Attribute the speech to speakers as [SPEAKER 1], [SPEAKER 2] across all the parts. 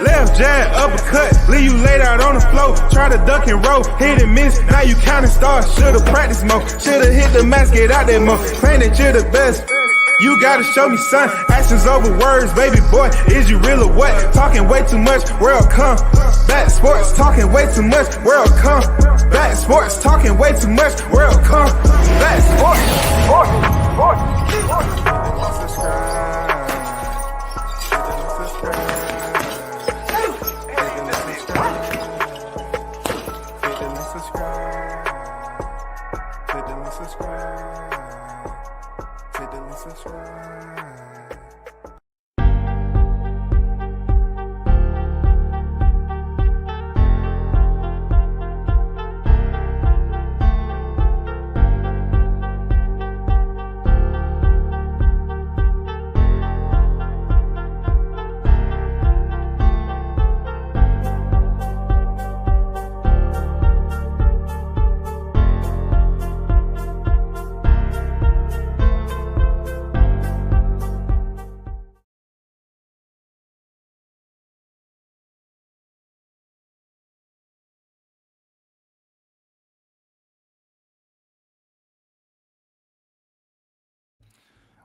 [SPEAKER 1] Left jab, uppercut, leave you laid out on the floor. Try to duck and roll, hit and miss. Now you counting stars, should've practiced more. Should've hit the mask, get out there more. Claim that you're the best. You gotta show me, son. Actions over words, baby boy. Is you real or what? Talking way too much, world come. Back sports, talking way too much, world come. Back sports, talking way too much, world come. Back sports,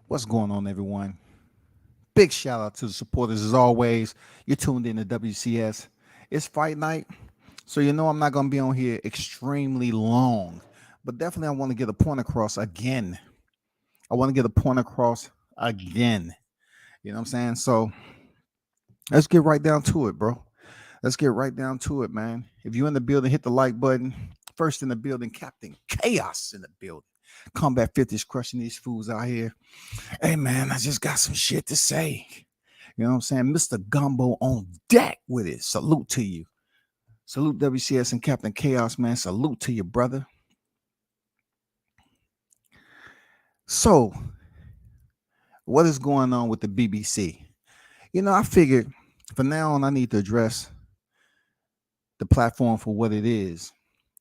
[SPEAKER 2] What's going on, everyone? Big shout out to the supporters as always. You're tuned in to WCS. It's fight night, so you know I'm not going to be on here extremely long, but definitely I want to get a point across again. You know what I'm saying? So let's get right down to it, bro. Let's get right down to it, man. If you're in the building, hit the like button. First in the building, Captain Chaos in the building. Combat 50 is crushing these fools out here. Hey, man, I just got some shit to say. You know what I'm saying? Mr. Gumbo on deck with it. Salute to you. Salute WCS and Captain Chaos, man. Salute to you, brother. So, what is going on with the BBC? You know, I figured from now on I need to address the platform for what it is.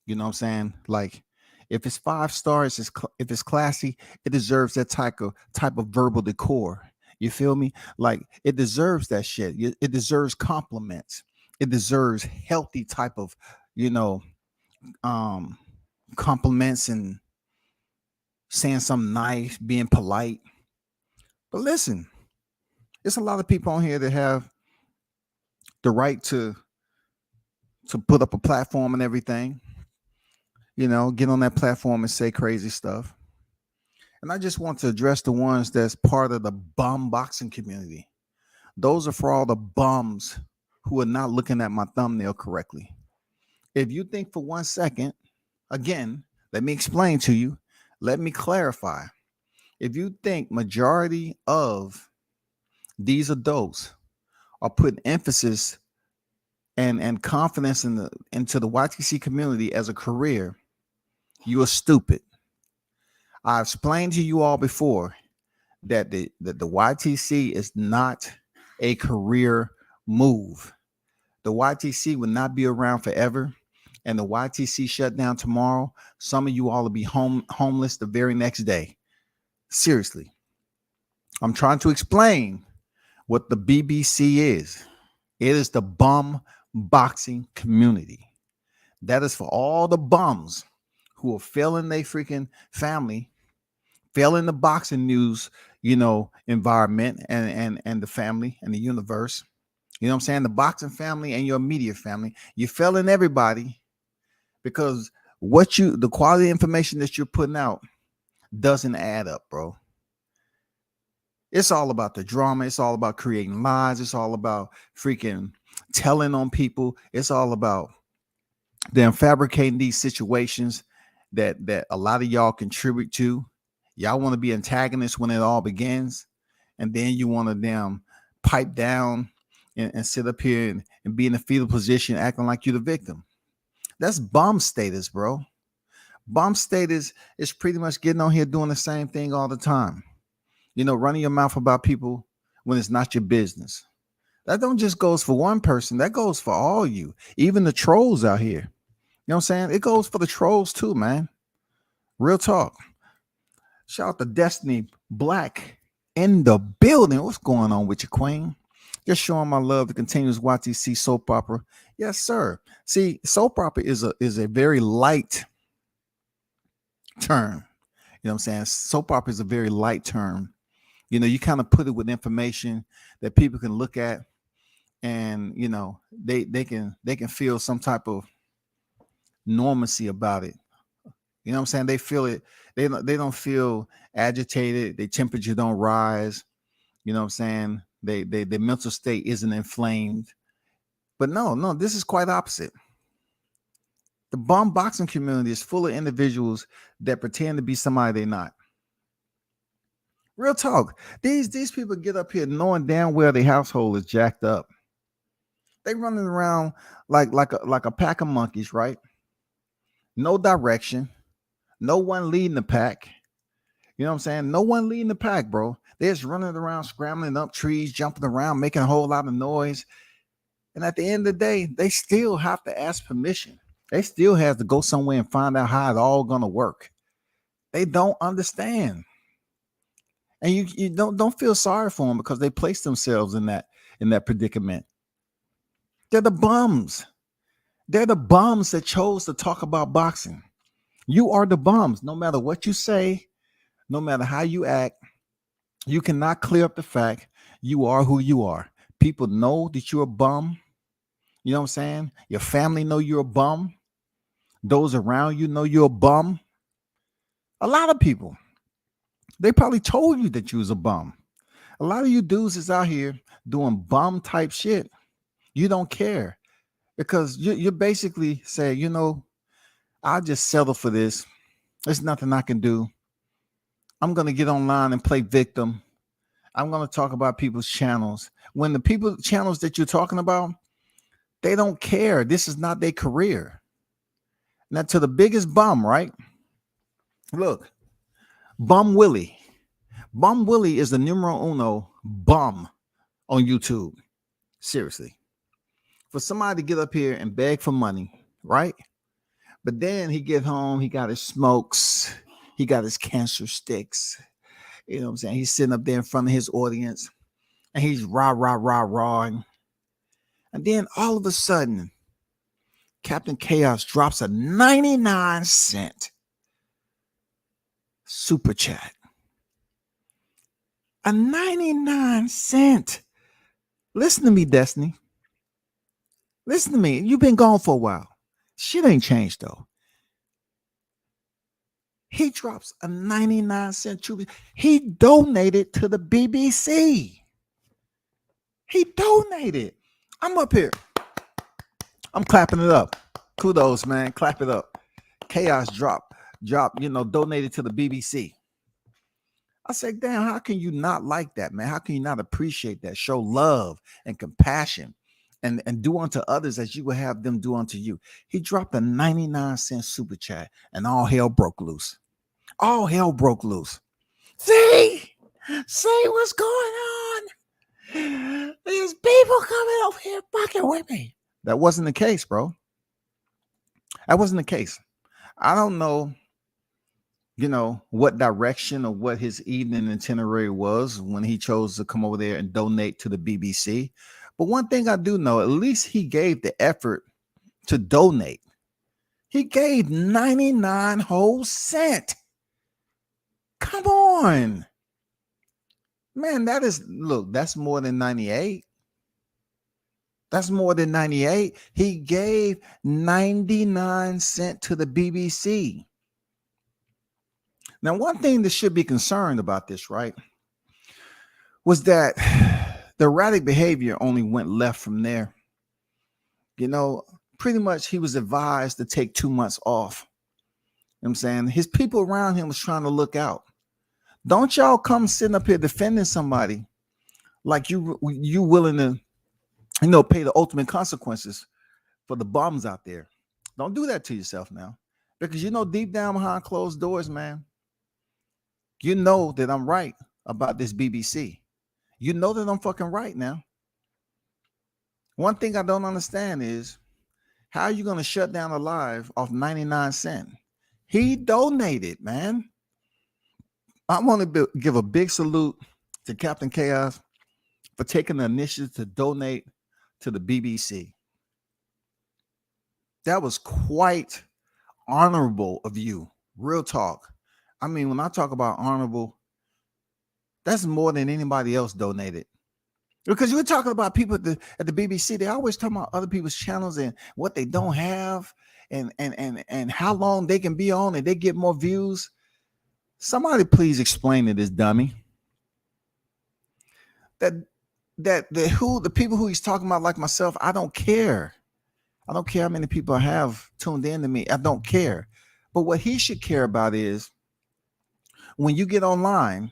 [SPEAKER 2] You know what I'm saying? Like, if it's 5 stars, if it's classy, it deserves that type of verbal decor. You feel me? Like, it deserves that shit. It deserves compliments. It deserves healthy type of, compliments and saying something nice, being polite. But listen, there's a lot of people on here that have the right to put up a platform and everything. Get on that platform and say crazy stuff. And I just want to address the ones that's part of the bum boxing community. Those are for all the bums who are not looking at my thumbnail correctly. If you think for 1 second, again, let me explain to you. Let me clarify. If you think majority of these adults are putting emphasis and confidence into the YTC community as a career, you are stupid. I've explained to you all before that the YTC is not a career move. The YTC will not be around forever, and the YTC shut down tomorrow. Some of you all will be homeless the very next day. Seriously, I'm trying to explain what the BBC is. It is the bum boxing community. That is for all the bums who are failing their freaking family, failing the boxing news, environment and the family and the universe. You know what I'm saying? The boxing family and your immediate family. You're failing everybody because the quality information that you're putting out doesn't add up, bro. It's all about the drama. It's all about creating lies. It's all about freaking telling on people. It's all about them fabricating these situations that a lot of y'all contribute to. Y'all want to be antagonists when it all begins, and then you want to damn pipe down and sit up here and be in a fetal position acting like you're the victim. That's bum status, bro. Bum status is pretty much getting on here doing the same thing all the time. Running your mouth about people when it's not your business. That don't just goes for one person. That goes for all you, even the trolls out here. You know what I'm saying? It goes for the trolls too, man. Real talk. Shout out to Destiny Black in the building. What's going on with you, Queen? Just showing my love to continuous YTC soap opera. Yes, sir. See, soap opera is a very light term. You know what I'm saying? Soap opera is a very light term. You know, you kind of put it with information that people can look at, and you know, they can feel some type of normalcy about it. You know what I'm saying? They feel it. They don't feel agitated. Their temperature don't rise. You know what I'm saying? Their mental state isn't inflamed. But no, this is quite opposite. The bum boxing community is full of individuals that pretend to be somebody they're not. Real talk. These people get up here knowing damn well their household is jacked up. They running around like a pack of monkeys, right? No direction, no one leading the pack. You know what I'm saying? No one leading the pack, bro. They're just running around, scrambling up trees, jumping around, making a whole lot of noise. And at the end of the day, they still have to ask permission. They still have to go somewhere and find out how it's all gonna work. They don't understand. And you don't feel sorry for them because they place themselves in that predicament. They're the bums. They're the bums that chose to talk about boxing. You are the bums. No matter what you say, no matter how you act, you cannot clear up the fact you are who you are. People know that you're a bum. You know what I'm saying? Your family know you're a bum. Those around you know you're a bum. A lot of people, they probably told you that you was a bum. A lot of you dudes is out here doing bum type shit. You don't care because you basically say, you know, I'll just settle for this. There's nothing I can do. I'm going to get online and play victim. I'm going to talk about people's channels. When the people channels that you're talking about, they don't care. This is not their career. Now to the biggest bum, right? Look, Bum Willie. Bum Willie is the numero uno bum on YouTube. Seriously. For somebody to get up here and beg for money, right? But then he get home, he got his smokes, he got his cancer sticks. You know what I'm saying? He's sitting up there in front of his audience and he's rawing. And then all of a sudden, Captain Chaos drops a 99-cent super chat. A 99-cent. Listen to me, Destiny. Listen to me. You've been gone for a while. Shit ain't changed, though. He drops a 99-cent super. He donated to the BBC. He donated. I'm up here. I'm clapping it up. Kudos, man. Clap it up. Chaos drop, donated to the BBC. I said, damn, how can you not like that, man? How can you not appreciate that? Show love and compassion and do unto others as you would have them do unto you. He dropped a 99-cent super chat and all hell broke loose. All hell broke loose. See what's going on? There's people coming over here fucking with me. That wasn't the case, bro. That wasn't the case. I don't know, what direction or what his evening itinerary was when he chose to come over there and donate to the BBC. But one thing I do know, at least he gave the effort to donate. He gave 99 whole cent. Come on. Man, that's more than 98. That's more than 98. He gave 99 cents to the BBC. Now, one thing that should be concerned about this, right, was that the erratic behavior only went left from there. Pretty much he was advised to take 2 months off. You know what I'm saying? His people around him was trying to look out. Don't y'all come sitting up here defending somebody like you willing to, pay the ultimate consequences for the bums out there. Don't do that to yourself now. Because deep down behind closed doors, man, you know that I'm right about this BBC. You know that I'm fucking right now. One thing I don't understand is how are you going to shut down a live off 99 cents? He donated, man. I want to give a big salute to Captain Chaos for taking the initiative to donate to the BBC. That was quite honorable of you. Real talk. I mean, when I talk about honorable, that's more than anybody else donated. Because you're talking about people at the BBC, they always talk about other people's channels and what they don't have and how long they can be on and they get more views. Somebody please explain to this dummy that the people who he's talking about, like myself, I don't care. I don't care how many people have tuned in to me. I don't care. But what he should care about is when you get online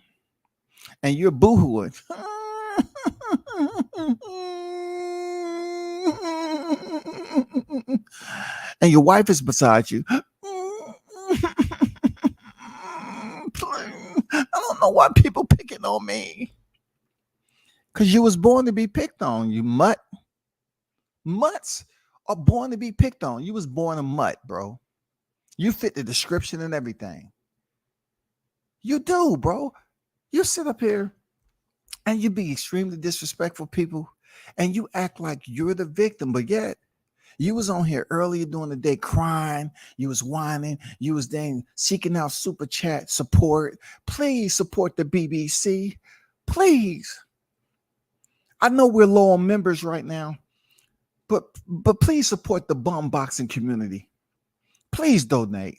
[SPEAKER 2] and you're boohooing and your wife is beside you. I don't know why people picking on me. Because you was born to be picked on, you mutt. Mutts are born to be picked on. You was born a mutt, bro. You fit the description and everything. You do, bro. You sit up here and you be extremely disrespectful people and you act like you're the victim, but yet you was on here earlier during the day crying, you was whining, you was then seeking out super chat support. Please support the BBC. Please. I know we're low on members right now, but please support the bum boxing community. Please donate.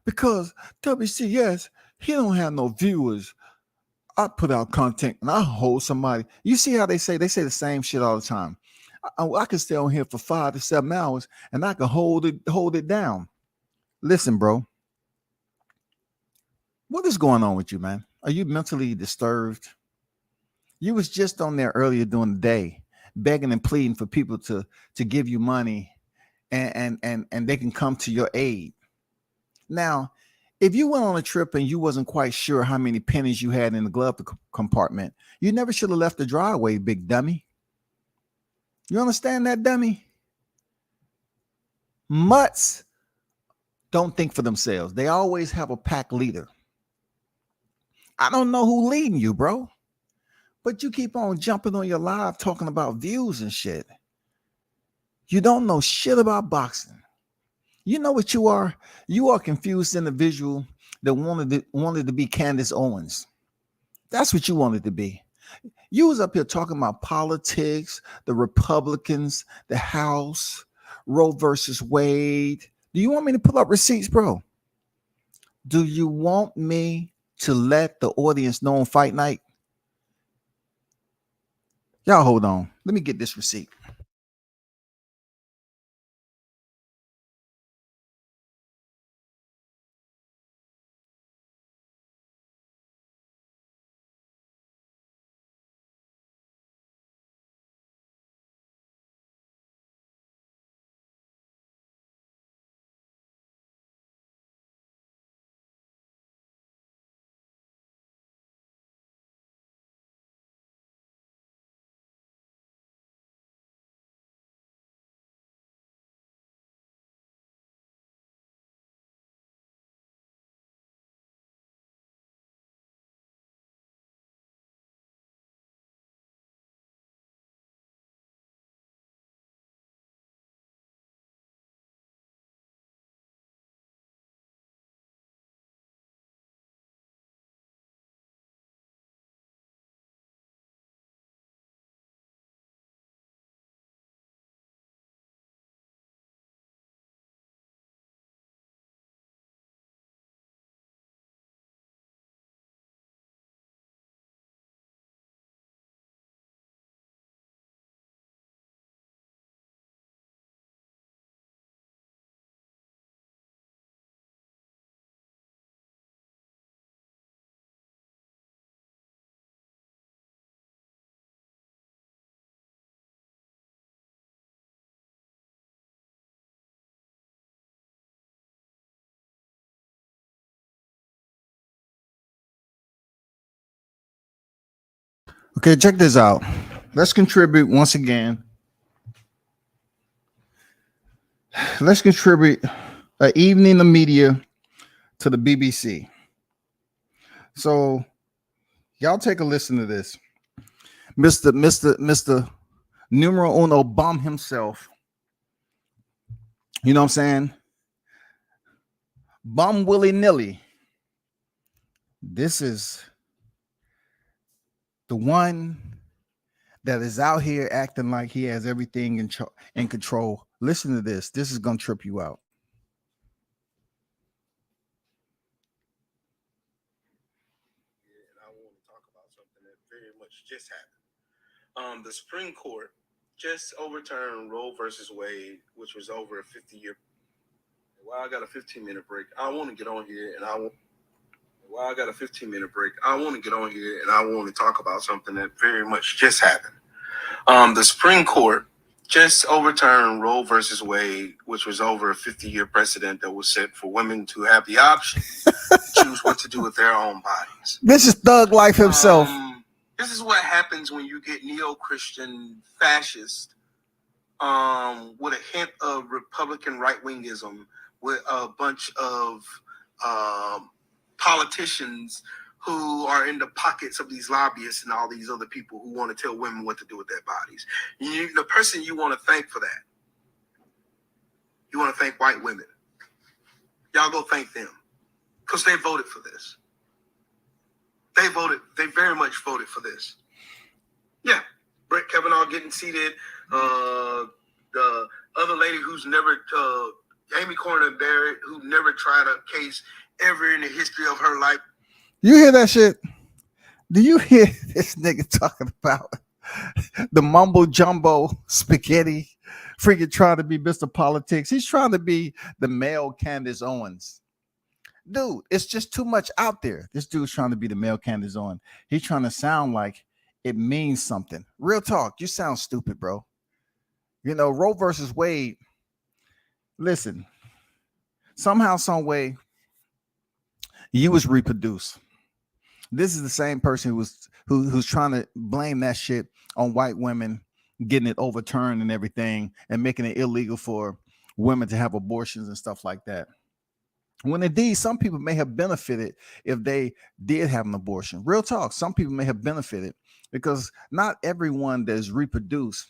[SPEAKER 2] Because WCS, he don't have no viewers. I put out content and I hold somebody. You see how they say the same shit all the time. I can stay on here for 5 to 7 hours and I can hold it down. Listen, bro. What is going on with you, man? Are you mentally disturbed? You was just on there earlier during the day, begging and pleading for people to give you money and they can come to your aid. Now, if you went on a trip and you wasn't quite sure how many pennies you had in the glove compartment, you never should have left the driveway, big dummy. You understand that, dummy? Mutts don't think for themselves. They always have a pack leader. I don't know who leading you, bro. But you keep on jumping on your live talking about views and shit. You don't know shit about boxing. You know what you are? You are a confused individual that wanted to be Candace Owens. That's what you wanted to be. You was up here talking about politics, the Republicans, the House, Roe versus Wade. Do you want me to pull up receipts, bro? Do you want me to let the audience know on fight night? Y'all hold on. Let me get this receipt. Okay, check this out. Let's contribute once again. Let's contribute an evening of media to the BBC. So y'all take a listen to this. Mr. Numero Uno Bum himself. You know what I'm saying? Bum willy nilly. This is the one that is out here acting like he has everything in control. Listen to this. This is gonna trip you out.
[SPEAKER 3] And I want to talk about something that very much just happened. The Supreme Court just overturned Roe versus Wade, which was over a 50-year. While I got a 15-minute break, I want to get on here and I want. While I got a 15-minute break, I want to get on here and I want to talk about something that very much just happened. The Supreme Court just overturned Roe versus Wade, which was over a 50-year precedent that was set for women to have the option to choose what to do with their own bodies.
[SPEAKER 2] This is Thug Life himself.
[SPEAKER 3] This is what happens when you get neo-Christian fascist with a hint of Republican right-wingism, with a bunch of politicians who are in the pockets of these lobbyists and all these other people who want to tell women what to do with their bodies. The person you want to thank for that, you want to thank white women. Y'all go thank them because they voted for this. They very much voted for this. Yeah, Brett Kavanaugh getting seated. The other lady who's never, Amy Coney Barrett, who never tried a case ever in the history of her life.
[SPEAKER 2] You hear that shit? Do you hear this nigga talking about the mumbo jumbo spaghetti? Freaking trying to be Mr. Politics. He's trying to be the male Candace Owens. Dude, it's just too much out there. This dude's trying to be the male Candace Owens. He's trying to sound like it means something. Real talk, you sound stupid, bro. You know, Roe versus Wade. Listen, somehow, some way, you was reproduced. This is the same person who's trying to blame that shit on white women getting it overturned and everything and making it illegal for women to have abortions and stuff like that. When indeed some people may have benefited if they did have an abortion. Real talk, some people may have benefited because not everyone that is reproduced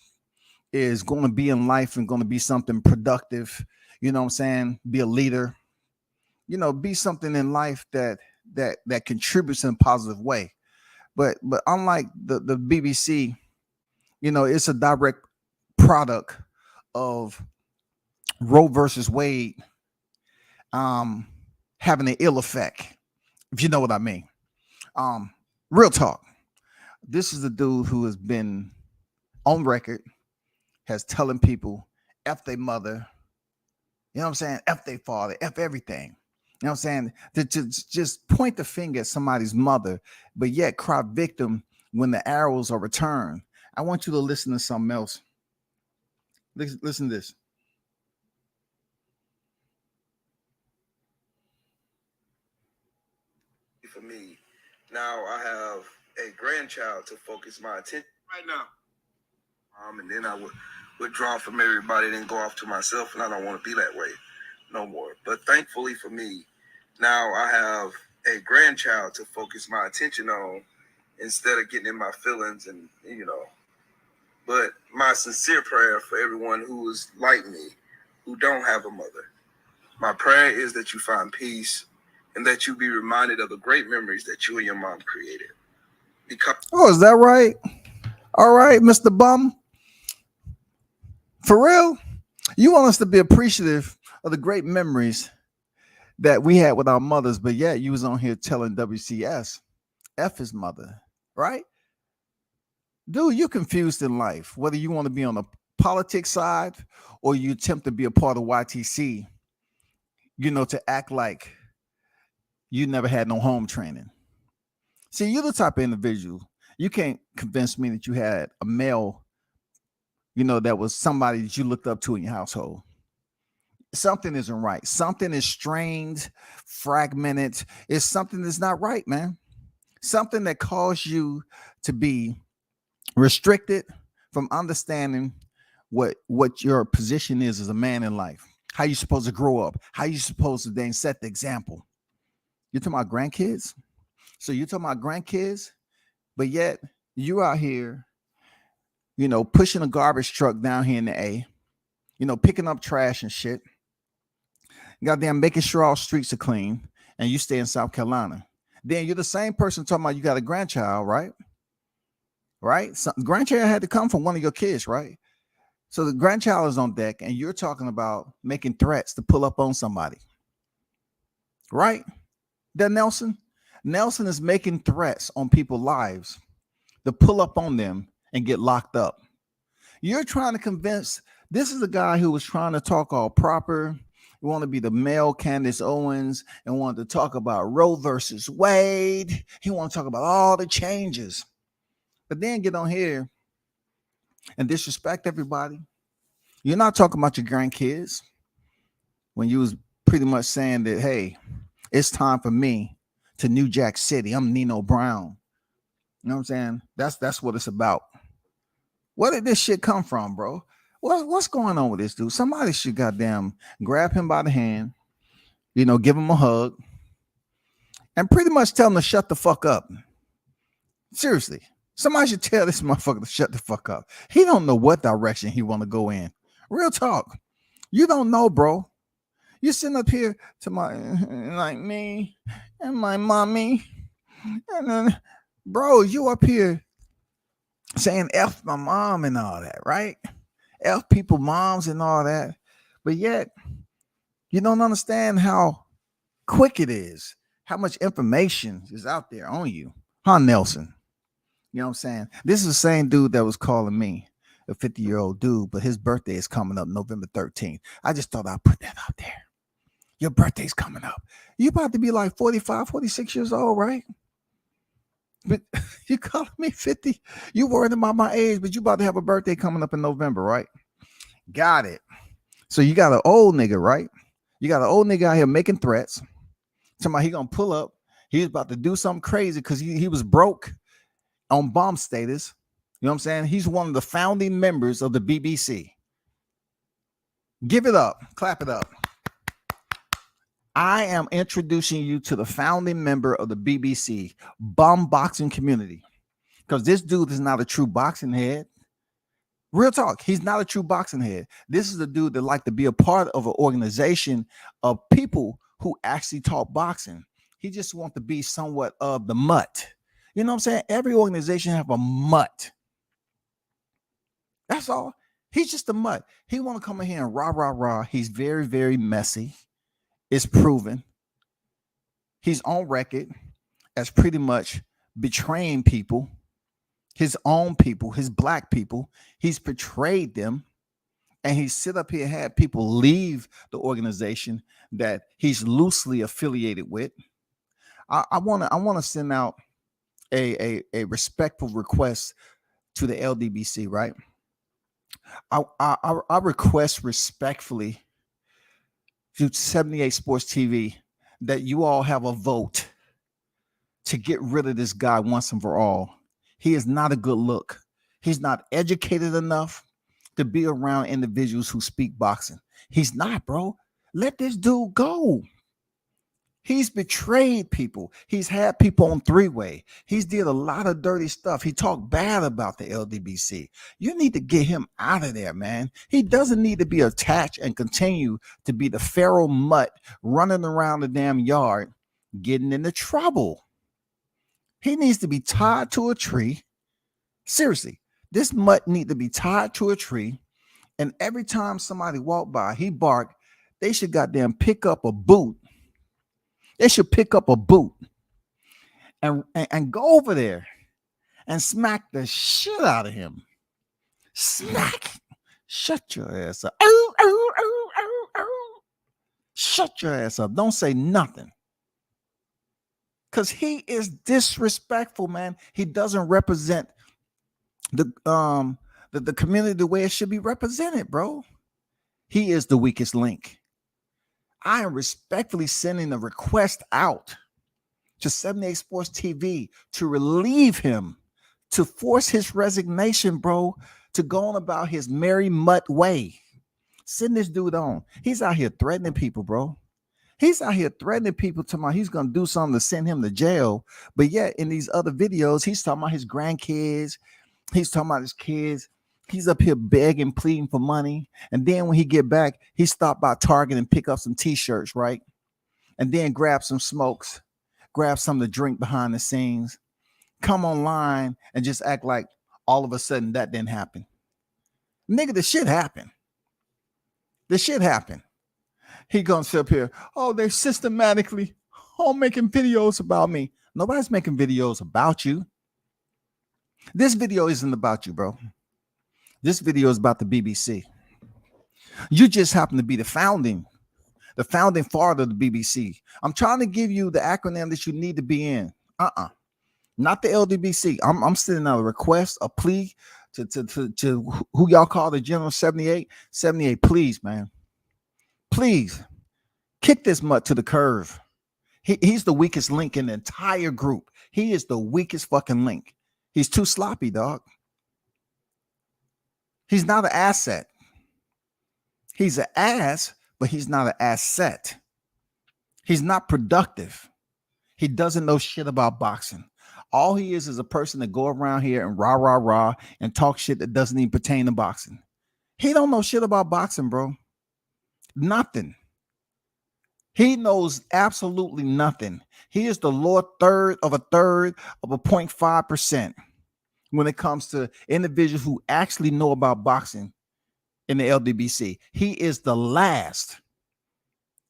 [SPEAKER 2] is going to be in life and going to be something productive. You know what I'm saying? Be a leader. You know, be something in life that contributes in a positive way. But unlike the BBC, you know, it's a direct product of Roe versus Wade having an ill effect, if you know what I mean. Real talk. This is the dude who has been on record, has telling people F their mother, you know what I'm saying? F their father, F everything. You know what I'm saying? To just point the finger at somebody's mother, but yet cry victim when the arrows are returned. I want you to listen to something else. Listen to this.
[SPEAKER 3] For me, now I have a grandchild to focus my attention right now. And then I would withdraw from everybody, then go off to myself, and I don't want to be that way no more. But thankfully for me, now I have a grandchild to focus my attention on instead of getting in my feelings and, you know. But my sincere prayer for everyone who is like me, who don't have a mother, my prayer is that you find peace and that you be reminded of the great memories that you and your mom created.
[SPEAKER 2] Oh, is that right? All right, Mr. Bum. For real? You want us to be appreciative of the great memories that we had with our mothers, but yeah, you was on here telling WCS F his mother, right? Dude, you're confused in life, whether you want to be on the politics side or you attempt to be a part of YTC, you know, to act like you never had no home training. See, you're the type of individual, you can't convince me that you had a male, you know, that was somebody that you looked up to in your household. Something isn't right. Something is strained, fragmented. It's something that's not right, man. Something that caused you to be restricted from understanding what your position is as a man in life, how you're supposed to grow up, how you're supposed to then set the example. You're talking about grandkids? So you're talking about grandkids, but yet you out here pushing a garbage truck down here in the A, picking up trash and shit. Goddamn, making sure all streets are clean, and you stay in South Carolina. Then you're the same person talking about you got a grandchild, right? Right? So, grandchild had to come from one of your kids, right? So the grandchild is on deck, and you're talking about making threats to pull up on somebody, right? That Nelson is making threats on people's lives to pull up on them and get locked up. You're trying to convince, this is a guy who was trying to talk all proper. You want to be the male Candace Owens and wanted to talk about Roe versus Wade. He want to talk about all the changes, but then get on here and disrespect everybody. You're not talking about your grandkids when you was pretty much saying that, hey, it's time for me to New Jack City. I'm Nino Brown. You know what I'm saying? That's what it's about. Where did this shit come from, bro? What's going on with this dude? Somebody should goddamn grab him by the hand, give him a hug, and pretty much tell him to shut the fuck up. Seriously. Somebody should tell this motherfucker to shut the fuck up. He don't know what direction he want to go in. Real talk. You don't know, bro. You're sitting up here to my, like me and my mommy. And then, bro, you up here saying F my mom and all that, right? F people moms and all that. But yet, you don't understand how quick it is, how much information is out there on you. Huh, Nelson? You know what I'm saying? This is the same dude that was calling me a 50-year-old dude, but his birthday is coming up November 13th. I just thought I'd put that out there. Your birthday's coming up. You about to be like 45, 46 years old, right? But you calling me 50? You worried about my age, but you about to have a birthday coming up in November, right? Got it. So you got an old nigga, right? You got an old nigga out here making threats. Somebody he gonna pull up. He's about to do something crazy because he was broke on bomb status. You know what I'm saying? He's one of the founding members of the BBC. Give it up. Clap it up. I am introducing you to the founding member of the BBC bomb boxing community, because this dude is not a true boxing head. Real talk. He's not a true boxing head. This is a dude that like to be a part of an organization of people who actually talk boxing. He just wants to be somewhat of the mutt. You know what I'm saying? Every organization have a mutt. That's all. He's just a mutt. He want to come in here and rah. He's very, very messy. It's proven. He's on record as pretty much betraying people, his own people, his black people. He's betrayed them, and he sit up here and had people leave the organization that he's loosely affiliated with. I want to send out a respectful request to the LDBC, right? I request respectfully to 78 Sports TV that you all have a vote to get rid of this guy once and for all. He is not a good look. He's not educated enough to be around individuals who speak boxing. He's not, bro. Let this dude go. He's betrayed people. He's had people on three-way. He's did a lot of dirty stuff. He talked bad about the LDBC. You need to get him out of there, man. He doesn't need to be attached and continue to be the feral mutt running around the damn yard, getting into trouble. He needs to be tied to a tree. Seriously, this mutt need to be tied to a tree, and every time somebody walk by, he bark. They should goddamn pick up a boot. They should pick up a boot and go over there and smack the shit out of him. Smack. Shut your ass up. Shut your ass up. Don't say nothing. Because he is disrespectful, man. He doesn't represent the community the way it should be represented, bro. He is the weakest link. I am respectfully sending a request out to 78 Sports TV to relieve him, to force his resignation, bro, to go on about his merry mutt way. Send this dude on. He's out here threatening people, bro. He's out here threatening people to my, he's going to do something to send him to jail. But yet in these other videos, he's talking about his grandkids. He's talking about his kids. He's up here begging, pleading for money. And then when he get back, he stopped by Target and pick up some t-shirts, right? And then grab some smokes, grab something to drink behind the scenes, come online and just act like all of a sudden that didn't happen. Nigga, the shit happened. The shit happened. He gonna sit up here, oh, they're systematically all making videos about me. Nobody's making videos about you. This video isn't about you, bro. This video is about the BBC. You just happen to be the founding father of the BBC. I'm trying to give you the acronym that you need to be in. Not the LDBC. I'm sending out a request, a plea to who y'all call the General 78. 78, please, man. Please kick this mutt to the curve. He's the weakest link in the entire group. He is the weakest fucking link. He's too sloppy, dog. He's not an asset. He's an ass, but he's not an asset. He's not productive. He doesn't know shit about boxing. All he is a person that go around here and rah and talk shit that doesn't even pertain to boxing. He don't know shit about boxing, bro. Nothing. He knows absolutely nothing. He is the lower third of a 0.5% when it comes to individuals who actually know about boxing in the LDBC. He is the last.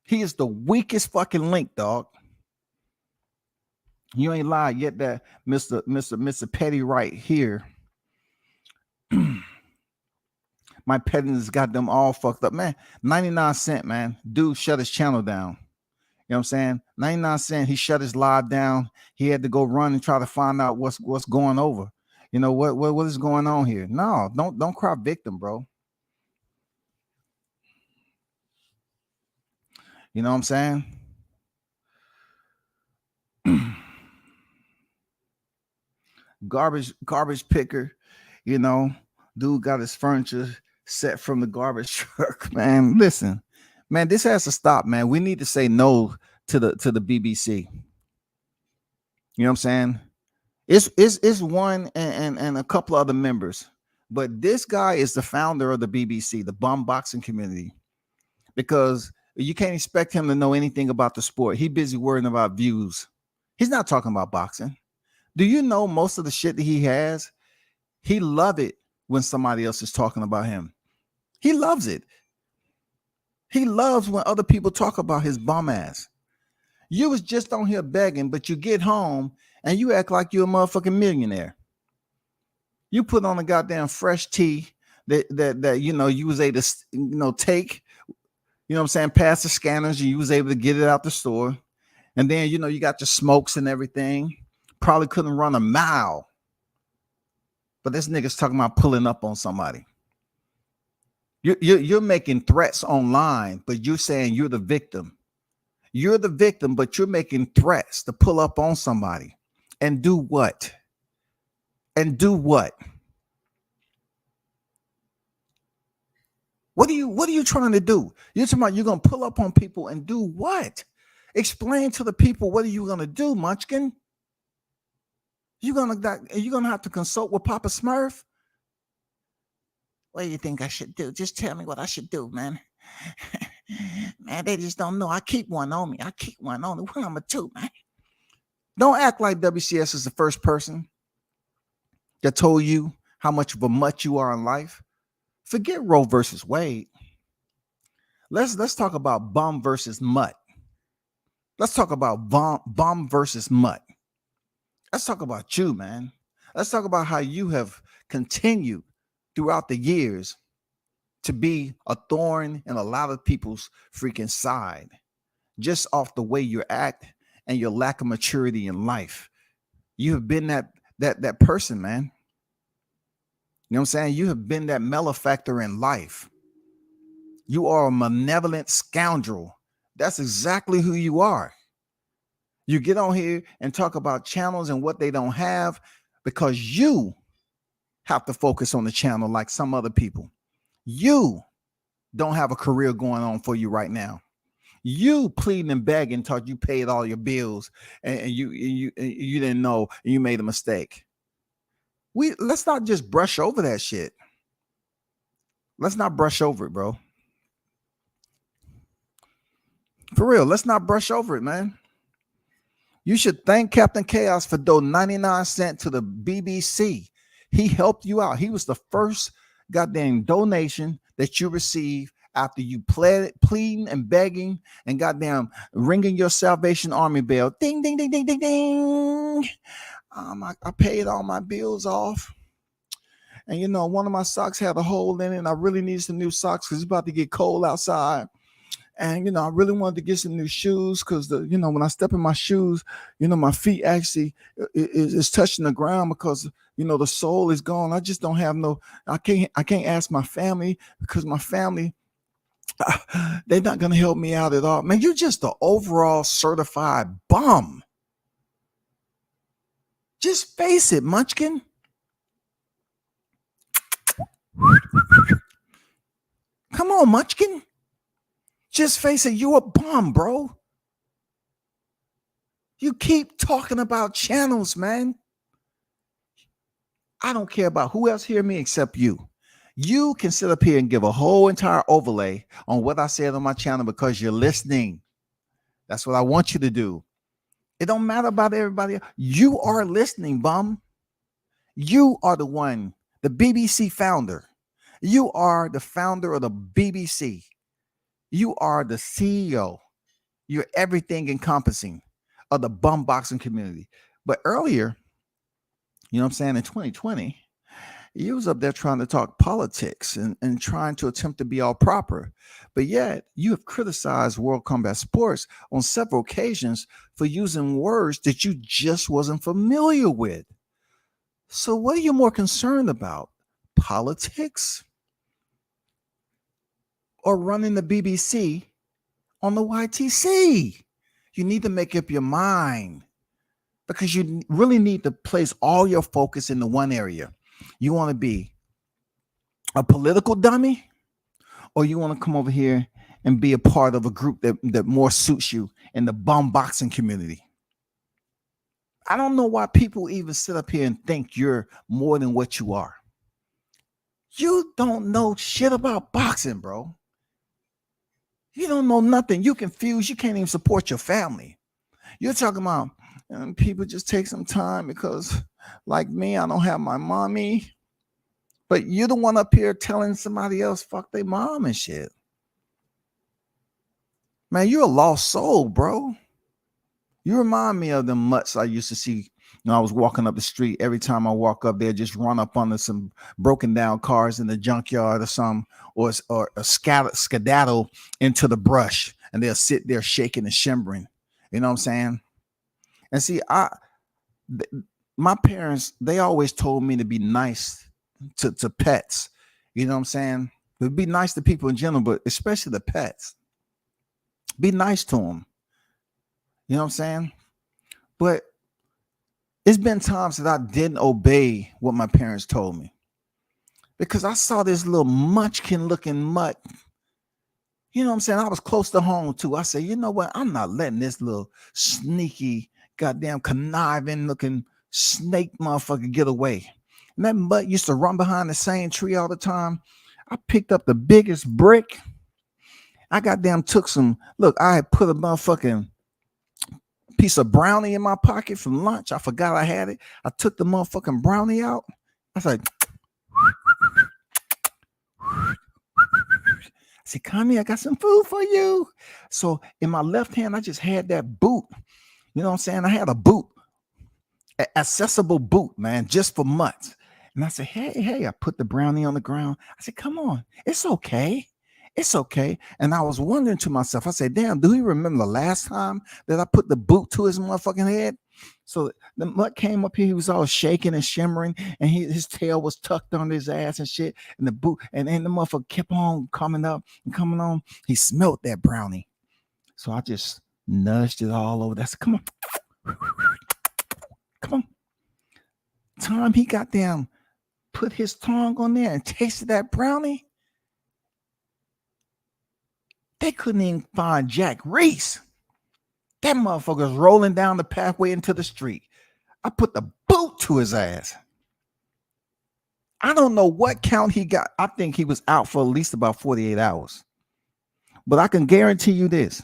[SPEAKER 2] He is the weakest fucking link, dog. You ain't lied yet that Mr. Petty right here. My pettiness got them all fucked up, man. 99 Cent, man. Dude shut his channel down. You know what I'm saying? 99 Cent, he shut his live down. He had to go run and try to find out what's going over. You know what is going on here? No, don't cry victim, bro. You know what I'm saying? Garbage picker, you know, dude got his furniture set from the garbage truck, man. Listen, man, this has to stop, man. We need to say no to the BBC. You know what I'm saying? It's one and a couple other members, but this guy is the founder of the BBC, the bum boxing community, because you can't expect him to know anything about the sport. He's busy worrying about views. He's not talking about boxing. Do you know most of the shit that he has? He loves it when somebody else is talking about him. He loves it. He loves when other people talk about his bum ass. You was just on here begging, but you get home and you act like you're a motherfucking millionaire. You put on a goddamn fresh tea that you know you was able to take, you know what I'm saying, past the scanners, and you was able to get it out the store. And then you got your smokes and everything. Probably couldn't run a mile. But this nigga's talking about pulling up on somebody. You're making threats online, but you're saying you're the victim. You're the victim, but you're making threats to pull up on somebody. And do what? And do what? What are you trying to do? You're talking about you're gonna pull up on people and do what? Explain to the people what are you gonna do, Munchkin? You're gonna have to consult with Papa Smurf. What do you think I should do? Just tell me what I should do, man. Man, they just don't know. I keep one on me. What I'm gonna do, man? Don't act like WCS is the first person that told you how much of a mutt you are in life. Forget Roe versus Wade. Let's talk about bum versus mutt. Let's talk about bum versus mutt. Let's talk about you, man. Let's talk about how you have continued throughout the years to be a thorn in a lot of people's freaking side, just off the way you act and your lack of maturity in life. You have been that person, man. You know what I'm saying? You have been that malefactor in life. You are a malevolent scoundrel. That's exactly who you are. You get on here and talk about channels and what they don't have because you have to focus on the channel like some other people. You don't have a career going on for you right now. You pleading and begging thought you paid all your bills and you didn't know and you made a mistake. Let's not just brush over that shit. let's not brush over it, bro. For real, let's not brush over it, man. You should thank Captain Chaos for donating 99 cents to the BBC. He helped you out. He was the first goddamn donation that you received after you pleading and begging and goddamn ringing your Salvation Army bell. Ding, ding, ding, ding, ding, ding. I paid all my bills off. And, you know, one of my socks had a hole in it, and I really needed some new socks because it's about to get cold outside. And, you know, I really wanted to get some new shoes because, you know, when I step in my shoes, you know, my feet actually is touching the ground because, you know, the sole is gone. I just don't have I can't ask my family because my family, they're not going to help me out at all. Man, you're just the overall certified bum. Just face it, Munchkin. Come on, Munchkin. Just face it, you a bum, bro. You keep talking about channels, man. I don't care about who else hear me except you. You can sit up here and give a whole entire overlay on what I said on my channel because you're listening. That's what I want you to do. It don't matter about everybody else. You are listening, bum. You are the one, the BBC founder. You are the founder of the BBC. You are the CEO. You're everything encompassing of the bum boxing community. But earlier, you know what I'm saying, in 2020, you was up there trying to talk politics and trying to attempt to be all proper. But yet, you have criticized World Combat Sports on several occasions for using words that you just wasn't familiar with. So what are you more concerned about? Politics? Or running the BBC on the YTC? You need to make up your mind because you really need to place all your focus into one area. You want to be a political dummy, or you want to come over here and be a part of a group that more suits you in the bum boxing community? I don't know why people even sit up here and think you're more than what you are. You don't know shit about boxing, bro. You don't know nothing. You confused. You can't even support your family. You're talking about people just take some time because, like me, I don't have my mommy. But you're the one up here telling somebody else fuck their mom and shit. Man, you're a lost soul, bro. You remind me of the mutts I used to see when I was walking up the street. Every time I walk up there, just run up under some broken down cars in the junkyard or something, or a skedaddle into the brush, and they'll sit there shaking and shimmering. You know what I'm saying? And see, my parents, they always told me to be nice to pets. You know what I'm saying? But be nice to people in general, but especially the pets. Be nice to them. You know what I'm saying? But it's been times that I didn't obey what my parents told me because I saw this little munchkin looking mutt. You know what I'm saying? I was close to home too. I said, you know what? I'm not letting this little sneaky, goddamn conniving looking snake motherfucker get away. And that mutt used to run behind the same tree all the time. I picked up the biggest brick. I goddamn took some, look, I had put a motherfucking piece of brownie in my pocket from lunch. I forgot I had it. I took the motherfucking brownie out. I was like, I said, Connie, I got some food for you. So in my left hand, I just had that boot. You know what I'm saying? I had a boot, an accessible boot, man, just for mutts. And I said, hey, I put the brownie on the ground. I said, come on, it's okay. It's okay. And I was wondering to myself, I said, damn, do he remember the last time that I put the boot to his motherfucking head? So the mutt came up here, he was all shaking and shimmering, and his tail was tucked under his ass and shit. And the boot, and the motherfucker kept on coming up and coming on. He smelt that brownie. So I just nudged it all over. That's come on. Come on. Time he got down, put his tongue on there and tasted that brownie. They couldn't even find Jack Reese. That motherfucker's rolling down the pathway into the street. I put the boot to his ass. I don't know what count he got. I think he was out for at least about 48 hours. But I can guarantee you this.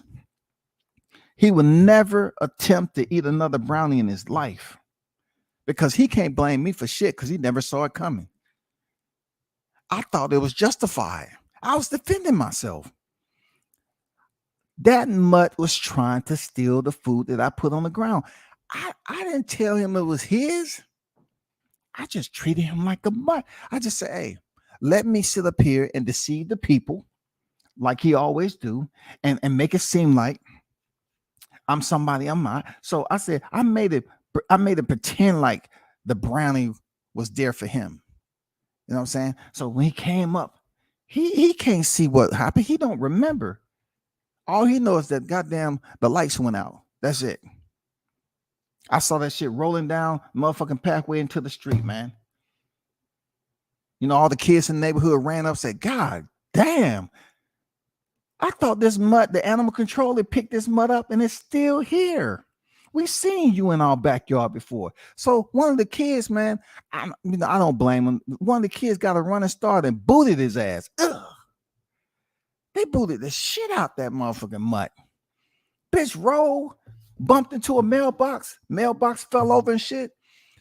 [SPEAKER 2] He will never attempt to eat another brownie in his life because he can't blame me for shit because he never saw it coming. I thought it was justified. I was defending myself. That mutt was trying to steal the food that I put on the ground. I didn't tell him it was his. I just treated him like a mutt. I just said, hey, let me sit up here and deceive the people like he always do and make it seem like I'm somebody I'm not. So I said, I made it pretend like the brownie was there for him. You know what I'm saying? So when he came up, he can't see what happened. He don't remember. All he knows is that goddamn the lights went out. That's it. I saw that shit rolling down motherfucking pathway into the street, man. You know, all the kids in the neighborhood ran up and said, God damn. I thought this mutt, the animal controller picked this mutt up and it's still here. We've seen you in our backyard before. So one of the kids, man, I don't blame him. One of the kids got a running start and booted his ass. Ugh. They booted the shit out that motherfucking mutt. Bitch rolled, bumped into a mailbox. Mailbox fell over and shit.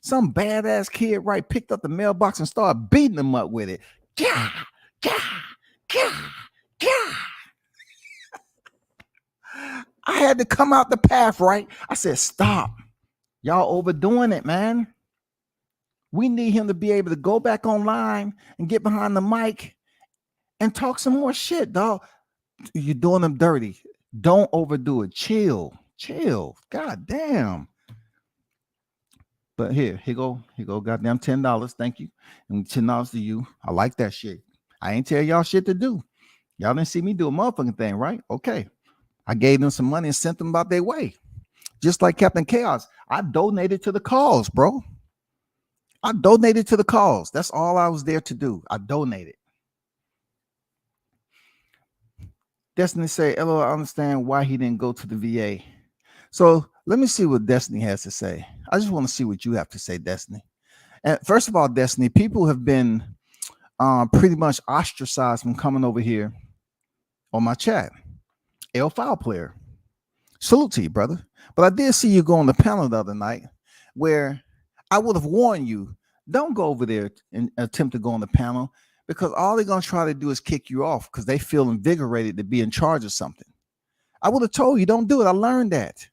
[SPEAKER 2] Some badass kid, right, picked up the mailbox and started beating him up with it. Gah, gah, gah, gah. I had to come out the path, right? I said, stop. Y'all overdoing it, man. We need him to be able to go back online and get behind the mic and talk some more shit, dog. You're doing them dirty. Don't overdo it. Chill. God damn. But here go, goddamn $10. Thank you. And $10 to you. I like that shit. I ain't tell y'all shit to do. Y'all didn't see me do a motherfucking thing, right? Okay. I gave them some money and sent them about their way. Just like Captain Chaos. I donated to the cause, bro. I donated to the cause. That's all I was there to do. I donated. Destiny say, "Hello, I understand why he didn't go to the VA." So let me see what Destiny has to say. I just want to see what you have to say, Destiny. And first of all, Destiny, people have been pretty much ostracized from coming over here on my chat. L File Player, salute to you, brother. But I did see you go on the panel the other night where I would have warned you, don't go over there and attempt to go on the panel because all they're going to try to do is kick you off because they feel invigorated to be in charge of something. I would have told you, don't do it. I learned that.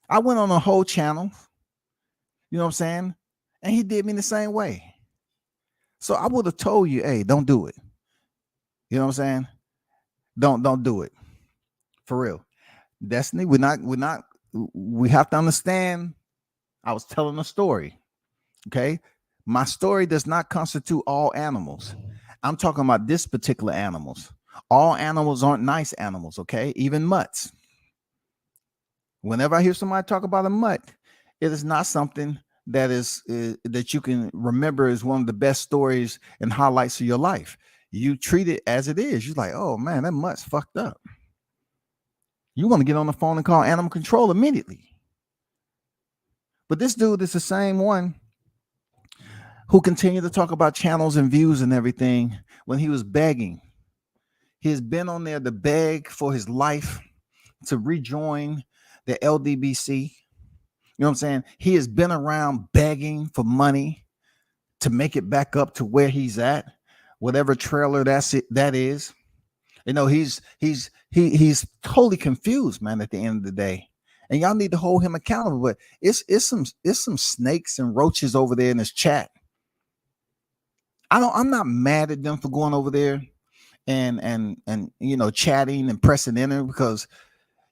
[SPEAKER 2] I went on a whole channel, you know what I'm saying? And he did me the same way. So I would have told you, hey, don't do it. You know what I'm saying? Don't do it. For real. Destiny, we have to understand. I was telling a story. Okay. My story does not constitute all animals. I'm talking about this particular animals. All animals aren't nice animals. Okay. Even mutts. Whenever I hear somebody talk about a mutt, it is not something that is that you can remember as one of the best stories and highlights of your life. You treat it as it is. You're like, oh man, that mutt's fucked up. You want to get on the phone and call animal control immediately. But this dude is the same one who continued to talk about channels and views and everything when he was begging. He has been on there to beg for his life to rejoin the LDBC. You know what I'm saying? He has been around begging for money to make it back up to where he's at. Whatever trailer that is, you know, he's totally confused, man, at the end of the day. And y'all need to hold him accountable. But it's some snakes and roaches over there in this chat. I'm not mad at them for going over there and you know, chatting and pressing enter because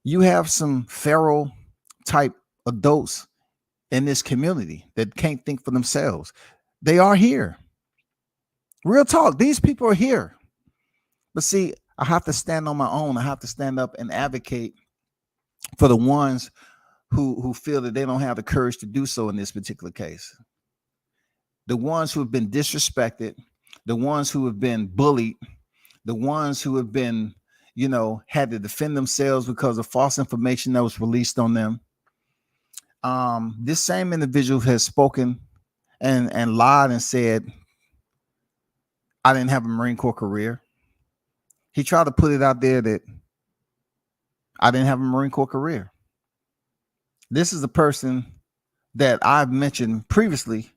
[SPEAKER 2] you have some feral type adults in this community that can't think for themselves. They are here. Real talk. These people are here. But see, I have to stand on my own. I have to stand up and advocate for the ones who feel that they don't have the courage to do so in this particular case. The ones who have been disrespected, the ones who have been bullied, the ones who have been, you know, had to defend themselves because of false information that was released on them. This same individual has spoken and lied and said I didn't have a Marine Corps career. He tried to put it out there that I didn't have a Marine Corps career. This is the person that I've mentioned previously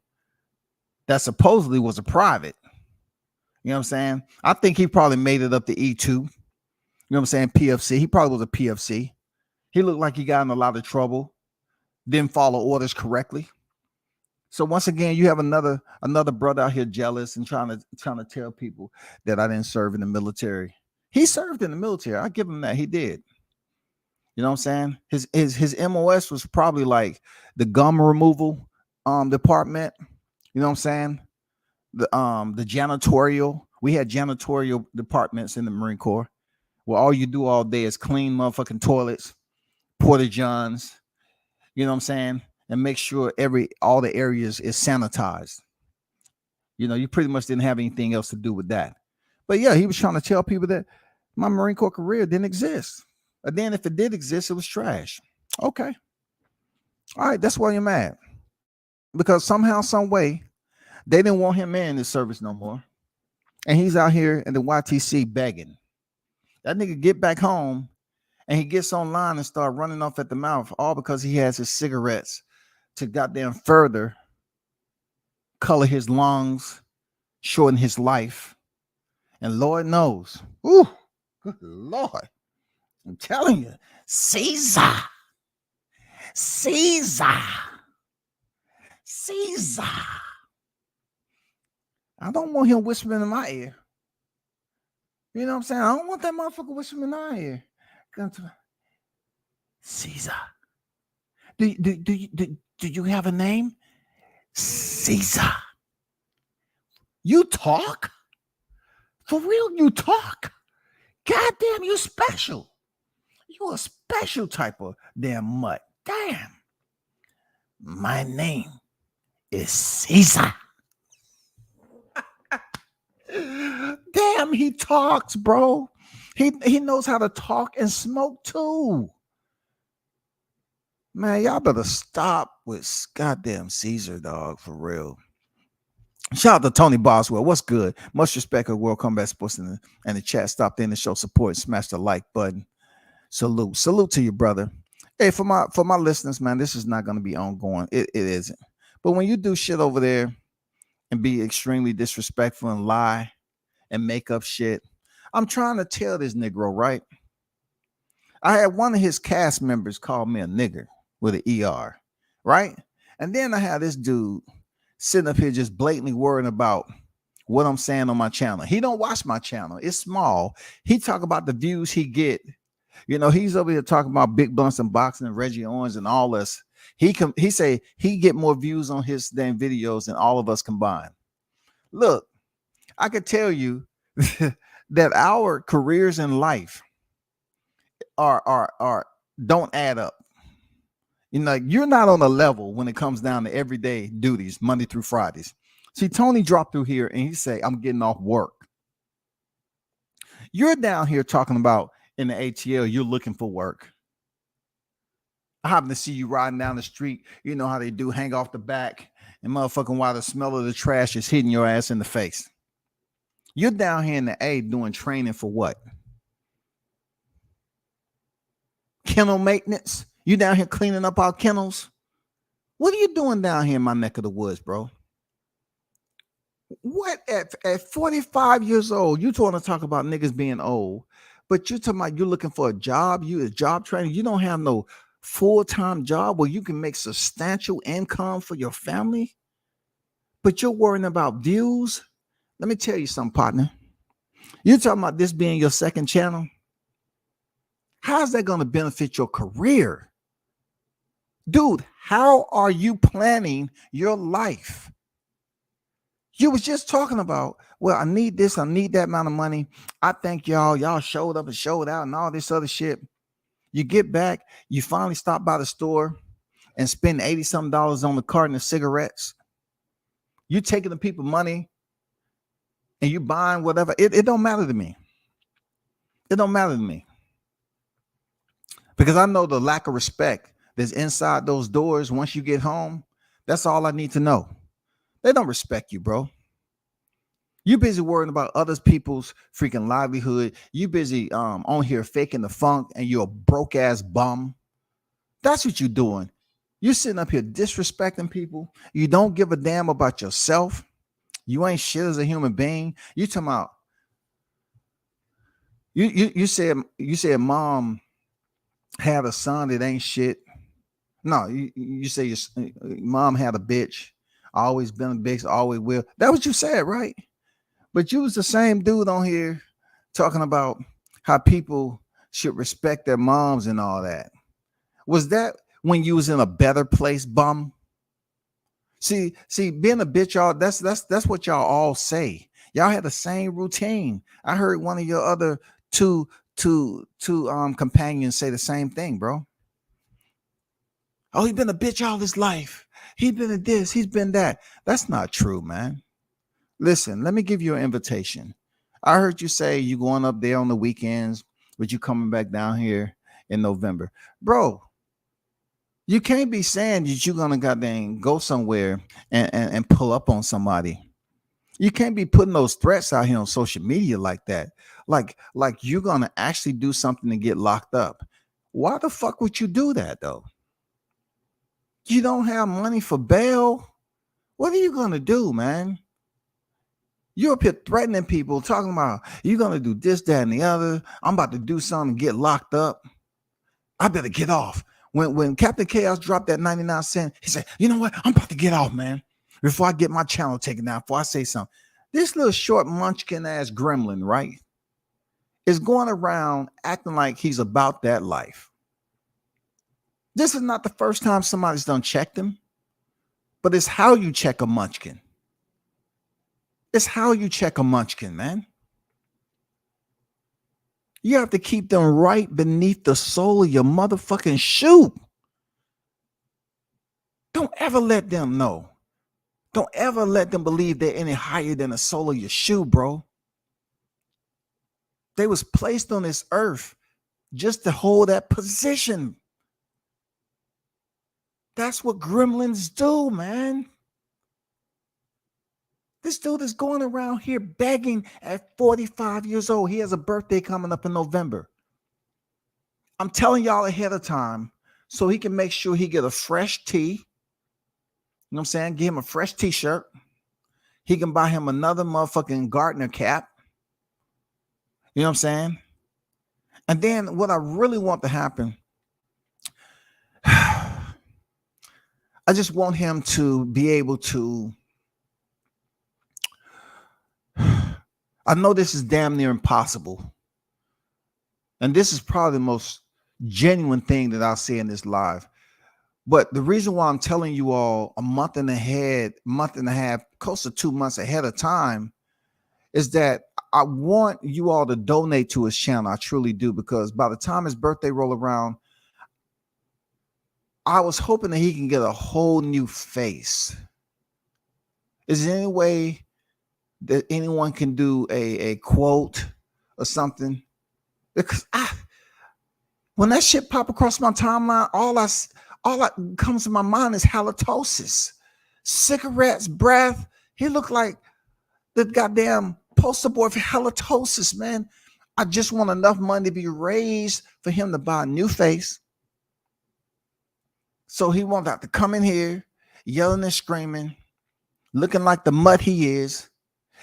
[SPEAKER 2] that supposedly was a private. You know what I'm saying? I think he probably made it up to E2. You know what I'm saying? PFC. He probably was a PFC. He looked like he got in a lot of trouble, didn't follow orders correctly. So once again, you have another brother out here jealous and trying to tell people that I didn't serve in the military. He served in the military. I give him that. He did. You know what I'm saying? His MOS was probably like the gum removal department. You know what I'm saying? The janitorial. We had janitorial departments in the Marine Corps where all you do all day is clean motherfucking toilets, porta johns, you know what I'm saying? And make sure all the areas is sanitized. You know, you pretty much didn't have anything else to do with that. But yeah, he was trying to tell people that my Marine Corps career didn't exist. And then if it did exist, it was trash. Okay. All right, that's why you're mad. Because somehow, some way, they didn't want him in the service no more. And he's out here in the YTC begging. That nigga get back home and he gets online and start running off at the mouth, all because he has his cigarettes to goddamn further color his lungs, shorten his life. And Lord knows, ooh, good Lord, I'm telling you, Caesar. I don't want him whispering in my ear. You know what I'm saying? I don't want that motherfucker whispering in my ear. Caesar. Do you have a name? Caesar. You talk? For real, you talk? Goddamn, you special. You a special type of damn mutt. Damn. My name is Caesar. Damn, he talks, bro. He knows how to talk and smoke too. Man, y'all better stop with goddamn Caesar, dog, for real. Shout out to Tony Boswell. What's good? Much respect of World Combat Sports and the chat. Stopped in to show support and smash the like button. Salute to you, brother. Hey, for my listeners, man, this is not going to be ongoing. It isn't. But when you do shit over there and be extremely disrespectful and lie and make up shit, I'm trying to tell this Negro, right? I had one of his cast members call me a nigger with an ER, right? And then I had this dude sitting up here just blatantly worrying about what I'm saying on my channel. He don't watch my channel. It's small. He talk about the views he get. You know, he's over here talking about Big Blunts and boxing and Reggie Owens and all us. He say he get more views on his damn videos than all of us combined. Look, I could tell you that our careers in life are don't add up. You know, you're not on a level when it comes down to everyday duties, Monday through Fridays. See, Tony dropped through here and he say, I'm getting off work. You're down here talking about in the ATL, you're looking for work. I happen to see you riding down the street. You know how they do, hang off the back and motherfucking while the smell of the trash is hitting your ass in the face. You're down here in the A doing training for what? Kennel maintenance. You down here cleaning up our kennels? What are you doing down here in my neck of the woods, bro? What at 45 years old, you want to talk about niggas being old, but you're talking about you're looking for a job, you a job training, you don't have no full-time job where you can make substantial income for your family, but you're worrying about views. Let me tell you something, partner. You're talking about this being your second channel. How's that going to benefit your career? Dude, how are you planning your life? You was just talking about, well, I need this, I need that amount of money. I think y'all showed up and showed out and all this other shit. You get back, you finally stop by the store and spend $80-something on the carton of cigarettes. You taking the people money and you buying whatever. It don't matter to me. It don't matter to me. Because I know the lack of respect that's inside those doors once you get home. That's all I need to know. They don't respect you, bro. You busy worrying about other people's freaking livelihood. You busy on here faking the funk, and you're a broke ass bum. That's what you're doing. You're sitting up here disrespecting people. You don't give a damn about yourself. You ain't shit as a human being. You talking about you said mom had a son that ain't shit. No, you say your mom had a bitch. Always been a bitch, always will. That's what you said, right? But you was the same dude on here talking about how people should respect their moms and all that. Was that when you was in a better place, bum? See, being a bitch, y'all, that's what y'all all say. Y'all had the same routine. I heard one of your other two companions say the same thing, bro. Oh, he's been a bitch all his life. He's been a this, he's been that. That's not true, man. Listen, let me give you an invitation. I heard you say you going up there on the weekends, but you coming back down here in November. Bro, you can't be saying that you're gonna goddamn go somewhere and pull up on somebody. You can't be putting those threats out here on social media like that. Like you're gonna actually do something to get locked up. Why the fuck would you do that though? You don't have money for bail. What are you gonna do, man? You're up here threatening people, talking about you're gonna do this, that, and the other. I'm about to do something and get locked up. I better get off. When Captain Chaos dropped that 99 cent, he said, you know what? I'm about to get off, man. Before I get my channel taken down, before I say something. This little short munchkin ass gremlin, right, is going around acting like he's about that life. This is not the first time somebody's done checked him, but it's how you check a munchkin. It's how you check a munchkin, man. You have to keep them right beneath the sole of your motherfucking shoe. Don't ever let them know. Don't ever let them believe they're any higher than the sole of your shoe, bro. They was placed on this earth just to hold that position. That's what gremlins do, man. This dude is going around here begging at 45 years old. He has a birthday coming up in November. I'm telling y'all ahead of time so he can make sure he get a fresh tee. You know what I'm saying? Give him a fresh t-shirt. He can buy him another motherfucking Gartner cap. You know what I'm saying? And then what I really want to happen, I just want him to be able to, I know this is damn near impossible. And this is probably the most genuine thing that I'll say in this live. But the reason why I'm telling you all a month and a half, close to 2 months ahead of time, is that I want you all to donate to his channel. I truly do, because by the time his birthday roll around, I was hoping that he can get a whole new face. Is there any way that anyone can do a quote or something? Because when that shit pop across my timeline, all that comes to my mind is halitosis, cigarettes, breath. He looked like the goddamn poster boy for halitosis, man. I just want enough money to be raised for him to buy a new face. So he won't have to come in here yelling and screaming, looking like the mutt he is.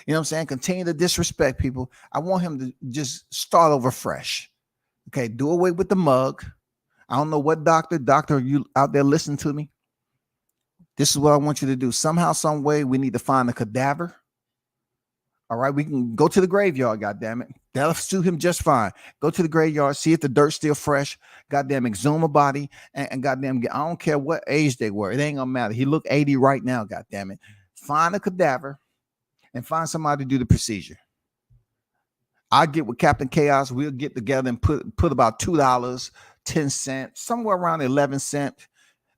[SPEAKER 2] You know what I'm saying? Continue to disrespect people. I want him to just start over fresh. Okay, do away with the mug. I don't know what doctor, you out there listening to me. This is what I want you to do. Somehow, some way, we need to find a cadaver. All right, we can go to the graveyard, goddammit. That'll suit him just fine. Go to the graveyard, see if the dirt's still fresh. Goddamn, exhume a body, and goddamn, I don't care what age they were. It ain't gonna matter. He look 80 right now, goddammit. Find a cadaver and find somebody to do the procedure. I'll get with Captain Chaos. We'll get together and put about $2, 10 cents, somewhere around 11 cents.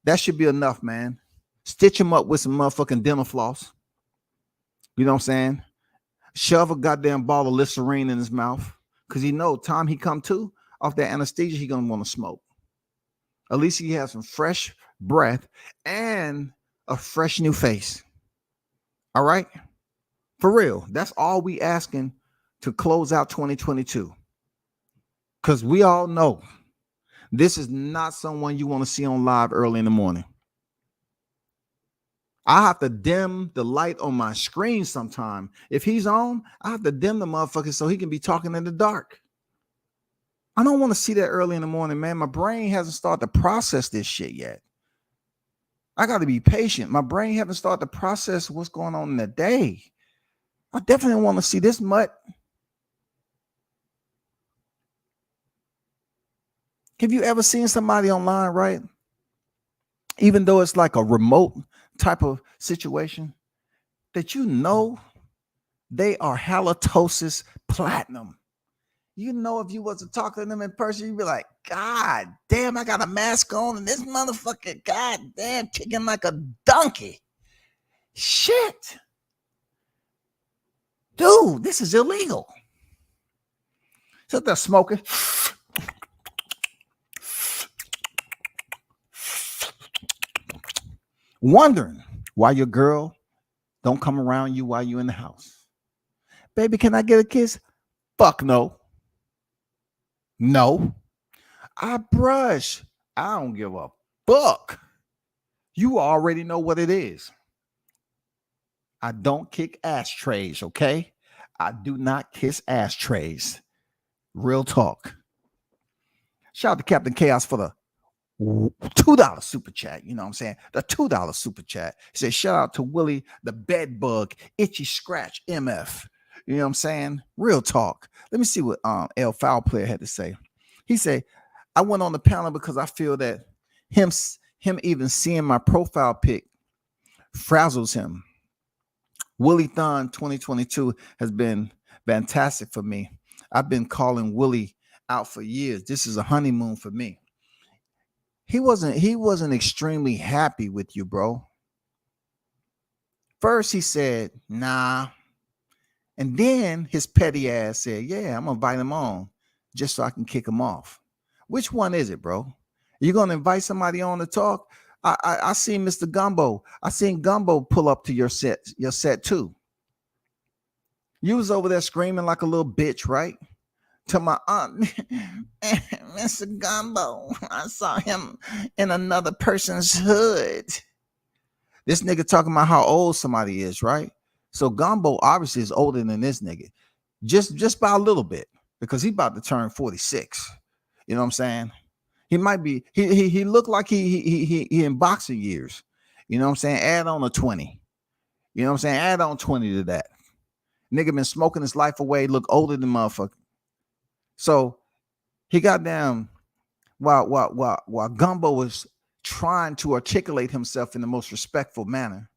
[SPEAKER 2] That should be enough, man. Stitch him up with some motherfucking dental floss. You know what I'm saying? Shove a goddamn ball of Listerine in his mouth, because he know time he come to off that anesthesia, he gonna want to smoke. At least he has some fresh breath and a fresh new face. All right? For real. That's all we asking to close out 2022. Because we all know this is not someone you want to see on live early in the morning. I have to dim the light on my screen sometime. If he's on, I have to dim the motherfucker so he can be talking in the dark. I don't want to see that early in the morning, man. My brain hasn't started to process this shit yet. I got to be patient. My brain hasn't started to process what's going on in the day. I definitely want to see this mutt. Have you ever seen somebody online, right? Even though it's like a remote type of situation, that you know they are halitosis platinum. You know, if you was to talk to them in person, you'd be like, God damn, I got a mask on and this motherfucker, God damn, kicking like a donkey. Shit. Dude, this is illegal. So they're smoking. Wondering why your girl don't come around you while you're in the house. Baby, can I get a kiss? Fuck no. No. I brush. I don't give a fuck. You already know what it is. I don't kick ashtrays, okay? I do not kiss ashtrays. Real talk. Shout out to Captain Chaos for the $2 super chat. You know what I'm saying? The $2 super chat. He said, shout out to Willie, the bed bug, itchy scratch MF. You know what I'm saying? Real talk. Let me see what El Foul Player had to say. He said, I went on the panel because I feel that him even seeing my profile pic frazzles him. Willie Thon 2022 has been fantastic for me. I've been calling Willie out for years. This is a honeymoon for me. He wasn't extremely happy with you, bro. First he said, nah. And then his petty ass said, yeah, I'm going to invite him on just so I can kick him off. Which one is it, bro? You're going to invite somebody on to talk? I seen Mr. Gumbo. I seen Gumbo pull up to your set too. You was over there screaming like a little bitch, right? To my aunt, Mr. Gumbo. I saw him in another person's hood. This nigga talking about how old somebody is, right? So Gumbo obviously is older than this nigga, just by a little bit, because he about to turn 46. You know what I'm saying? He might be. He looked like he in boxing years. You know what I'm saying? Add on a 20. You know what I'm saying? Add on 20 to that. Nigga been smoking his life away. Look older than motherfucker. So he got down while Gumbo was trying to articulate himself in the most respectful manner.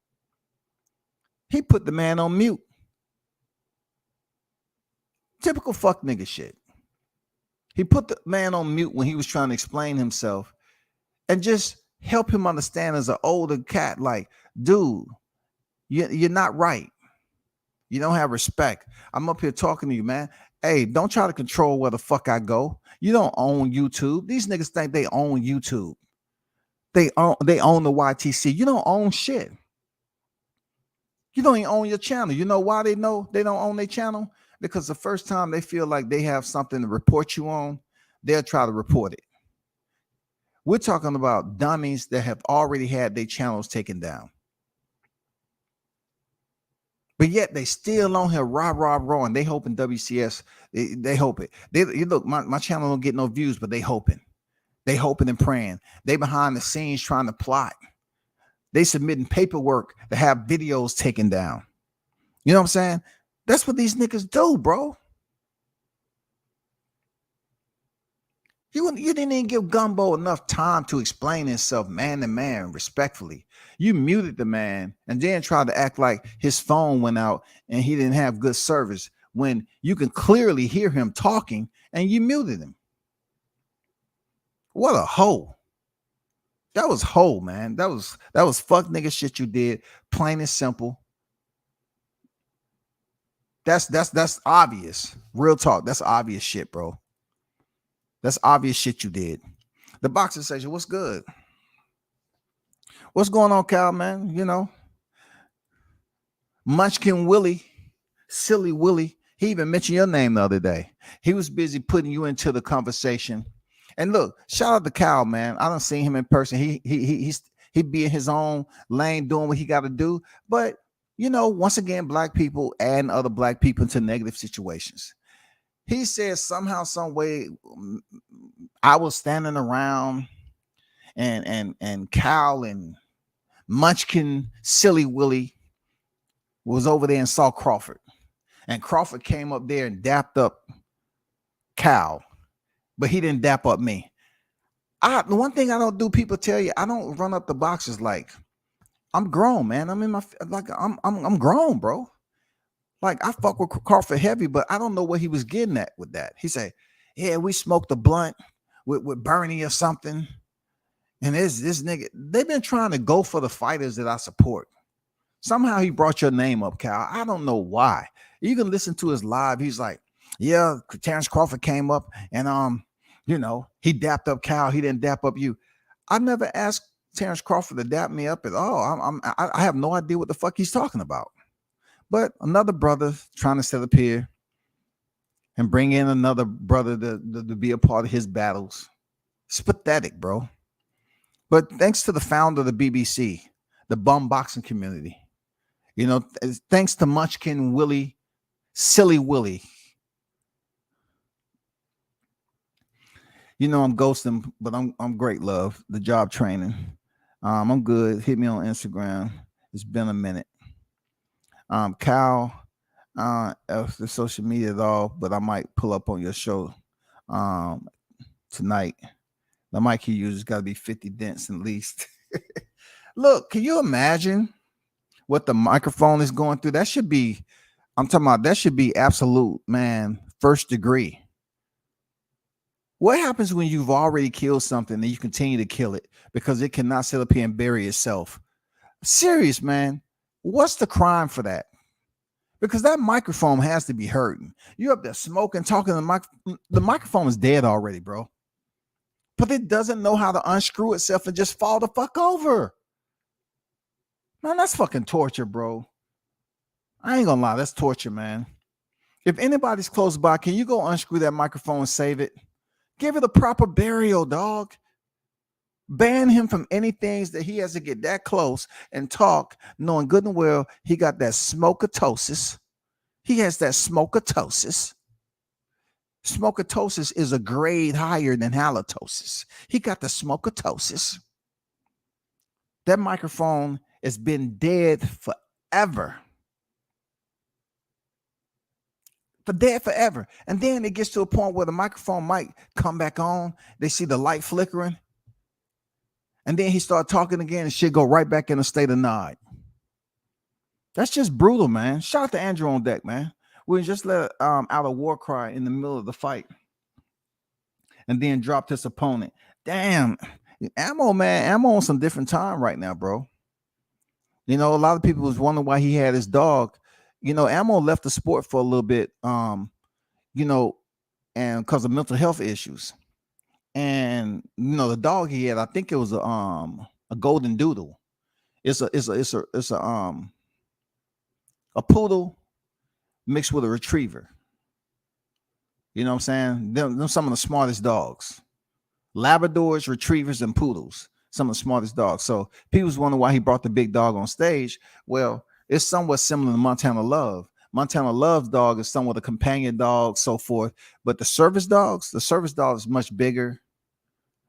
[SPEAKER 2] He put the man on mute. Typical fuck nigga shit. He put the man on mute when he was trying to explain himself and just help him understand as an older cat, like, dude, you're not right. You don't have respect. I'm up here talking to you, man. Hey, don't try to control where the fuck I go. You don't own YouTube. These niggas think they own YouTube. They own the YTC. You don't own shit. You don't even own your channel. You know why they know they don't own their channel? Because the first time they feel like they have something to report you on, they'll try to report it. We're talking about dummies that have already had their channels taken down. But yet they still on here raw, and they hoping WCS, they hope it. You look, my channel don't get no views, but they hoping and praying. They behind the scenes trying to plot. They submitting paperwork to have videos taken down. You know what I'm saying? That's what these niggas do, bro. You didn't even give Gumbo enough time to explain himself man to man respectfully. You muted the man and then tried to act like his phone went out and he didn't have good service when you can clearly hear him talking and you muted him. What a hoe. That was hoe, man. That was fuck nigga shit you did. Plain and simple. That's obvious. Real talk. That's obvious shit, bro. That's obvious shit you did. The boxing section, what's good? What's going on, Cal, man? You know, Munchkin Willie, Silly Willie. He even mentioned your name the other day. He was busy putting you into the conversation. And look, shout out to Cal, man. I don't see him in person. He be in his own lane doing what he got to do. But you know, once again, black people adding other black people into negative situations. He says somehow, some way, I was standing around, and Cal and Munchkin Silly Willie was over there and saw Crawford, and Crawford came up there and dapped up Cal, but he didn't dap up me. The one thing I don't do, people tell you, I don't run up the boxes. Like, I'm grown, man. I'm in my, like, I'm grown, bro. Like, I fuck with Crawford heavy, but I don't know what he was getting at with that. He said, yeah, we smoked a blunt with Bernie or something. And this nigga, they've been trying to go for the fighters that I support. Somehow he brought your name up, Cal. I don't know why. You can listen to his live. He's like, yeah, Terrence Crawford came up and you know, he dapped up Cal. He didn't dap up you. I never asked Terrence Crawford to dap me up at all. I have no idea what the fuck he's talking about. But another brother trying to set up here and bring in another brother to be a part of his battles. It's pathetic, bro. But thanks to the founder of the BBC, the bum boxing community, you know, thanks to Munchkin Willie, Silly Willie. You know, I'm ghosting, but I'm great, love. The job training. I'm good. Hit me on Instagram. It's been a minute. Cal, the social media at all, but I might pull up on your show tonight. The mic he uses got to be 50 dents at least. Look, can you imagine what the microphone is going through? That should be, I'm talking about, that should be absolute, man, first degree. What happens when you've already killed something and you continue to kill it because it cannot sit up here and bury itself? Serious, man. What's the crime for that? Because that microphone has to be hurting. You're up there smoking, talking. The microphone is dead already, bro. But it doesn't know how to unscrew itself and just fall the fuck over. Man, that's fucking torture, bro. I ain't gonna lie, that's torture, man. If anybody's close by, can you go unscrew that microphone and save it? Give it a proper burial, dog. Ban him from anything that he has to get that close and talk, knowing good and well he got that smokatosis. He has that smokatosis. Smokatosis is a grade higher than halitosis. He got the smokatosis. That microphone has been dead forever. Dead forever. And then it gets to a point where the microphone might come back on. They see the light flickering. And then he start talking again and shit go right back in a state of nod. That's just brutal, man. Shout out to Andrew on deck, man. We just let out a war cry in the middle of the fight. And then dropped his opponent. Damn. Ammo, man. Ammo on some different time right now, bro. You know, a lot of people was wondering why he had his dog. You know, Ammo left the sport for a little bit, you know, and because of mental health issues. And you know, the dog he had, I think it was a golden doodle. It's a poodle mixed with a retriever. You know what I'm saying? Them some of the smartest dogs. Labradors, retrievers, and poodles. Some of the smartest dogs. So people was wondering why he brought the big dog on stage. Well, it's somewhat similar to Montana Love. Montana Love's dog is somewhat a companion dog, so forth. But the service dog is much bigger.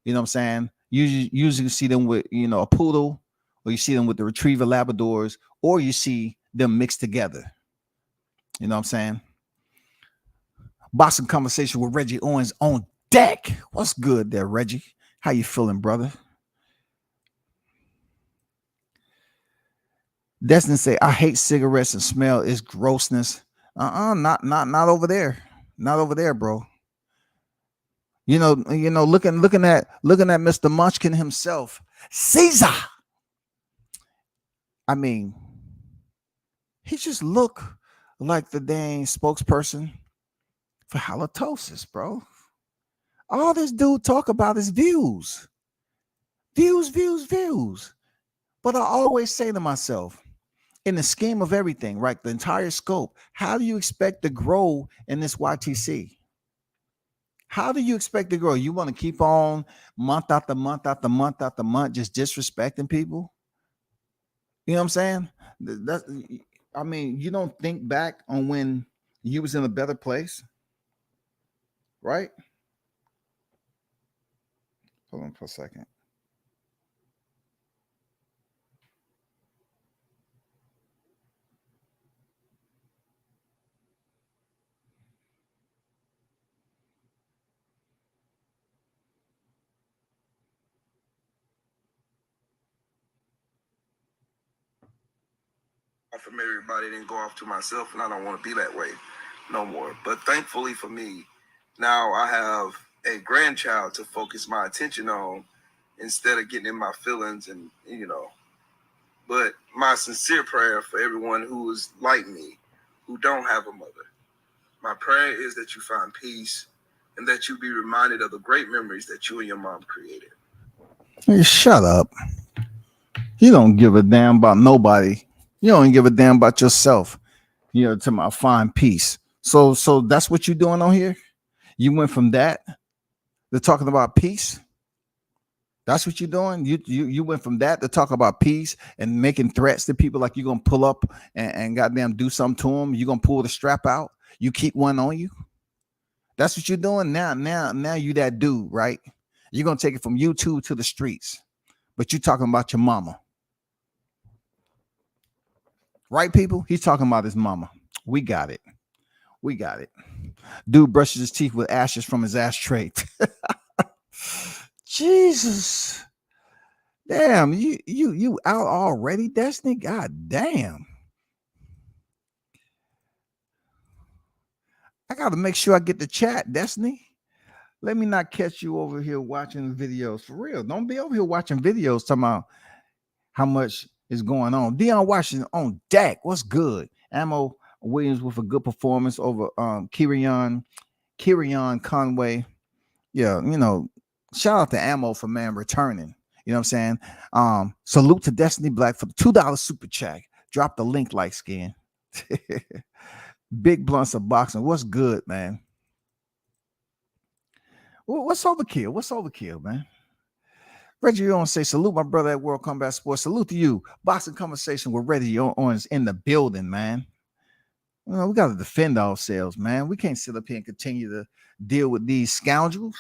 [SPEAKER 2] You know what I'm saying? Usually you see them with, you know, a poodle, or you see them with the retriever Labradors, or you see them mixed together. You know what I'm saying? Boxing conversation with Reggie Owens on deck. What's good there, Reggie? How you feeling, brother? Destin say, I hate cigarettes and smell is grossness. Not over there. Not over there, bro. You know, looking at Mr. Munchkin himself, Caesar. I mean, he just look like the dang spokesperson for halitosis, bro. All this dude talk about is views. Views. But I always say to myself, in the scheme of everything, right? The entire scope. How do you expect to grow in this YTC? How do you expect to grow? You want to keep on month after month after month after month, just disrespecting people? You know what I'm saying? That's, I mean, you don't think back on when you was in a better place, right? Hold on for a second.
[SPEAKER 3] From everybody, then go off to myself, and I don't want to be that way no more. But thankfully for me, now I have a grandchild to focus my attention on instead of getting in my feelings and But my sincere prayer for everyone who is like me, who don't have a mother, my prayer is that you find peace and that you be reminded of the great memories that you and your mom created.
[SPEAKER 2] Hey, shut up. You don't give a damn about nobody. You don't give a damn about yourself. To my find peace. So that's what you're doing on here. You went from that to talking about peace. That's what you're doing. You went from that to talk about peace and making threats to people like you're gonna pull up and goddamn do something to them. You're gonna pull the strap out. You keep one on you. That's what you're doing now. Now you that dude, right? You're gonna take it from YouTube to the streets, but you talking about your mama. Right, people? He's talking about his mama. We got it. Dude brushes his teeth with ashes from his ashtray. Jesus. Damn, you out already, Destiny? God damn. I got to make sure I get the chat, Destiny. Let me not catch you over here watching videos. For real. Don't be over here watching videos talking about how much is going on. Deion Washington on deck. What's good? Ammo Williams with a good performance over Kirion Conway. Yeah, shout out to Ammo for returning. You know what I'm saying? Salute to Destiny Black for the $2 super chat. Drop the link, light skin. Big blunts of boxing. What's good, man? What's overkill, man? Reggie, you want to say salute my brother at World Combat Sports. Salute to you. Boxing Conversation with Reggie on is in the building, man. We got to defend ourselves, man. We can't sit up here and continue to deal with these scoundrels.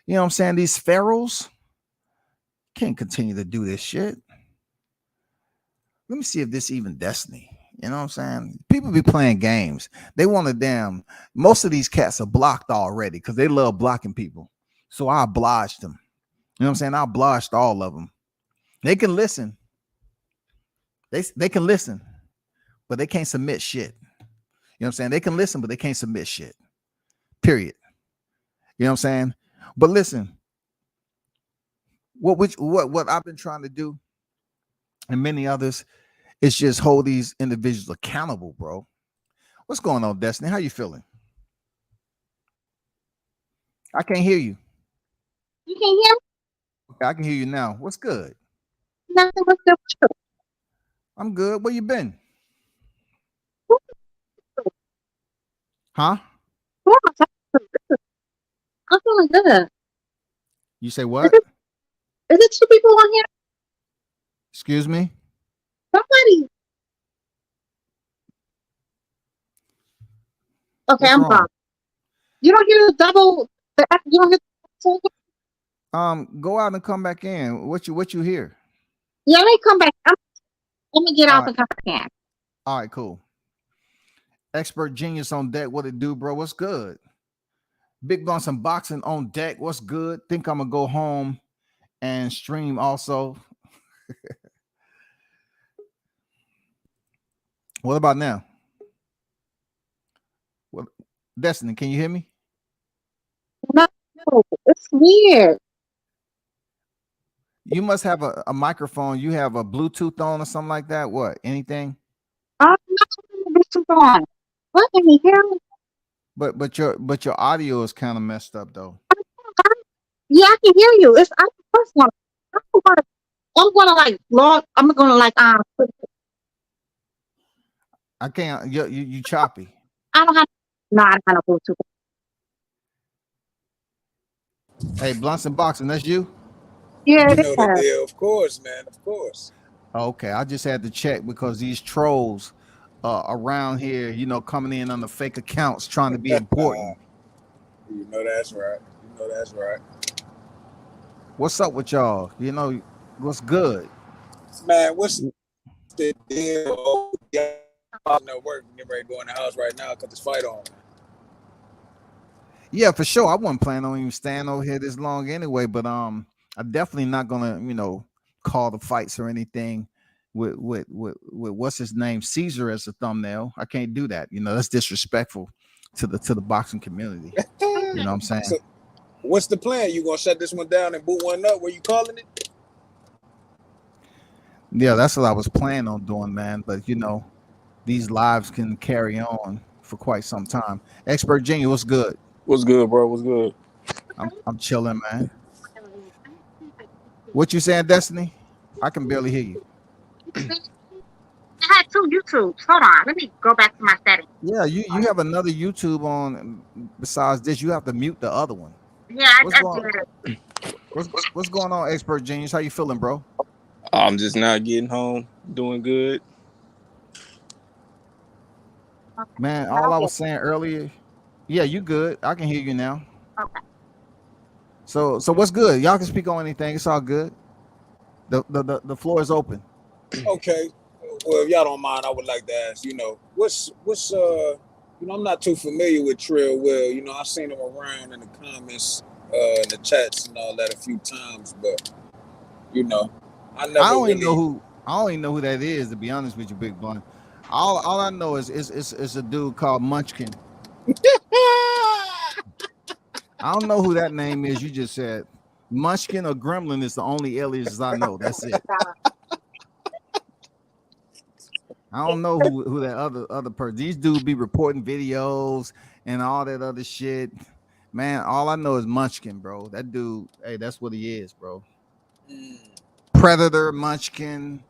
[SPEAKER 2] You know what I'm saying? These pharaohs can't continue to do this shit. Let me see if this even Destiny. You know what I'm saying? People be playing games. They want to most of these cats are blocked already because they love blocking people. So I obliged them. You know what I'm saying? I obliged all of them. They can listen. They can listen, but they can't submit shit. You know what I'm saying? They can listen, but they can't submit shit. Period. You know what I'm saying? But listen, what I've been trying to do, and many others, is just hold these individuals accountable, bro. What's going on, Destiny? How you feeling? I can't hear you.
[SPEAKER 4] You can hear me?
[SPEAKER 2] I can hear you now. What's good?
[SPEAKER 4] Nothing but good.
[SPEAKER 2] I'm good. Where you been? Huh?
[SPEAKER 4] I'm feeling good.
[SPEAKER 2] You say what?
[SPEAKER 4] Is it two people on here?
[SPEAKER 2] Excuse me?
[SPEAKER 4] Somebody. Okay, I'm wrong. You don't hear the double. You don't hear the
[SPEAKER 2] go out and come back in. What you hear?
[SPEAKER 4] Yeah, let me come back. Let me get out and come back in.
[SPEAKER 2] All right, cool. Expert Genius on deck. What it do, bro? What's good? Big Blunts and Boxing on deck. What's good? Think I'm gonna go home and stream also. What about now? What, Destiny, can you hear me?
[SPEAKER 4] No, it's weird.
[SPEAKER 2] You must have a microphone. You have a Bluetooth on or something like that. What? Anything?
[SPEAKER 4] I'm not Bluetooth on. What can you hear me?
[SPEAKER 2] But your audio is kind of messed up though.
[SPEAKER 4] Yeah, I can hear you. I'm the first one. I'm gonna like log. I'm gonna like
[SPEAKER 2] I can't. You choppy.
[SPEAKER 4] I don't have. No, I don't have no Bluetooth.
[SPEAKER 2] Hey, Blunts and Boxing, that's you?
[SPEAKER 4] Yeah,
[SPEAKER 5] You
[SPEAKER 4] it
[SPEAKER 5] know the
[SPEAKER 4] is.
[SPEAKER 5] deal, of course, man, of course.
[SPEAKER 2] Okay, I just had to check because these trolls around here, coming in on the fake accounts trying to be important.
[SPEAKER 5] You know that's right. You know that's right.
[SPEAKER 2] What's up with y'all? What's good?
[SPEAKER 5] Man, what's the deal? Oh, yeah, I'm at work. Get ready to go in the house right now because it's fight on.
[SPEAKER 2] Yeah, for sure. I wasn't planning on even staying over here this long anyway, but I'm definitely not gonna, call the fights or anything with what's his name, Caesar as a thumbnail. I can't do that. That's disrespectful to the boxing community. You know what I'm saying?
[SPEAKER 5] So, what's the plan? You gonna shut this one down and boot one up? Where you calling it?
[SPEAKER 2] Yeah, that's what I was planning on doing, man. But these lives can carry on for quite some time. Expert Genius, what's good?
[SPEAKER 6] What's good, bro? What's good?
[SPEAKER 2] I'm chilling, man. What you saying, Destiny? I can barely hear you.
[SPEAKER 4] I had 2 YouTubes. Hold on. Let me go back to my settings.
[SPEAKER 2] Yeah, you have another YouTube on besides this. You have to mute the other one.
[SPEAKER 4] Yeah, I
[SPEAKER 2] What's
[SPEAKER 4] did it.
[SPEAKER 2] What's going on, Expert Genius? How you feeling, bro?
[SPEAKER 6] I'm just now getting home, doing good.
[SPEAKER 2] Man, all I was saying earlier. Yeah, you good. I can hear you now.
[SPEAKER 4] Okay.
[SPEAKER 2] So what's good? Y'all can speak on anything. It's all good. The floor is open.
[SPEAKER 5] Okay. Well, if y'all don't mind, I would like to ask. What's I'm not too familiar with Trill Will. I've seen him around in the comments, in the chats and all that a few times, but I don't
[SPEAKER 2] even know who that is, to be honest with you, Big Blunt. All I know is it's a dude called Munchkin. I don't know who that name is. You just said Munchkin or Gremlin is the only aliases I know. That's it. I don't know who that other person. These dudes be reporting videos and all that other shit. Man, all I know is Munchkin, bro. That dude, hey, that's what he is, bro. Predator, Munchkin,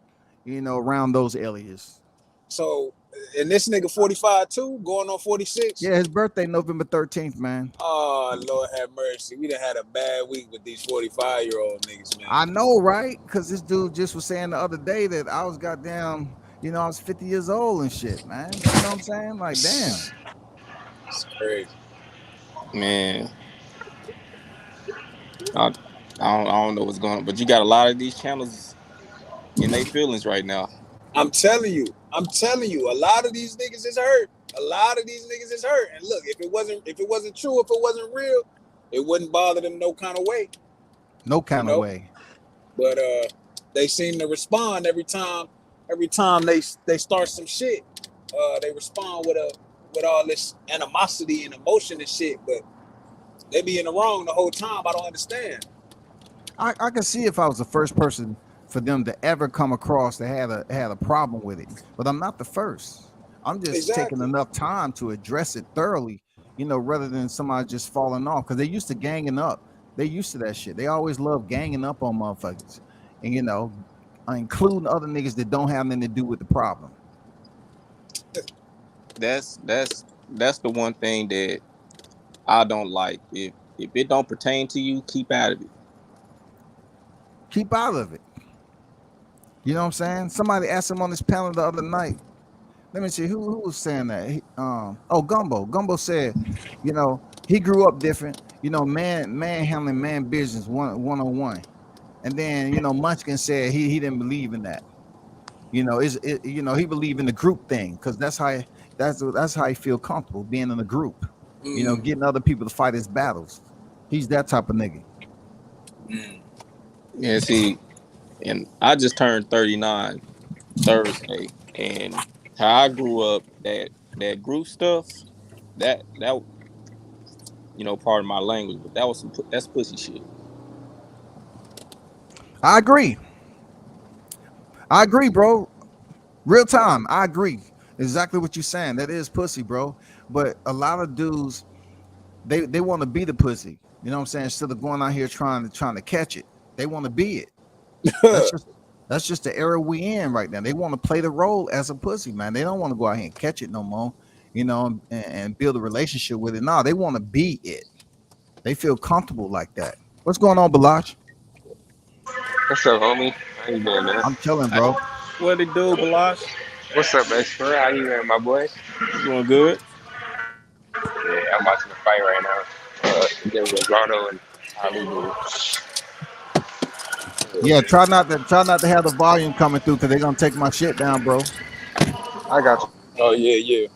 [SPEAKER 2] around those aliases.
[SPEAKER 5] So, and this nigga 45 too, going on 46?
[SPEAKER 2] Yeah, his birthday November 13th, man.
[SPEAKER 5] Oh, Lord have mercy. We done had a bad week with these 45-year-old niggas, man.
[SPEAKER 2] I know, right? Because this dude just was saying the other day that I was goddamn, I was 50 years old and shit, man. You know what I'm saying? Like, damn.
[SPEAKER 5] It's crazy.
[SPEAKER 6] Man. I don't know what's going on, but you got a lot of these channels in their feelings right now.
[SPEAKER 5] I'm telling you, a lot of these niggas is hurt. And look, if it wasn't true, if it wasn't real, it wouldn't bother them no kind of way.
[SPEAKER 2] No kind of way.
[SPEAKER 5] But they seem to respond every time they start some shit. They respond with all this animosity and emotion and shit, but they be in the wrong the whole time. I don't understand.
[SPEAKER 2] I can see if I was the first person for them to ever come across that had a problem with it, but I'm not the first. I'm just taking enough time to address it thoroughly, rather than somebody just falling off, because they used to ganging up. They used to that shit. They always love ganging up on motherfuckers, and including other niggas that don't have nothing to do with the problem.
[SPEAKER 6] That's the one thing that I don't like. If it don't pertain to you, keep out of it.
[SPEAKER 2] Keep out of it. You know what I'm saying? Somebody asked him on this panel the other night. Let me see who was saying that. Gumbo. Gumbo said, he grew up different. Man handling man business one-on-one. And then Munchkin said he didn't believe in that. He believed in the group thing, because that's how he feel comfortable being in a group. Getting other people to fight his battles. He's that type of nigga.
[SPEAKER 6] Yeah, see, and I just turned 39 Thursday, and how I grew up, that group stuff, that pardon my language, but that's pussy shit.
[SPEAKER 2] I agree, bro. Real time, I agree. Exactly what you're saying. That is pussy, bro. But a lot of dudes, they want to be the pussy. You know what I'm saying? Instead of going out here trying to catch it, they want to be it. That's just the era we in right now. They want to play the role as a pussy, man. They don't want to go out here and catch it no more, and build a relationship with it. No, they want to be it. They feel comfortable like that. What's going on, Balaj?
[SPEAKER 7] What's up, homie? How you doing, man?
[SPEAKER 2] I'm chilling, bro.
[SPEAKER 6] What it do, Balash?
[SPEAKER 7] What's up, expert? How you doing, my boy?
[SPEAKER 6] Doing good.
[SPEAKER 7] Yeah, I'm watching the fight right now. Against Lozano and Ali.
[SPEAKER 2] Yeah, try not to have the volume coming through because they're gonna take my shit down, bro.
[SPEAKER 7] I got you.
[SPEAKER 5] Oh yeah.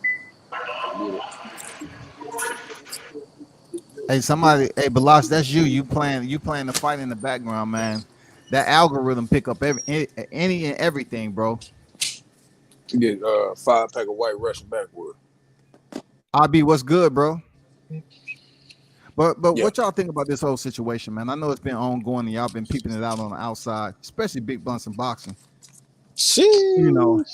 [SPEAKER 2] Hey, Balaj, that's you. You playing the fight in the background, man. That algorithm pick up any and everything, bro.
[SPEAKER 5] You get 5-pack of White Russian backwood.
[SPEAKER 2] RB, what's good, bro? But
[SPEAKER 5] Yeah.
[SPEAKER 2] what y'all think about this whole situation, man? I know it's been ongoing and y'all been peeping it out on the outside, especially Big Blunts and boxing. You know,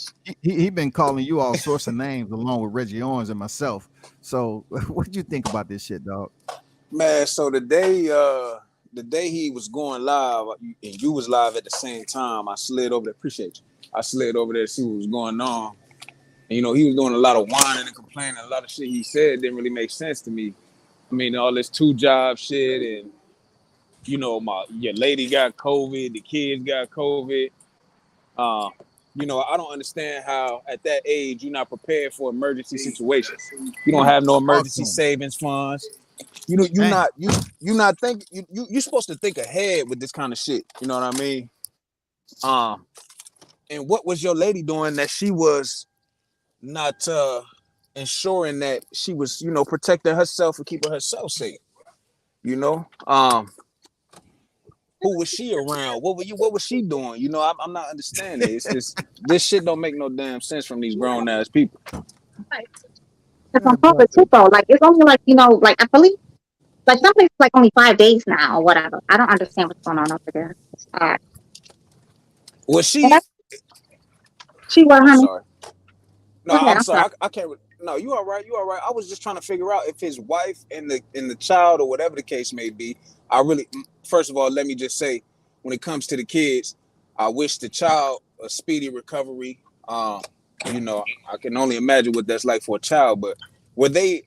[SPEAKER 2] he been calling you all sorts of names along with Reggie Owens and myself. So what do you think about this shit, dog?
[SPEAKER 5] Man, so the day he was going live and you was live at the same time, I slid over there. Appreciate you. I slid over there to see what was going on. And, he was doing a lot of whining and complaining. A lot of shit he said didn't really make sense to me. I mean, all this 2-job shit and, your lady got COVID, the kids got COVID. I don't understand how at that age you're not prepared for emergency situations. You don't have no emergency savings funds. You're not thinking. You're supposed to think ahead with this kind of shit. You know what I mean? And what was your lady doing that she was not ensuring that she was, protecting herself and keeping herself safe? Who was she around? What was she doing? I'm not understanding. It's just this shit don't make no damn sense from these grown ass people.
[SPEAKER 4] It's on top of too, though. Like it's only like like I believe like some places like only 5 days now or whatever. I don't understand what's going on over there.
[SPEAKER 5] Was she?
[SPEAKER 4] She was, honey.
[SPEAKER 5] Sorry. No, I'm sorry. I can't. No, you all right. You all right. I was just trying to figure out if his wife and the child or whatever the case may be. First of all, let me just say, when it comes to the kids, I wish the child a speedy recovery. I can only imagine what that's like for a child. But were they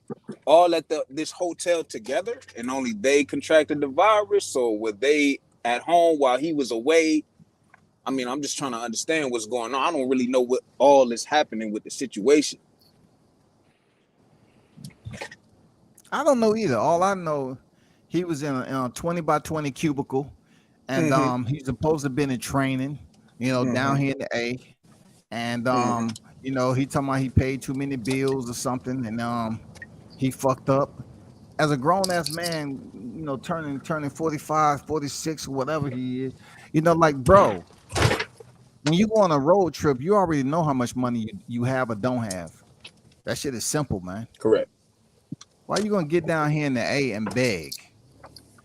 [SPEAKER 5] all at this hotel together and only they contracted the virus, or were they at home while he was away? I mean, I'm just trying to understand what's going on. I don't really know what all is happening with the situation.
[SPEAKER 2] I don't know either. All I know, he was in a 20 by 20 cubicle, and he's supposed to have been in training, down here in the A. And he talking about he paid too many bills or something, and he fucked up. As a grown ass man, turning 45, 46, whatever he is, like, bro, when you go on a road trip, you already know how much money you have or don't have. That shit is simple, man.
[SPEAKER 5] Correct.
[SPEAKER 2] Why are you gonna get down here in the A and beg?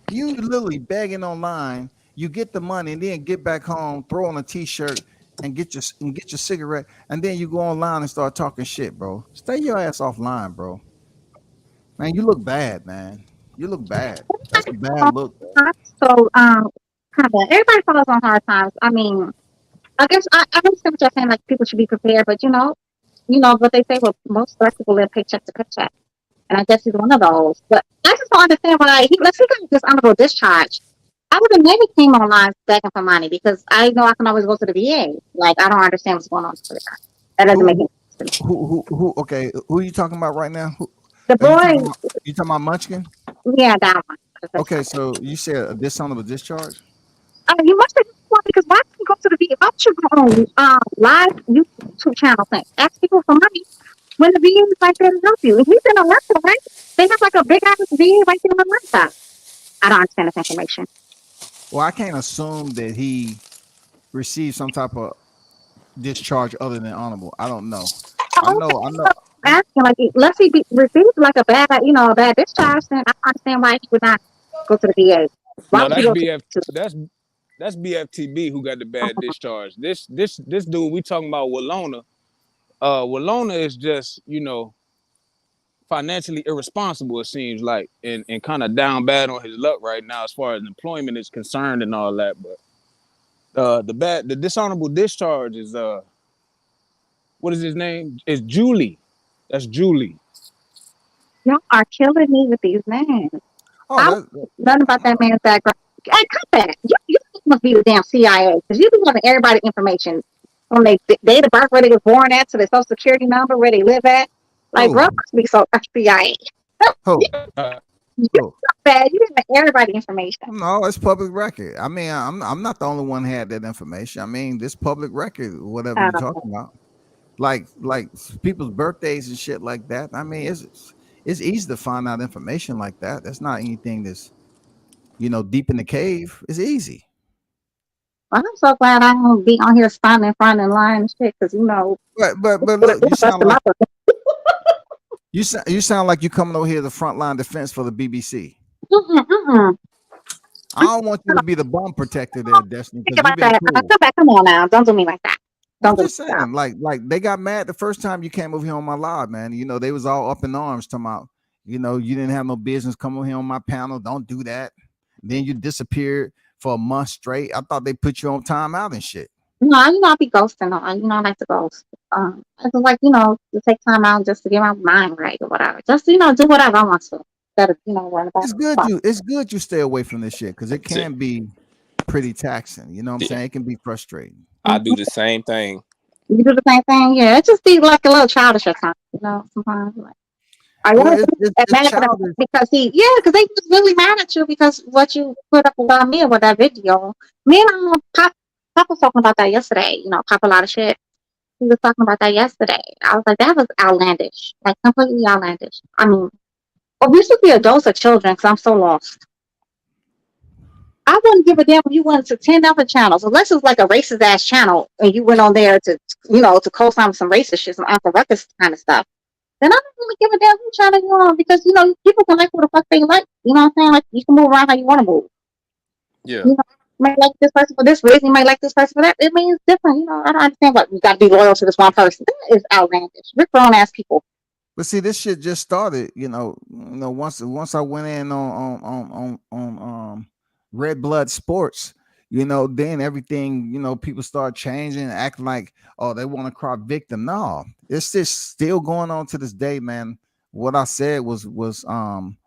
[SPEAKER 2] You literally begging online. You get the money and then get back home, throw on a t-shirt and get your cigarette, and then you go online and start talking shit, bro. Stay your ass offline, bro. Man, you look bad, man. You look bad. That's a bad look.
[SPEAKER 4] So kind of everybody falls on hard times. I mean, I guess I understand what you're saying. Like people should be prepared, but what they say. Well, most black people live paycheck to paycheck, and I guess he's one of those. But I just don't understand why he got this honorable discharge. I would have maybe came online begging for money because I know I can always go to the VA. Like I don't understand what's going on with that. That doesn't make any sense.
[SPEAKER 2] Who? Okay, who are you talking about right now?
[SPEAKER 4] The boy.
[SPEAKER 2] You talking about Munchkin?
[SPEAKER 4] Yeah, that one.
[SPEAKER 2] Okay, so you said this son of a discharge?
[SPEAKER 4] You must have because why don't you go to the VA? Why don't you go on live YouTube channel thing? Ask people for money when the VA is right there to help you. If he's in a laptop, right? They have like a big ass VA right there on the laptop. I don't understand this information.
[SPEAKER 2] Well, I can't assume that he received some type of discharge other than honorable. I don't know. I know.
[SPEAKER 4] Asking like, unless he received like a bad discharge, then I understand why he would not go to the VA.
[SPEAKER 5] No, that's BFTB who got the bad discharge. This dude we talking about, Walona. Walona is just financially irresponsible, it seems like, and kind of down bad on his luck right now as far as employment is concerned and all that. But The dishonorable discharge is what is his name? It's Julie. That's Julie.
[SPEAKER 4] Y'all are killing me with these names.
[SPEAKER 2] Oh,
[SPEAKER 4] I don't know nothing about that man's background. Hey, cut that. You must be the damn CIA because you be giving everybody information on their date of birth, where they was born at, to their social security number, where they live at. Like, bro, must be so CIA.
[SPEAKER 2] who?
[SPEAKER 4] You
[SPEAKER 2] Who?
[SPEAKER 4] bad. You giving everybody information.
[SPEAKER 2] No, it's public record. I mean, I'm not the only one who had that information. I mean, this public record, whatever you're talking about, like people's birthdays and shit like that. I mean, it's easy to find out information like that. That's not anything that's deep in the cave. It's easy.
[SPEAKER 4] Well, I'm so glad I don't be on here standing in front and lying and shit because
[SPEAKER 2] But look, you sound like you coming over here the frontline defense for the BBC. I don't want you to be the bomb protector there, Destiny.
[SPEAKER 4] Think about that. Come on now, don't do me like that.
[SPEAKER 2] I'm just saying, like they got mad the first time you came over here on my live, man. They was all up in arms talking about, you didn't have no business coming over here on my panel. Don't do that. Then you disappeared for a month straight. I thought they put you on timeout and shit.
[SPEAKER 4] No, I be ghosting. I like to ghost. It's like, to take time out just to get my mind right or whatever. Just, do whatever I want to. Instead of, worrying about
[SPEAKER 2] it's good you stay away from this shit because it can be pretty taxing. You know what I'm saying? It can be frustrating.
[SPEAKER 6] I do the same thing.
[SPEAKER 4] You do the same thing? Yeah, it just be like a little childish at times, sometimes. Like, because because they was really mad at you because what you put up about me with that video. Me and Pop was talking about that yesterday. Pop a lot of shit. He was talking about that yesterday. I was like, that was outlandish, like completely outlandish. I mean, we should be adults or children because I'm so lost. I wouldn't give a damn if you went to 10 other channels, unless it's like a racist ass channel and you went on there to, to co-sign some racist shit, some Uncle Ruckus kind of stuff. Then I don't really give a damn who channel you on because, people can like what the fuck they like. You know what I'm saying? Like, you can move around how you want to move.
[SPEAKER 6] Yeah.
[SPEAKER 4] You might like this person for this reason, you might like this person for that. It means different. I don't understand what you got to be loyal to this one person. That is outlandish. We're grown ass people.
[SPEAKER 2] But see, this shit just started, once I went in on Red Blood Sports, then everything, people start changing, acting like, oh, they want to cry victim. No, it's just still going on to this day, man. What I said was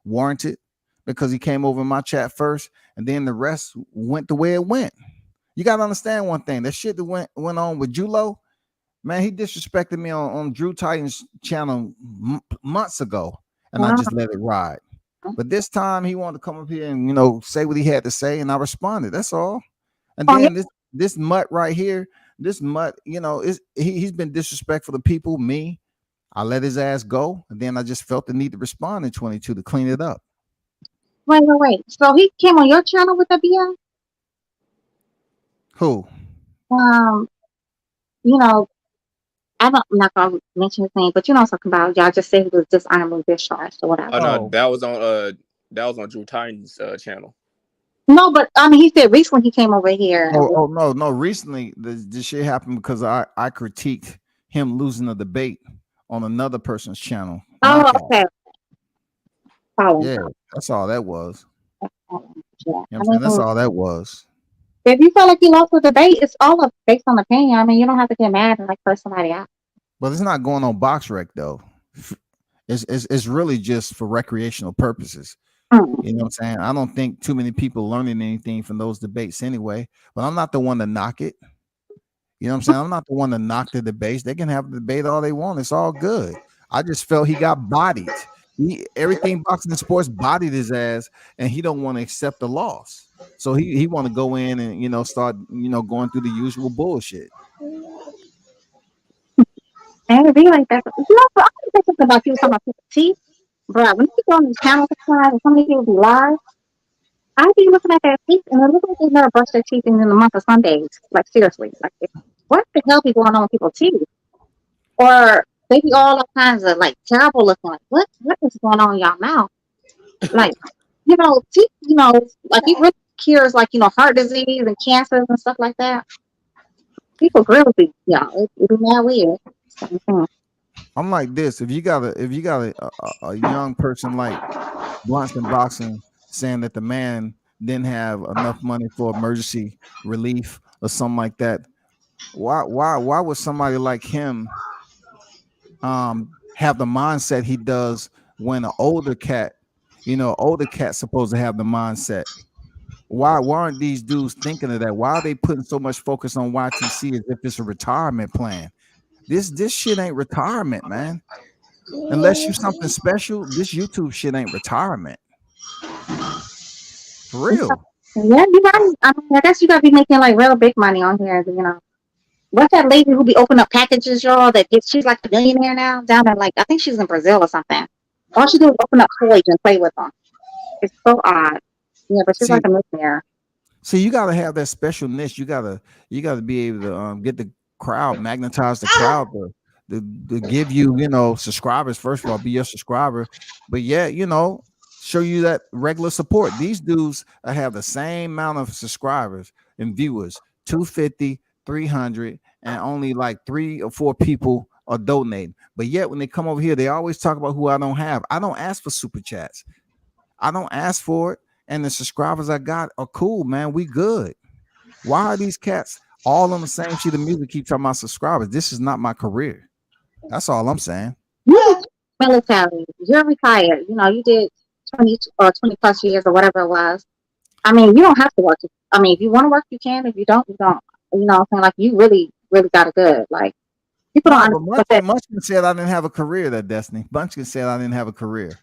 [SPEAKER 2] warranted because he came over in my chat first, and then the rest went the way it went. You got to understand one thing. That shit that went on with Julo, man, he disrespected me on Drew Titan's channel months ago, and I just let it ride. But this time he wanted to come up here and say what he had to say, and I responded. That's all. And then this mutt right here, he's been disrespectful to people. Me, I let his ass go, and then I just felt the need to respond in 22 to clean it up.
[SPEAKER 4] Wait. So he came on your channel with the BS?
[SPEAKER 2] Who?
[SPEAKER 4] I'm not gonna mention his name, but you know what I'm talking about. Y'all just said he was dishonorably discharged or whatever.
[SPEAKER 6] Oh no, that was on Drew Titan's channel.
[SPEAKER 4] No, but I mean, he said recently he came over here.
[SPEAKER 2] No. Recently, this shit happened because I critiqued him losing a debate on another person's channel.
[SPEAKER 4] Oh, okay.
[SPEAKER 2] Yeah, that's all that was.
[SPEAKER 4] Yeah.
[SPEAKER 2] That's all that was.
[SPEAKER 4] If you feel like you lost the debate, it's all based on opinion. I mean, you don't have to get mad and like curse somebody out.
[SPEAKER 2] But it's not going on BoxRec though. It's really just for recreational purposes. You know what I'm saying? I don't think too many people learning anything from those debates anyway. But I'm not the one to knock it. You know what I'm saying? I'm not the one to knock the debates. They can have the debate all they want. It's all good. I just felt he got bodied. Everything Boxing and Sports bodied his ass, and he don't want to accept the loss. So he want to go in and start going through the usual bullshit.
[SPEAKER 4] And it'd be like that. I want to say something about you talking about people's teeth, bro. When you go on these channels and so many people be live, I be looking at their teeth and it looks like they never brush their teeth in the month of Sundays. Like seriously, like what the hell be going on with people's teeth? Or they be all kinds of like terrible looking. Like what is going on in y'all mouth? Like teeth. Like it really cures like heart disease and cancers and stuff like that. People really be it be mad weird.
[SPEAKER 2] I'm like this. If you got a young person like Blunston Boxing saying that the man didn't have enough money for emergency relief or something like that, why would somebody like him have the mindset he does when an older cat, older cat's supposed to have the mindset? Why aren't these dudes thinking of that? Why are they putting so much focus on YTC as if it's a retirement plan? This shit ain't retirement, man. Unless you something special, this YouTube shit ain't retirement. For real.
[SPEAKER 4] Yeah, you got. I mean, I guess you gotta be making like real big money on here. What's that lady who be opening up packages, y'all? She's like a millionaire now down in I think she's in Brazil or something. All she do is open up toys and play with them. It's so odd. Yeah, but she's like a millionaire.
[SPEAKER 2] See, you gotta have that special niche. You gotta be able to get the crowd, magnetize the crowd to give you, subscribers. First of all, be your subscriber, but yeah, show you that regular support. These dudes have the same amount of subscribers and viewers, 250, 300, and only like 3 or 4 people are donating. But yet when they come over here, they always talk about who I don't have. I don't ask for super chats. I don't ask for it. And the subscribers I got are cool, man. We good. Why are these cats all on the same sheet of music keep talking about subscribers? This is not my career. That's all I'm saying.
[SPEAKER 4] You're military. You're retired. You did 20 or 20 plus years or whatever it was. I mean, you don't have to work. I mean, if you want to work, you can. If you don't, you don't. I'm saying? Like, you really, really got it good. Like, people don't understand.
[SPEAKER 2] Munchkin said I didn't have a career, that Destiny. Munchkin said I didn't have a career.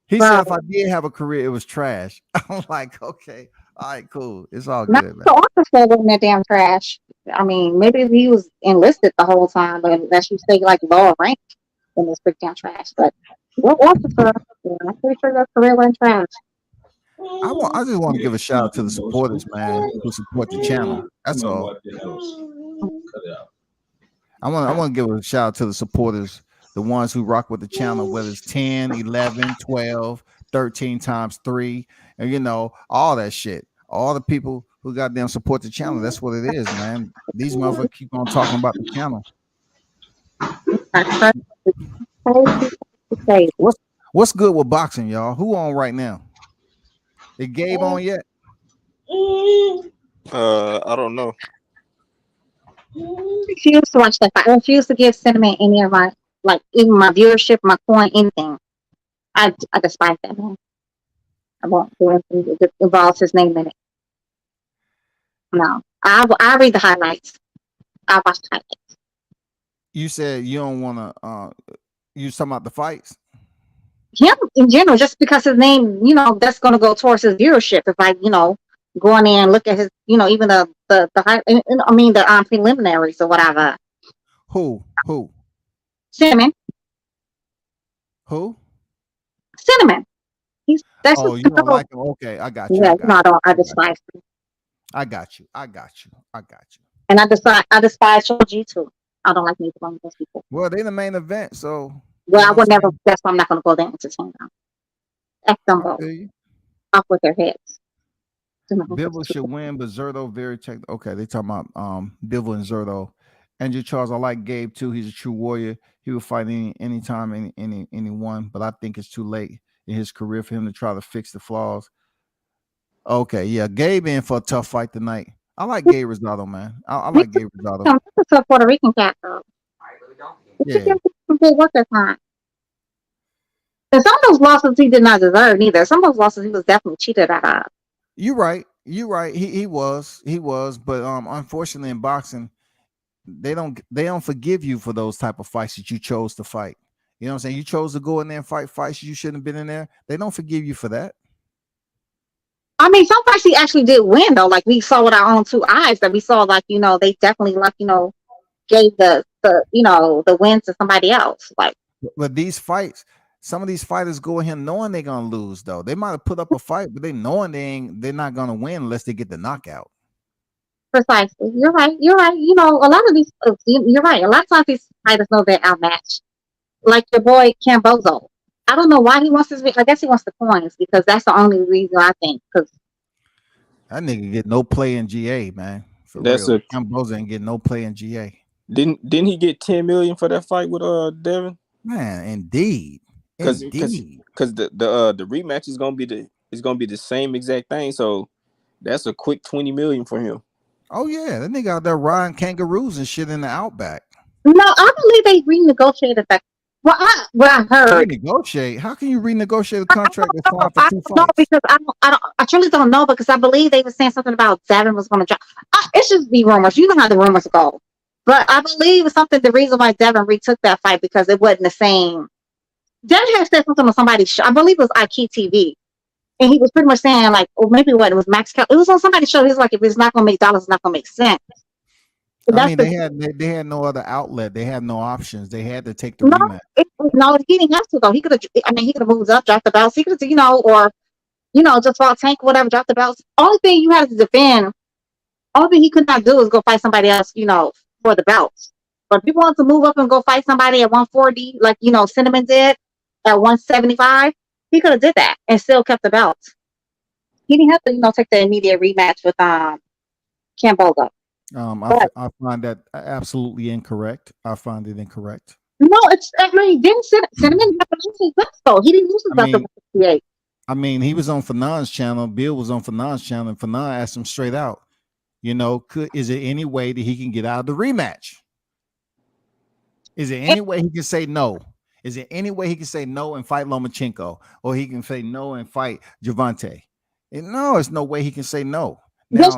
[SPEAKER 2] He said if I did have a career, it was trash. I'm like, okay, all right, cool. It's all
[SPEAKER 4] Not
[SPEAKER 2] good, man.
[SPEAKER 4] the officer wasn't that damn trash. I mean, maybe if he was enlisted the whole time, but unless you stay like lower rank, then it's pretty damn trash. But what officer? I'm pretty sure that career wasn't trash.
[SPEAKER 2] I just want to give a shout out to the supporters, man, who support the channel. That's all. I want to give a shout out to the supporters, the ones who rock with the channel, whether it's 10, 11, 12, 13 times 3, and all that shit. All the people who goddamn support the channel. That's what it is, man. These motherfuckers keep on talking about the channel. What's good with boxing, y'all? Who on right now? Is Gabe on yet?
[SPEAKER 6] I don't know.
[SPEAKER 4] I refuse to watch that fight. I refuse to give Cinnamon any of my, even my viewership, my coin, anything. I despise that man. I won't do anything that involves his name in it. No. I read the highlights. I watch the highlights.
[SPEAKER 2] You said you don't want to you talking about the fights?
[SPEAKER 4] Him in general, just because his name, that's going to go towards his viewership. If I, go in there and look at his, even the preliminaries or whatever.
[SPEAKER 2] Who?
[SPEAKER 4] Cinnamon.
[SPEAKER 2] Who?
[SPEAKER 4] Cinnamon. You
[SPEAKER 2] don't like him? Okay, I got you.
[SPEAKER 4] Yeah, I despise him.
[SPEAKER 2] I got you.
[SPEAKER 4] And I despise Shoji too. I don't like neither one of those people.
[SPEAKER 2] Well, they're the main event, so.
[SPEAKER 4] Well, I would never. That's why I'm not going to go there and entertain them. F them both. Off with their heads.
[SPEAKER 2] Bivol should win, but Zerto very technical. Okay, they talking about Bivol and Zerto. Andrew Charles, I like Gabe too. He's a true warrior. He will fight anytime, anyone. But I think it's too late in his career for him to try to fix the flaws. Okay, yeah, Gabe in for a tough fight tonight. I like Gabe Rosado, man. I like Gabe Rosado.
[SPEAKER 4] That's a Puerto Rican cat, though.
[SPEAKER 2] Yeah.
[SPEAKER 4] Good work that time. And some of those losses he did not deserve either. Some of those losses he was definitely cheated out of.
[SPEAKER 2] You're right. He was. But unfortunately in boxing, they don't forgive you for those type of fights that you chose to fight. You know what I'm saying? You chose to go in there and fight fights you shouldn't have been in there. They don't forgive you for that.
[SPEAKER 4] I mean, some fights he actually did win though. Like we saw with our own 2 eyes that we saw. Like they definitely gave the win to somebody else. Like,
[SPEAKER 2] but these fights, some of these fighters go in here knowing they're gonna lose. Though they might have put up a fight, but they knowing they're not gonna win unless they get the knockout.
[SPEAKER 4] Precisely, you're right. A lot of these, you're right. A lot of times these fighters know they're outmatched. Like your boy Cambozo. I don't know why he wants this. I guess he wants the coins because that's the only reason I think. Because
[SPEAKER 2] that nigga get no play in GA, man. For
[SPEAKER 6] That's
[SPEAKER 2] real. Cambozo ain't get no play in GA.
[SPEAKER 6] Didn't he get 10 million for that fight with Devin?
[SPEAKER 2] Man, indeed.
[SPEAKER 6] Because the rematch is gonna be the same exact thing. So that's a quick 20 million for him.
[SPEAKER 2] Oh yeah, that nigga out there riding kangaroos and shit in the outback.
[SPEAKER 4] No, I believe they renegotiated that. What I heard.
[SPEAKER 2] Renegotiate? How can you renegotiate a
[SPEAKER 4] I
[SPEAKER 2] contract that's
[SPEAKER 4] don't know.
[SPEAKER 2] fine for
[SPEAKER 4] I
[SPEAKER 2] two
[SPEAKER 4] don't know
[SPEAKER 2] fights?
[SPEAKER 4] because I truly don't know because I believe they were saying something about Devin was going to drop. It's just be rumors. You know how the rumors go. But I believe it's something. The reason why Devin retook that fight because it wasn't the same. Devin had said something on somebody's show. I believe it was IQTV. And he was pretty much saying like, or maybe what it was Max. It was on somebody's show. He was like, if it's not going to make dollars, it's not going to make sense.
[SPEAKER 2] I mean, they had no other outlet. They had no options. They had to take the
[SPEAKER 4] No,
[SPEAKER 2] rematch.
[SPEAKER 4] no, he didn't have to though. He could have. I mean, he could have moved up, dropped the belts. He could have, or just fought Tank, whatever, dropped the belts. Only thing you had to defend. Only thing he could not do is go fight somebody else, for the belts. But if he wanted to move up and go fight somebody at 140, like Cinnamon did at 175, he could have did that and still kept the belts. He didn't have to, take the immediate rematch with Camboga.
[SPEAKER 2] I find that absolutely incorrect. I find it incorrect.
[SPEAKER 4] No, didn't Cinnamon have to lose his belt though? He didn't lose his belt at 168.
[SPEAKER 2] I mean, he was on Fanon's channel. Bill was on Fanon's channel, and Fanon asked him straight out, is there any way that he can get out of the rematch? Is there any way he can say no? Is there any way he can say no and fight Lomachenko, or he can say no and fight Gervonta? And no, it's no way he can say no. Now,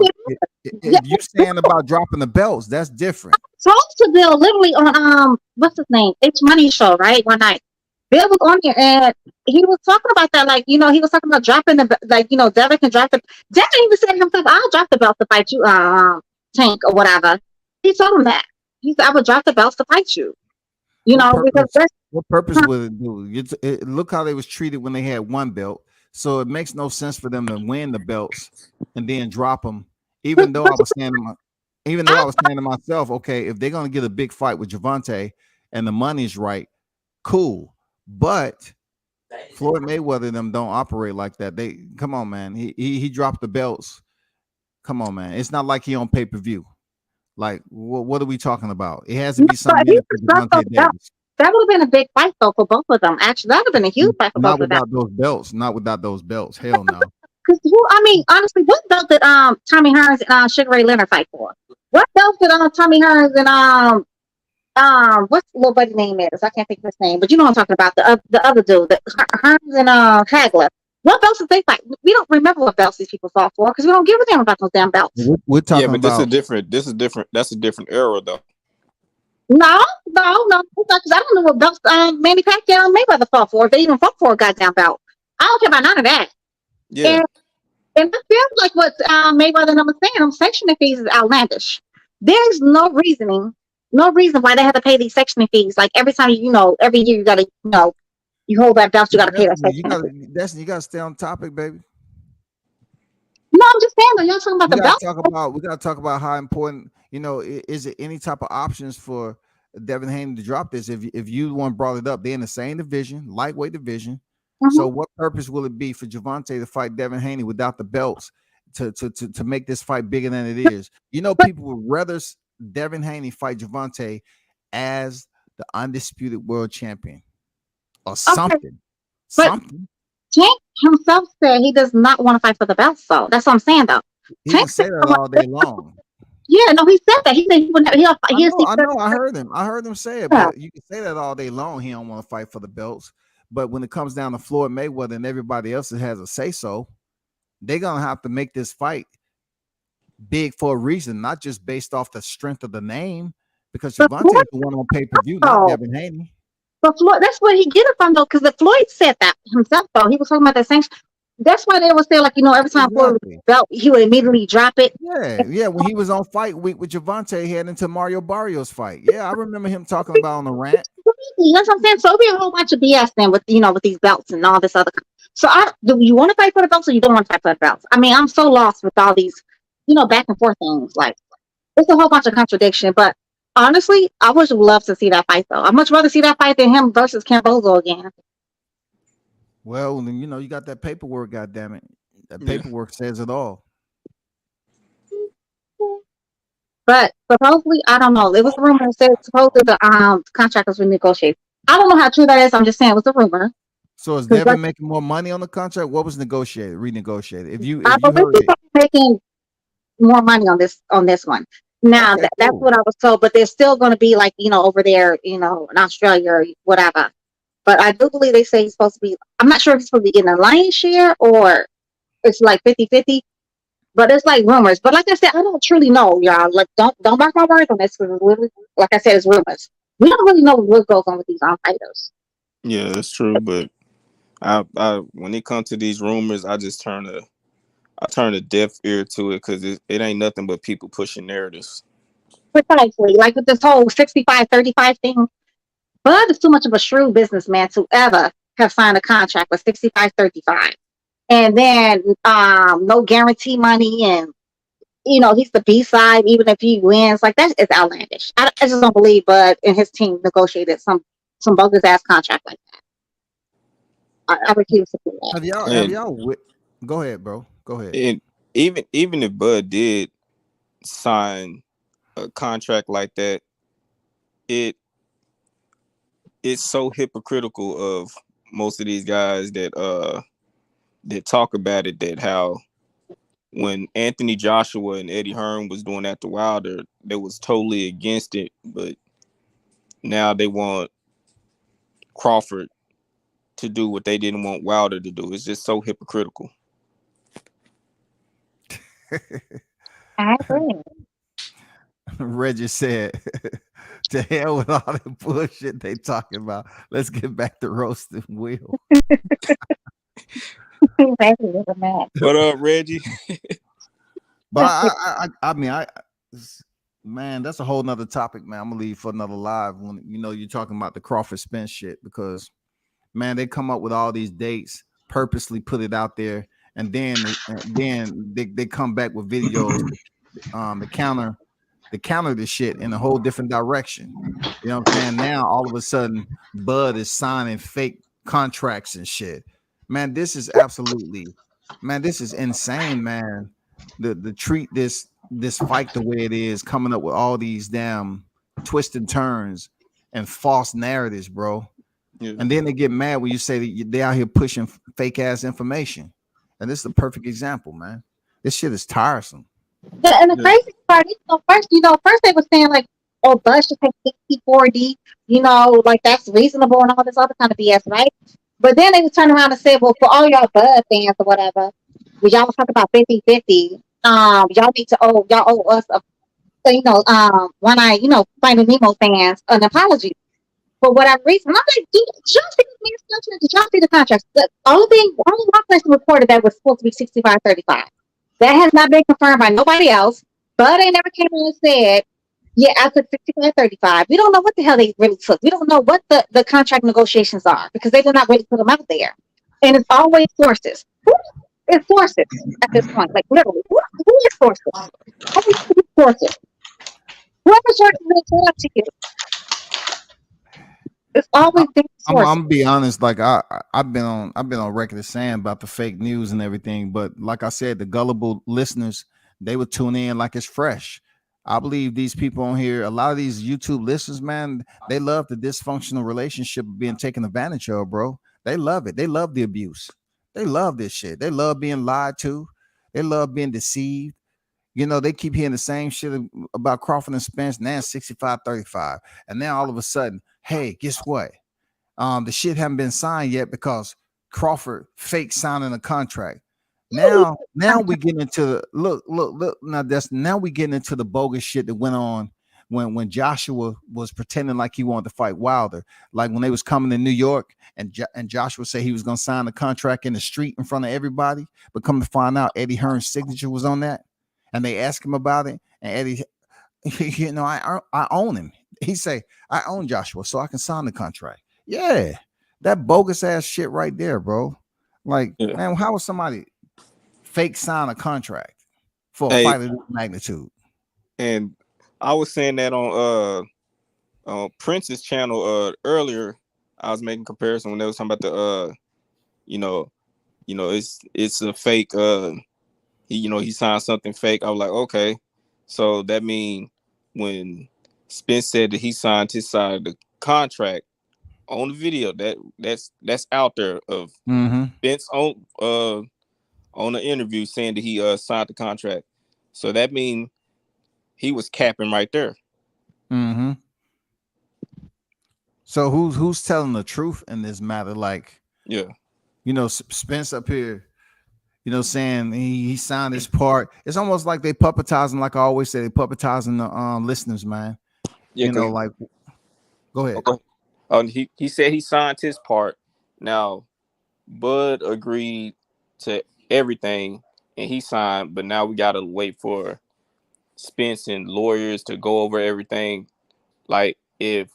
[SPEAKER 2] if you're saying about dropping the belts, that's different.
[SPEAKER 4] Talked to Bill literally on what's his name? H Money show, right? One night. Bill was on here and he was talking about that, like, he was talking about dropping the Devin can drop the Devin even said himself, I'll drop the belt to fight you, Tank or whatever. He told him that. He said, I would drop the belts to fight you.
[SPEAKER 2] What purpose would it do? Look how they was treated when they had one belt. So it makes no sense for them to win the belts and then drop them. Even though I was saying to myself, okay, if they're gonna get a big fight with Gervonta and the money's right, cool. But Floyd Mayweather them don't operate like that. Come on, man. He dropped the belts. Come on, man. It's not like he on pay-per-view. Like, what are we talking about? It has to be something.
[SPEAKER 4] That would have been a big fight though for both of them. Actually, that would have been a huge fight for both of them.
[SPEAKER 2] Not without those belts. Hell no.
[SPEAKER 4] Because honestly, what belt did Tommy Hearns and Sugar Ray Leonard fight for? What belt did Tommy Hearns and what's the little buddy name is? I can't think of his name, but you know what I'm talking about. The other dude, the Hearns and Hagler. What belts did they fight? We don't remember what belts these people fought for because we don't give a damn about those damn belts.
[SPEAKER 2] We're talking
[SPEAKER 6] but
[SPEAKER 2] about
[SPEAKER 6] this is different. That's a different era though.
[SPEAKER 4] No. Because I don't know what belts Manny Pacquiao and Mayweather fought for. If they even fought for a goddamn belt, I don't care about none of that.
[SPEAKER 6] Yeah.
[SPEAKER 4] And I feel like what Mayweather and I was saying, sanctioning fees is outlandish. There's no reason why they have to pay these sanctioning fees. Like every time every year you gotta, you hold that belt, you gotta pay that sanctioning fee.
[SPEAKER 2] You gotta stay on topic, baby.
[SPEAKER 4] No, I'm just saying though, y'all talking about the belt.
[SPEAKER 2] We gotta talk about how important, is it any type of options for Devin Haney to drop this? If you one brought it up, they're in the same division, lightweight division. Mm-hmm. So what purpose will it be for Gervonta to fight Devin Haney without the belts to make this fight bigger than it is? People would rather Devin Haney fight Gervonta as the undisputed world champion or something. Something.
[SPEAKER 4] Tank himself said he does not want to fight for the belts, so that's what I'm saying though.
[SPEAKER 2] He can say that all day long.
[SPEAKER 4] Yeah, no, he said that. He said he would never.
[SPEAKER 2] I know. I heard him. I heard him say it. But you can say that all day long. He don't want to fight for the belts. But when it comes down to Floyd Mayweather and everybody else that has a say so, they're gonna have to make this fight big for a reason, not just based off the strength of the name. Because Gervonta is the one on pay-per-view, not Devin Haney.
[SPEAKER 4] But Floyd, that's where he get it from though, because Floyd said that himself though. He was talking about that sanction. That's why they would say, like, every time Floyd was belt, he would immediately drop it.
[SPEAKER 2] Yeah. When he was on Fight Week with Gervonta, he had into Mario Barrios fight. Yeah, I remember him talking about on the rant.
[SPEAKER 4] That's what I'm saying. So it'll be a whole bunch of BS then with with these belts and all this other. So do you want to fight for the belts or you don't want to fight for the belts? I mean, I'm so lost with all these, back and forth things. Like, it's a whole bunch of contradiction. But honestly, I would love to see that fight though. I'd much rather see that fight than him versus Cambozo again.
[SPEAKER 2] Well, then you got that paperwork. God damn it, that paperwork says it all.
[SPEAKER 4] But supposedly, I don't know. It was a rumor that said supposedly the contract was renegotiated. I don't know how true that is. I'm just saying it was a rumor.
[SPEAKER 2] So is Devin making more money on the contract? What was renegotiated? If you
[SPEAKER 4] I believe
[SPEAKER 2] heard
[SPEAKER 4] he's making more money on this one. Now
[SPEAKER 2] Okay,
[SPEAKER 4] that's
[SPEAKER 2] cool.
[SPEAKER 4] what I was told, but there's still going to be like, you know, over there, you know, in Australia or whatever. But I do believe they say he's supposed to be. I'm not sure if he's supposed to be getting a lion's share or it's like 50-50. But it's like rumors. But like I said, I don't truly know, y'all. Like don't mark my words on this because like I said, it's rumors. We don't really know what goes on with these fighters.
[SPEAKER 6] Yeah, that's true. But I when it comes to these rumors, I turn a deaf ear to it because it ain't nothing but people pushing narratives.
[SPEAKER 4] Precisely. Like with this whole 65-35 thing, Bud is too much of a shrewd businessman to ever have signed a contract with 65-35. And then no guarantee money, and you know he's the B side even if he wins. Like that is outlandish. I just don't believe Bud and his team negotiated some bogus ass contract like that. I refuse to do that.
[SPEAKER 2] Have
[SPEAKER 6] And
[SPEAKER 2] y'all go ahead, bro. Go ahead.
[SPEAKER 6] and even if Bud did sign a contract like that, it's so hypocritical of most of these guys that talk about it, that how when Anthony Joshua and Eddie Hearn was doing that to Wilder, they was totally against it, but now they want Crawford to do what they didn't want Wilder to do. It's just so hypocritical.
[SPEAKER 4] I agree.
[SPEAKER 2] Reggie said, "To hell with all the bullshit they talking about. Let's get back to roasting Will."
[SPEAKER 4] Reggie is a man.
[SPEAKER 6] What up, Reggie?
[SPEAKER 2] But I mean, man, that's a whole nother topic, man. I'm gonna leave for another live when you know you're talking about the Crawford Spence shit, because man, they come up with all these dates, purposely put it out there, and then they come back with videos to counter the shit in a whole different direction. You know what I'm saying? Now all of a sudden Bud is signing fake contracts and shit. Man, this is insane, man. The treat this fight the way it is, coming up with all these damn twists and turns and false narratives, bro.
[SPEAKER 6] Yeah.
[SPEAKER 2] And then they get mad when you say that they out here pushing fake ass information. And this is a perfect example, man. This shit is tiresome.
[SPEAKER 4] And the crazy part is, first they were saying like, oh, Bud should take 60-40, like that's reasonable and all this other kind of BS, right? But then they would turn around and say, well, for all y'all Bud fans or whatever, when y'all talk about 50-50, y'all owe us Finding Nemo fans an apology for whatever reason. I'm like, did y'all see this man's contract? Did y'all see the contract? The only one person reported that was supposed to be 65-35. That has not been confirmed by nobody else. But they never came on and said, yeah, I took 65-35. We don't know what the hell they really took. We don't know what the contract negotiations are because they did not really put them out there. And it's always sources. Who is sources at this point? Like literally, who is sources? Always sources. Whoever sources will tell that to you. It's always been sources.
[SPEAKER 2] I'm gonna be honest. Like I've been on record as saying about the fake news and everything, but like I said, the gullible listeners, they would tune in like it's fresh. I believe these people on here, a lot of these YouTube listeners, man, they love the dysfunctional relationship being taken advantage of, bro. They love it. They love the abuse. They love this shit. They love being lied to. They love being deceived. They keep hearing the same shit about Crawford and Spence. Now 65-35. And now all of a sudden, hey, guess what? The shit haven't been signed yet because Crawford fake signing a contract. Now we get into the look. Now we getting into the bogus shit that went on when Joshua was pretending like he wanted to fight Wilder, like when they was coming to New York and Joshua said he was going to sign the contract in the street in front of everybody, but come to find out Eddie Hearn's signature was on that, and they asked him about it, and Eddie, I own him. He say, I own Joshua, so I can sign the contract. Yeah, that bogus ass shit right there, bro. Like, man, how was somebody fake sign a contract for a fight of this magnitude?
[SPEAKER 6] And I was saying that on Prince's channel earlier. I was making comparison when they was talking about the it's a fake he signed something fake. I was like, okay, so that mean when Spence said that he signed his side of the contract on the video, that's out there of Spence on the interview saying that he signed the contract. So that means he was capping right there.
[SPEAKER 2] Mm-hmm. So who's telling the truth in this matter? Like,
[SPEAKER 6] Yeah.
[SPEAKER 2] you know, Spence up here, you know, saying he signed his part. It's almost like they puppetizing, like I always say, they puppetizing the listeners, man.
[SPEAKER 6] Yeah,
[SPEAKER 2] You know, like, go ahead.
[SPEAKER 6] He said he signed his part. Now, Bud agreed to everything and he signed, but now we gotta wait for Spence and lawyers to go over everything. Like, if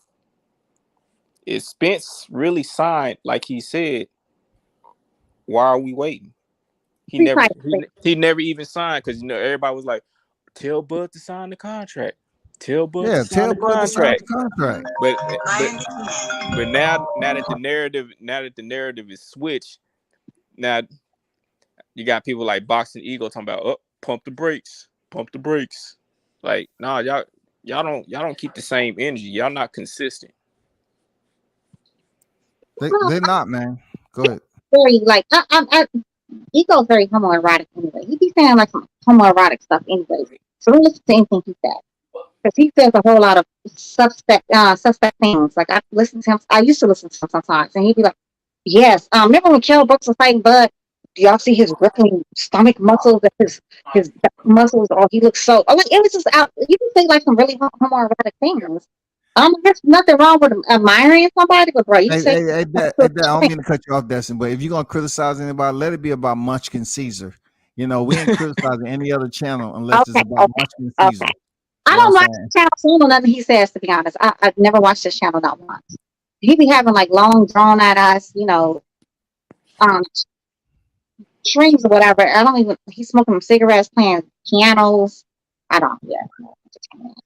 [SPEAKER 6] Spence really signed like he said, why are we waiting? He never even signed, because, you know, everybody was like, tell Bud to sign the contract. Tell Bud to sign the contract. But now that the narrative is switched, now you got people like Boxing Eagle talking about, oh, pump the brakes. Like, nah, y'all don't keep the same energy. Y'all not consistent.
[SPEAKER 2] They're not, man. Go ahead.
[SPEAKER 4] Very like Ego's very homoerotic anyway. He be saying like some homoerotic stuff anyway. So don't listen to anything he said, because he says a whole lot of suspect things. Like I used to listen to him sometimes, and he'd be like, "Yes, remember when Kell Brooks was fighting Bud? Do y'all see his rippling stomach muscles? His muscles? Oh, he looks so like it was just out." You can say like some really homoerotic things. There's nothing wrong with admiring somebody, but bro,
[SPEAKER 2] I don't mean to cut you off, Destin, but if you're gonna criticize anybody, let it be about Munchkin Caesar. You know, we ain't criticizing any other channel unless it's about Munchkin Caesar.
[SPEAKER 4] I don't like the channel, so I don't know nothing he says, to be honest. I've never watched this channel not once. He be having like long drawn at us, you know, streams or whatever. He's smoking cigarettes, playing pianos.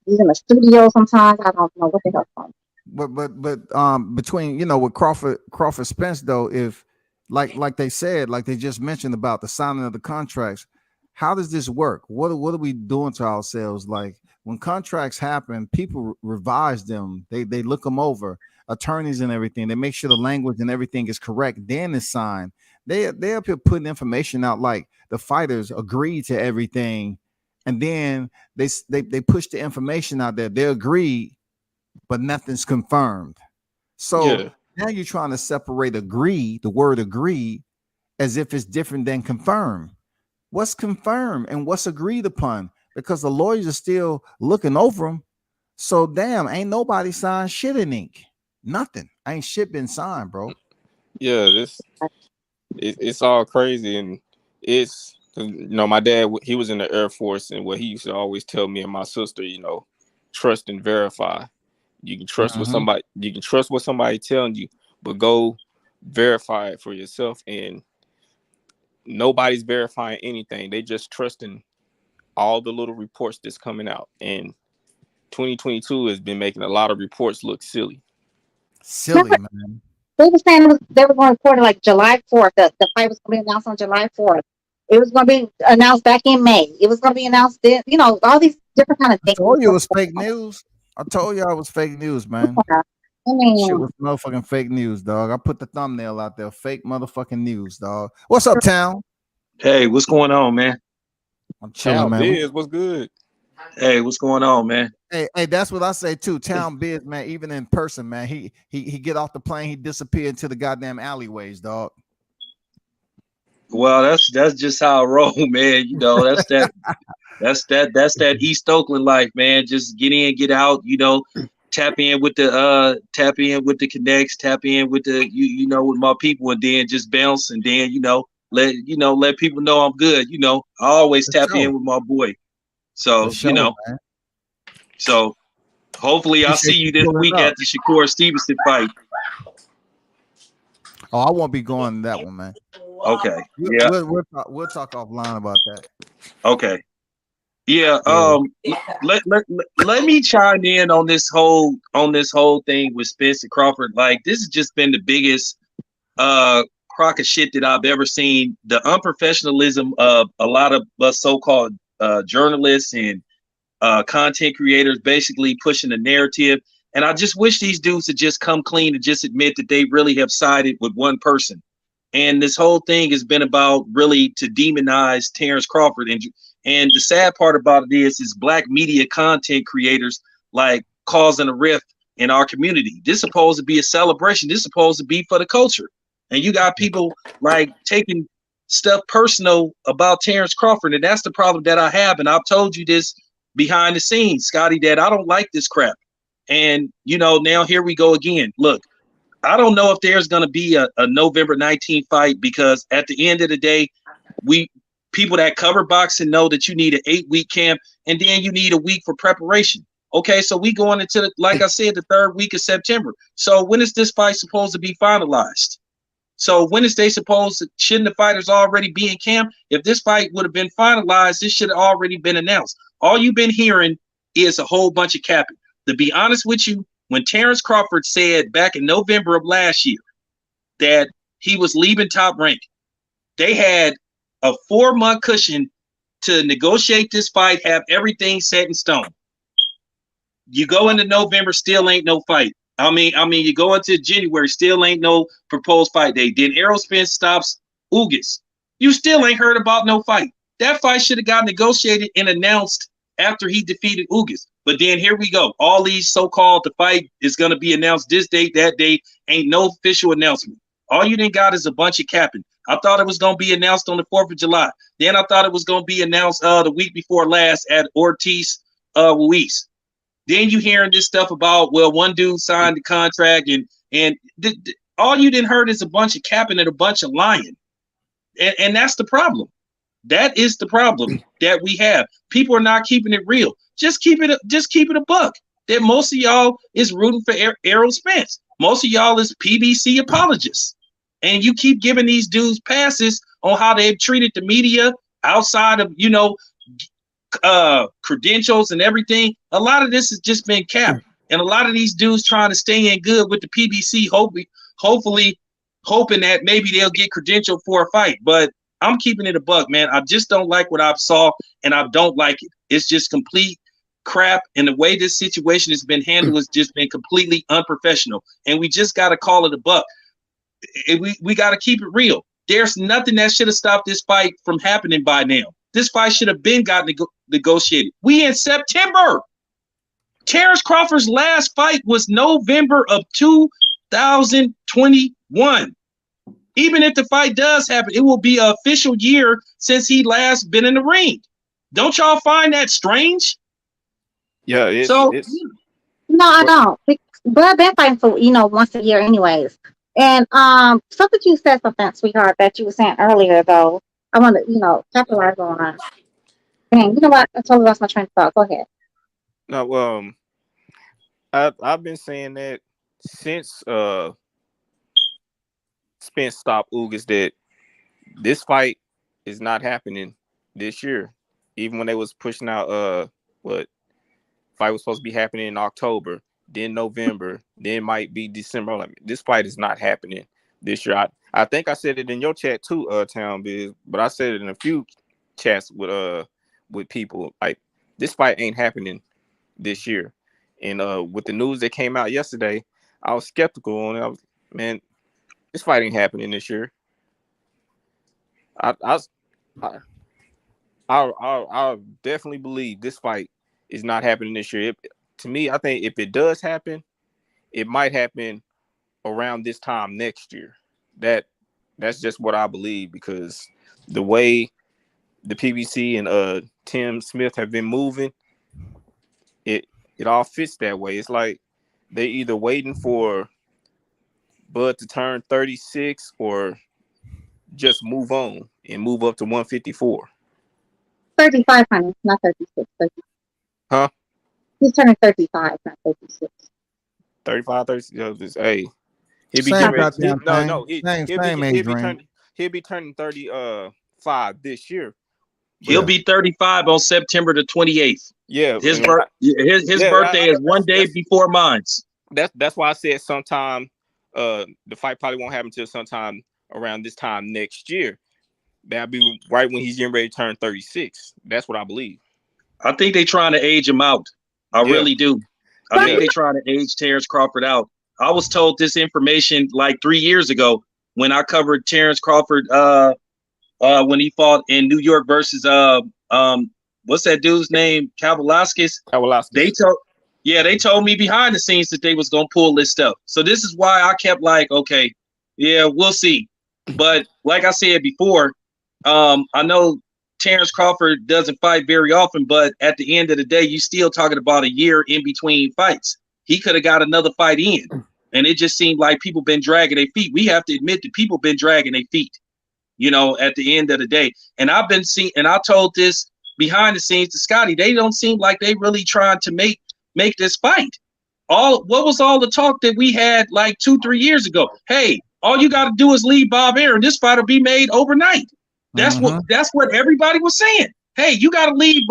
[SPEAKER 4] He's in the studio sometimes. I don't know what the hell.
[SPEAKER 2] But between, you know, with Crawford Spence though, if like they said, like they just mentioned about the signing of the contracts, how does this work? What are we doing to ourselves? Like when contracts happen, people revise them. They look them over, attorneys and everything. They make sure the language and everything is correct. Then it's signed. They up here putting information out like the fighters agree to everything. And then they push the information out there. They agreed, but nothing's confirmed. So now you're trying to separate the word agree, as if it's different than confirm. What's confirmed and what's agreed upon? Because the lawyers are still looking over them. So damn, ain't nobody signed shit in ink. Nothing. Ain't shit been signed, bro.
[SPEAKER 6] Yeah, it's all crazy, and it's, you know, my dad, he was in the Air Force, and what he used to always tell me and my sister, you know, trust and verify. You can trust what somebody telling you, but go verify it for yourself. And nobody's verifying anything. They just trusting all the little reports that's coming out. And 2022 has been making a lot of reports look silly.
[SPEAKER 2] Man.
[SPEAKER 4] They were saying they were going to report it like July 4th. The fight was going to be announced on July 4th. It was going to be announced back in May. It was going to be announced then, you know, all these different kind of things.
[SPEAKER 2] I told you it was fake news. I told you it was fake news, man.
[SPEAKER 4] I mean,
[SPEAKER 2] shit was motherfucking fake news, dog. I put the thumbnail out there. Fake motherfucking news, dog. What's up, Town?
[SPEAKER 8] Hey, what's going on, man?
[SPEAKER 2] I'm chilling, man.
[SPEAKER 6] What's good?
[SPEAKER 8] Hey, what's going on, man?
[SPEAKER 2] Hey, that's what I say too. Town Biz, man. Even in person, man. He get off the plane, he disappear into the goddamn alleyways, dog.
[SPEAKER 8] Well, that's just how I roll, man. You know, that's that East Oakland life, man. Just get in, get out. You know, tap in with the connects, tap in with the you know with my people, and then just bounce, and then let people know I'm good. You know, I always tap in with my boy. So you know, man. So hopefully I'll see you this week at the Shakur Stevenson fight.
[SPEAKER 2] Oh, I won't be going to that one, man.
[SPEAKER 8] Okay. Yeah.
[SPEAKER 2] We'll talk offline about that.
[SPEAKER 8] Okay. Yeah. Let me chime in on this whole thing with Spence and Crawford. Like, this has just been the biggest crock of shit that I've ever seen. The unprofessionalism of a lot of us so-called journalists and content creators basically pushing the narrative. And I just wish these dudes would just come clean and just admit that they really have sided with one person. And this whole thing has been about really to demonize Terrence Crawford. And the sad part about it is black media content creators like causing a rift in our community. This is supposed to be a celebration. This is supposed to be for the culture. And you got people like taking stuff personal about Terrence Crawford. And that's the problem that I have. And I've told you this behind the scenes, Scotty, that I don't like this crap. And, now here we go again. Look, I don't know if there's going to be a November 19th fight, because at the end of the day, people that cover boxing know that you need an 8-week camp and then you need a week for preparation. Okay, so we going into, like I said, the 3rd week of September. So when is this fight supposed to be finalized? So when is they supposed to, shouldn't the fighters already be in camp? If this fight would have been finalized, this should have already been announced. All you've been hearing is a whole bunch of capping. To be honest with you, when Terrence Crawford said back in November of last year that he was leaving Top Rank, they had a 4-month cushion to negotiate this fight, have everything set in stone. You go into November, still ain't no fight. I mean, you go into January, still ain't no proposed fight date. Then Errol Spence stops Ugas. You still ain't heard about no fight. That fight should have got negotiated and announced after he defeated Ugas. But then here we go. All these so-called the fight is going to be announced this date, that date. Ain't no official announcement. All you done got is a bunch of capping. I thought it was going to be announced on the 4th of July. Then I thought it was going to be announced the week before last at Ortiz Ruiz. Then you hearing this stuff about, well, one dude signed the contract and all you didn't heard is a bunch of capping and a bunch of lying. And that's the problem. That is the problem that we have. People are not keeping it real. Just keep it a buck. That most of y'all is rooting for Errol Spence. Most of y'all is PBC apologists. And you keep giving these dudes passes on how they've treated the media outside of, credentials and everything. A lot of this has just been capped. And a lot of these dudes trying to stay in good with the PBC, hopefully hoping that maybe they'll get credentialed for a fight. But I'm keeping it a buck, man. I just don't like what I saw, and I don't like it. It's just complete crap. And the way this situation has been handled has just been completely unprofessional. And we just got to call it a buck. We got to keep it real. There's nothing that should have stopped this fight from happening by now. This fight should have been gotten negotiated. We in September. Terrence Crawford's last fight was November of 2021. Even if the fight does happen, it will be an official year since he last been in the ring. Don't y'all find that strange?
[SPEAKER 6] Yeah.
[SPEAKER 4] No, I don't. But I've been fighting for once a year, anyways. And something you said, sweetheart, that you were saying earlier, though. I want to capitalize on. Dang, you know what? I totally lost my train of thought. Go ahead.
[SPEAKER 6] No, I've been saying that since Spence stopped Ugas that this fight is not happening this year. Even when they was pushing out what fight was supposed to be happening in October, then November, then might be December. Like, this fight is not happening this year. I think I said it in your chat too, Town Biz, but I said it in a few chats with people. Like, this fight ain't happening this year. And with the news that came out yesterday, I was skeptical on it. Man, this fight ain't happening this year. I definitely believe this fight is not happening this year. To me, I think if it does happen, it might happen around this time next year. That's just what I believe, because the way the PBC and Tim Smith have been moving, it all fits that way. It's like they either waiting for Bud to turn 36 or just move on and move up to 154.
[SPEAKER 4] 35, honey, not 36. 30.
[SPEAKER 6] Huh?
[SPEAKER 4] He's turning 35, not 36.
[SPEAKER 6] 35, 36. Hey, he'll be
[SPEAKER 2] Same
[SPEAKER 6] getting
[SPEAKER 2] goddamn
[SPEAKER 6] ready.
[SPEAKER 2] thing. Same age range.
[SPEAKER 6] He'll be turning 35 this year.
[SPEAKER 8] He'll be 35 on September the 28th.
[SPEAKER 6] Yeah,
[SPEAKER 8] his birthday is one day before mine.
[SPEAKER 6] That's why I said sometime. The fight probably won't happen until sometime around this time next year. That'll be right when he's getting ready to turn 36. That's what I believe.
[SPEAKER 8] I think they're trying to age him out. I really do. I think they're trying to age Terrence Crawford out. I was told this information like 3 years ago when I covered Terrence Crawford when he fought in New York versus what's that dude's name? Kavalaskis. They told me behind the scenes that they was gonna pull this stuff. So this is why I kept like, okay, yeah, we'll see. But like I said before, I know Terrence Crawford doesn't fight very often, but at the end of the day, you still talking about a year in between fights. He could have got another fight in, and it just seemed like people been dragging their feet. We have to admit that people been dragging their feet, you know, at the end of the day. And I've been seeing, and I told this behind the scenes to Scotty, they don't seem like they really trying to make this fight. What was all the talk that we had like 2-3 years ago? Hey, all you got to do is leave Bob Arum. This fight will be made overnight. That's what everybody was saying. Hey, you got to leave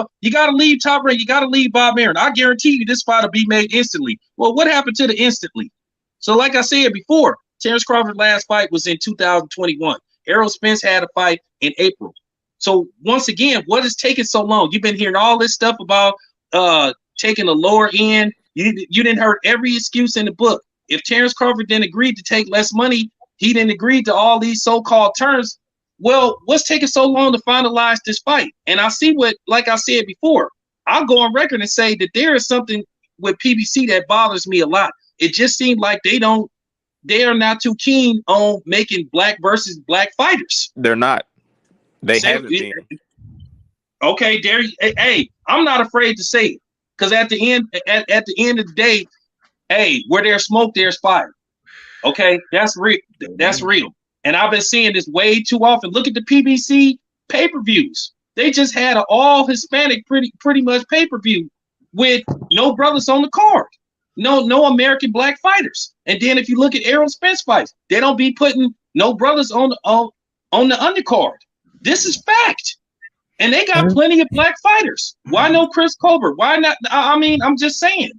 [SPEAKER 8] Top Rank. You got to leave Bob Arum. I guarantee you this fight will be made instantly. Well, what happened to the instantly? So like I said before, Terrence Crawford's last fight was in 2021. Errol Spence had a fight in April. So once again, what is taking so long? You've been hearing all this stuff about taking a lower end. You didn't heard every excuse in the book. If Terrence Crawford didn't agree to take less money, he didn't agree to all these so-called terms. Well, what's taking so long to finalize this fight? And I see what, like I said before, I'll go on record and say that there is something with PBC that bothers me a lot. It just seemed like they are not too keen on making black versus black fighters.
[SPEAKER 6] They're not. They haven't been.
[SPEAKER 8] Okay, there. Hey, I'm not afraid to say it, because at the end of the day, hey, where there's smoke, there's fire. Okay, that's real. That's real. And I've been seeing this way too often. Look at the PBC pay-per-views. They just had an all Hispanic pretty much pay-per-view with no brothers on the card. No American black fighters. And then if you look at Errol Spence fights, they don't be putting no brothers on the undercard. This is fact. And they got plenty of black fighters. Why no Chris Colbert? Why not? I mean, I'm just saying.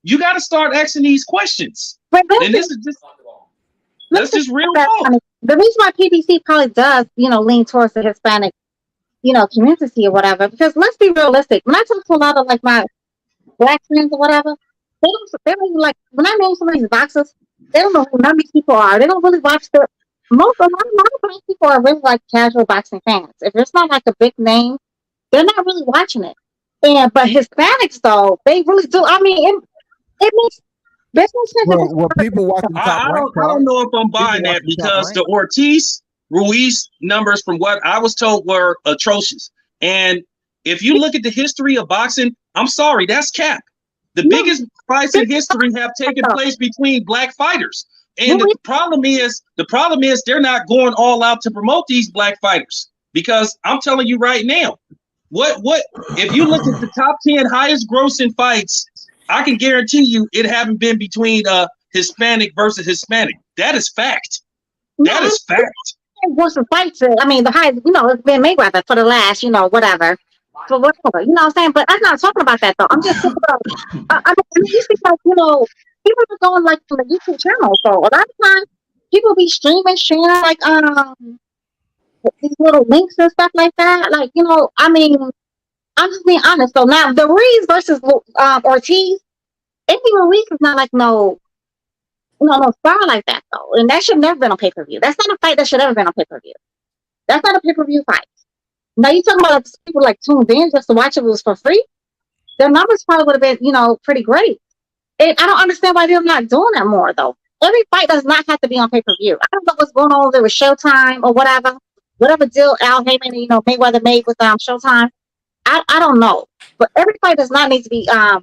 [SPEAKER 8] You got to start asking these questions. And this is just that's just real talk.
[SPEAKER 4] The reason why PBC probably does, lean towards the Hispanic, community or whatever, because let's be realistic. When I talk to a lot of like my black friends or whatever, they don't even like, when I know some of these boxers, they don't know who none of these people are. They don't really watch a lot of black people are really like casual boxing fans. If it's not like a big name, they're not really watching it. But Hispanics though, they really do. I mean, it makes business sense.
[SPEAKER 2] Well, people watching the Top Rank.
[SPEAKER 8] I don't know if I'm buying that, because the Ortiz Ruiz numbers, from what I was told, were atrocious. And if you look at the history of boxing, I'm sorry, that's cap. The biggest fights in history have taken place between black fighters. And the problem is they're not going all out to promote these black fighters, because I'm telling you right now, what if you look at the top 10 highest grossing fights, I can guarantee you it haven't been between Hispanic versus Hispanic. That is fact. That is fact.
[SPEAKER 4] Grossing fights, I mean, the highest, it's been Mayweather for the last, whatever. For whatever, you know what I'm saying? But I'm not talking about that though. I'm just talking about, I mean, you see, like, people are going like to the YouTube channel. So a lot of times people be sharing like these little links and stuff like that. Like, I mean, I'm just being honest. So now the Ruiz versus Ortiz, Andy Ruiz is not like no star like that though. And that should never been on pay-per-view. That's not a fight that should ever been on pay-per-view. That's not a pay-per-view fight. Now you talking about people like tuned in just to watch it was for free. Their numbers probably would have been, pretty great. And I don't understand why they're not doing that more though. Every fight does not have to be on pay-per-view. I don't know what's going on there with Showtime or whatever deal Al Heyman and Mayweather made with Showtime. I don't know, but every fight does not need to be on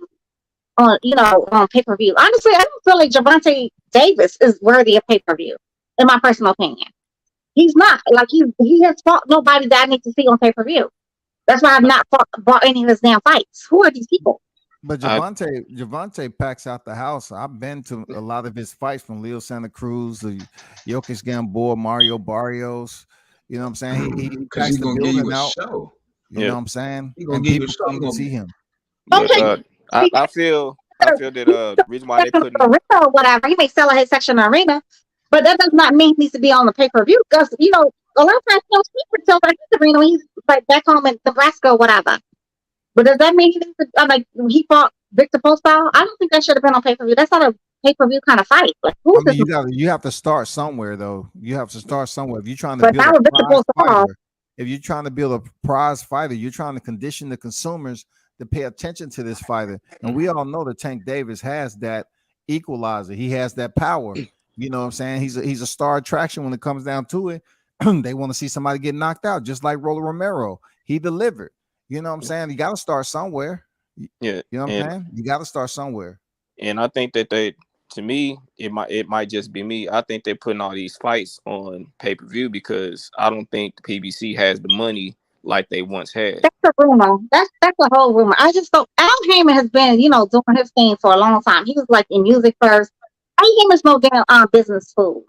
[SPEAKER 4] pay-per-view. Honestly, I don't feel like Gervonta Davis is worthy of pay-per-view, in my personal opinion. He's not. Like, he has fought nobody that I need to see on pay-per-view. That's why I've not bought any of his damn fights. Who are these people?
[SPEAKER 2] But Gervonta packs out the house. I've been to a lot of his fights, from Leo Santa Cruz, the Jokic Gamboa, Mario Barrios. You know what I'm saying? He packs the building out.
[SPEAKER 9] Show.
[SPEAKER 2] You know what I'm saying?
[SPEAKER 9] He gonna
[SPEAKER 2] And
[SPEAKER 9] give you a
[SPEAKER 2] people
[SPEAKER 9] show.
[SPEAKER 2] come to see him.
[SPEAKER 6] But, I feel that the reason why they couldn't,
[SPEAKER 4] or whatever, he may sell at his section in the arena, but that does not mean he needs to be on the pay-per-view, because a lot of times he sells at his arena when he's like back home in Nebraska or whatever. But does that mean he needs to, like, he fought Victor Postol? I don't think that should have been on pay-per-view. That's not a pay-per-view kind of fight. Like,
[SPEAKER 2] you have to start somewhere though. You have to start somewhere. If you're trying to
[SPEAKER 4] but
[SPEAKER 2] build
[SPEAKER 4] that was Victor Postol.
[SPEAKER 2] if you're trying to build a prize fighter, you're trying to condition the consumers to pay attention to this fighter. And we all know that Tank Davis has that equalizer. He has that power. You know what I'm saying? He's a star attraction when it comes down to it. They want to see somebody get knocked out, just like Roller Romero. He delivered. You know what I'm saying? You got to start somewhere.
[SPEAKER 6] Yeah,
[SPEAKER 2] You know what I'm saying? You got to start somewhere.
[SPEAKER 6] and I think that to me, it might just be me. I think they're putting all these fights on pay-per-view because I don't think the PBC has the money like they once had.
[SPEAKER 4] That's a rumor. That's a whole rumor. I just don't. Al Heyman has been, doing his thing for a long time. He was like in music first. Al Heyman's no damn business fool.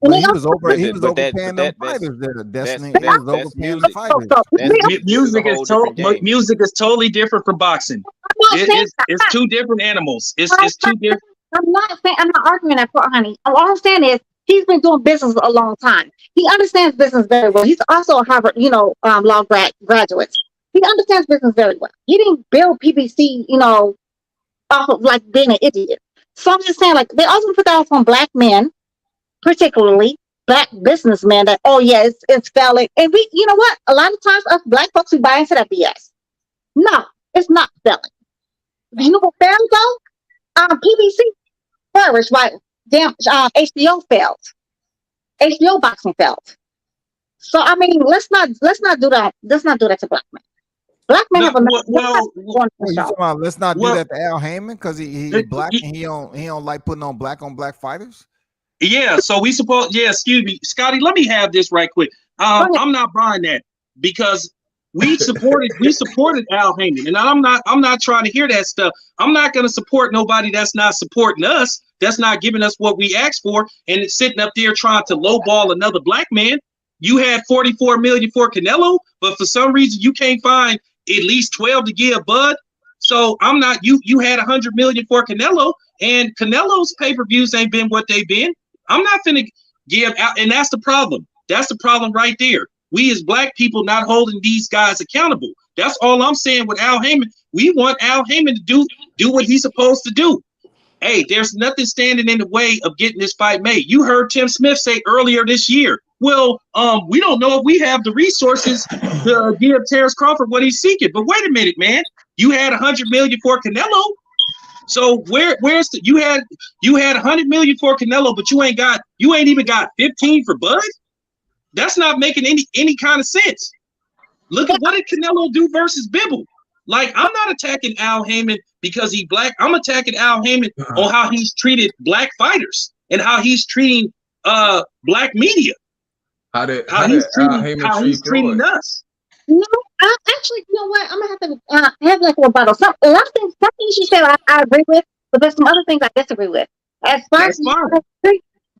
[SPEAKER 2] But he was overpaying them fighters there, Destiny. He was overpaying the fighters.
[SPEAKER 8] Music is totally different from boxing. It's two different animals. It's two different.
[SPEAKER 4] I'm not arguing that part, honey. All I'm saying is he's been doing business a long time. He understands business very well. He's also a Harvard, law graduate. He understands business very well. He didn't build PBC, off of like being an idiot. So I'm just saying, like, they also put that off on black men, particularly black businessmen, that, oh yeah, it's failing. And we, you know what? A lot of times us black folks, we buy into that BS. No, it's not failing. You know what failed though? PBC flourished, right? Damn, HBO failed. HBO boxing failed. So I mean, let's not do that. Let's not do that to black men. Black men have a
[SPEAKER 2] let's not do that to Al Heyman because he black and he don't like putting on black fighters.
[SPEAKER 8] Yeah, so we suppose. Yeah, excuse me, Scotty. Let me have this right quick. I'm not buying that because we supported Al Heyman, and I'm not trying to hear that stuff. I'm not going to support nobody that's not supporting us, that's not giving us what we asked for, and it's sitting up there trying to lowball another black man. You had 44 million for Canelo, but for some reason you can't find at least 12 to give Bud. So I'm not. You had 100 million for Canelo, and Canelo's pay-per-views ain't been what they've been. I'm not finna give out, and that's the problem. That's the problem right there. We as black people not holding these guys accountable. That's all I'm saying with Al Heyman. We want Al Heyman to do what he's supposed to do. Hey, there's nothing standing in the way of getting this fight made. You heard Tim Smith say earlier this year, well, we don't know if we have the resources to give Terrence Crawford what he's seeking. But wait a minute, man. You had 100 million for Canelo. So where's you had 100 million for Canelo, but you ain't even got 15 for Bud? That's not making any kind of sense. Look at what did Canelo do versus Bibble. Like, I'm not attacking Al Heyman because he's black. I'm attacking Al Heyman on how he's treated black fighters and how he's treating black media. How he's treating us.
[SPEAKER 4] No, actually, you know what? I'm gonna have to have like a rebuttal. Some things you said I agree with, but there's some other things I disagree with. As far as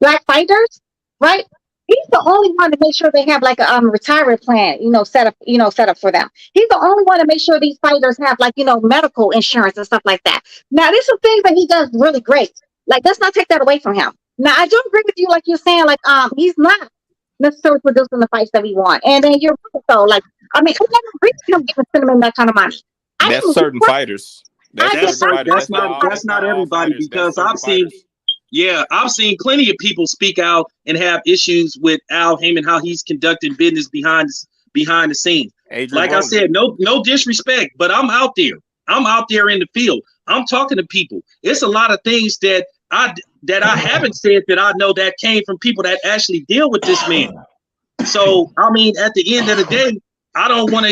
[SPEAKER 4] black fighters, right? He's the only one to make sure they have like a retirement plan, set up for them. He's the only one to make sure these fighters have like, medical insurance and stuff like that. Now, there's some things that he does really great. Like, let's not take that away from him. Now, I do agree with you, like you're saying, like he's not necessarily producing the fights that we want. And then you're right, though, like, I mean, I never agree with him giving Cinnamon that kind of money.
[SPEAKER 6] That's certain fighters. That's
[SPEAKER 8] not everybody, because I've seen plenty of people speak out and have issues with Al Heyman, how he's conducting business behind the scenes. Like I said, no disrespect, but I'm out there. I'm out there in the field. I'm talking to people. It's a lot of things that I haven't said that I know that came from people that actually deal with this man. So, I mean, at the end of the day, I don't want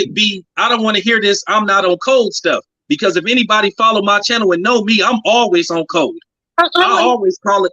[SPEAKER 8] to hear this I'm not on code stuff, because if anybody follow my channel and know me, I'm always on code. I always call it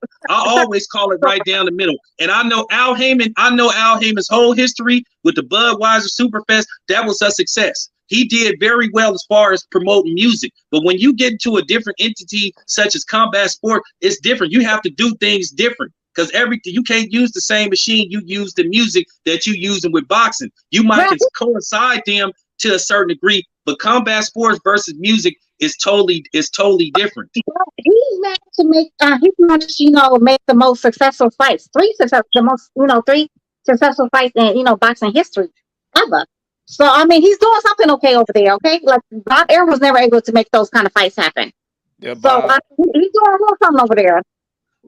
[SPEAKER 8] right down the middle. And I know Al Heyman's whole history with the Budweiser Superfest. That was a success. He did very well as far as promoting music. But when you get into a different entity such as combat sport, it's different. You have to do things different, because you can't use the same machine you use the music that you using with boxing. You might coincide them to a certain degree, but combat sports versus music is totally different.
[SPEAKER 4] He's managed to make make the most successful fights. Three successful fights in boxing history ever. So I mean, he's doing something okay over there. Okay, like Bob Arum was never able to make those kind of fights happen. Yeah, so he's doing a little something over there.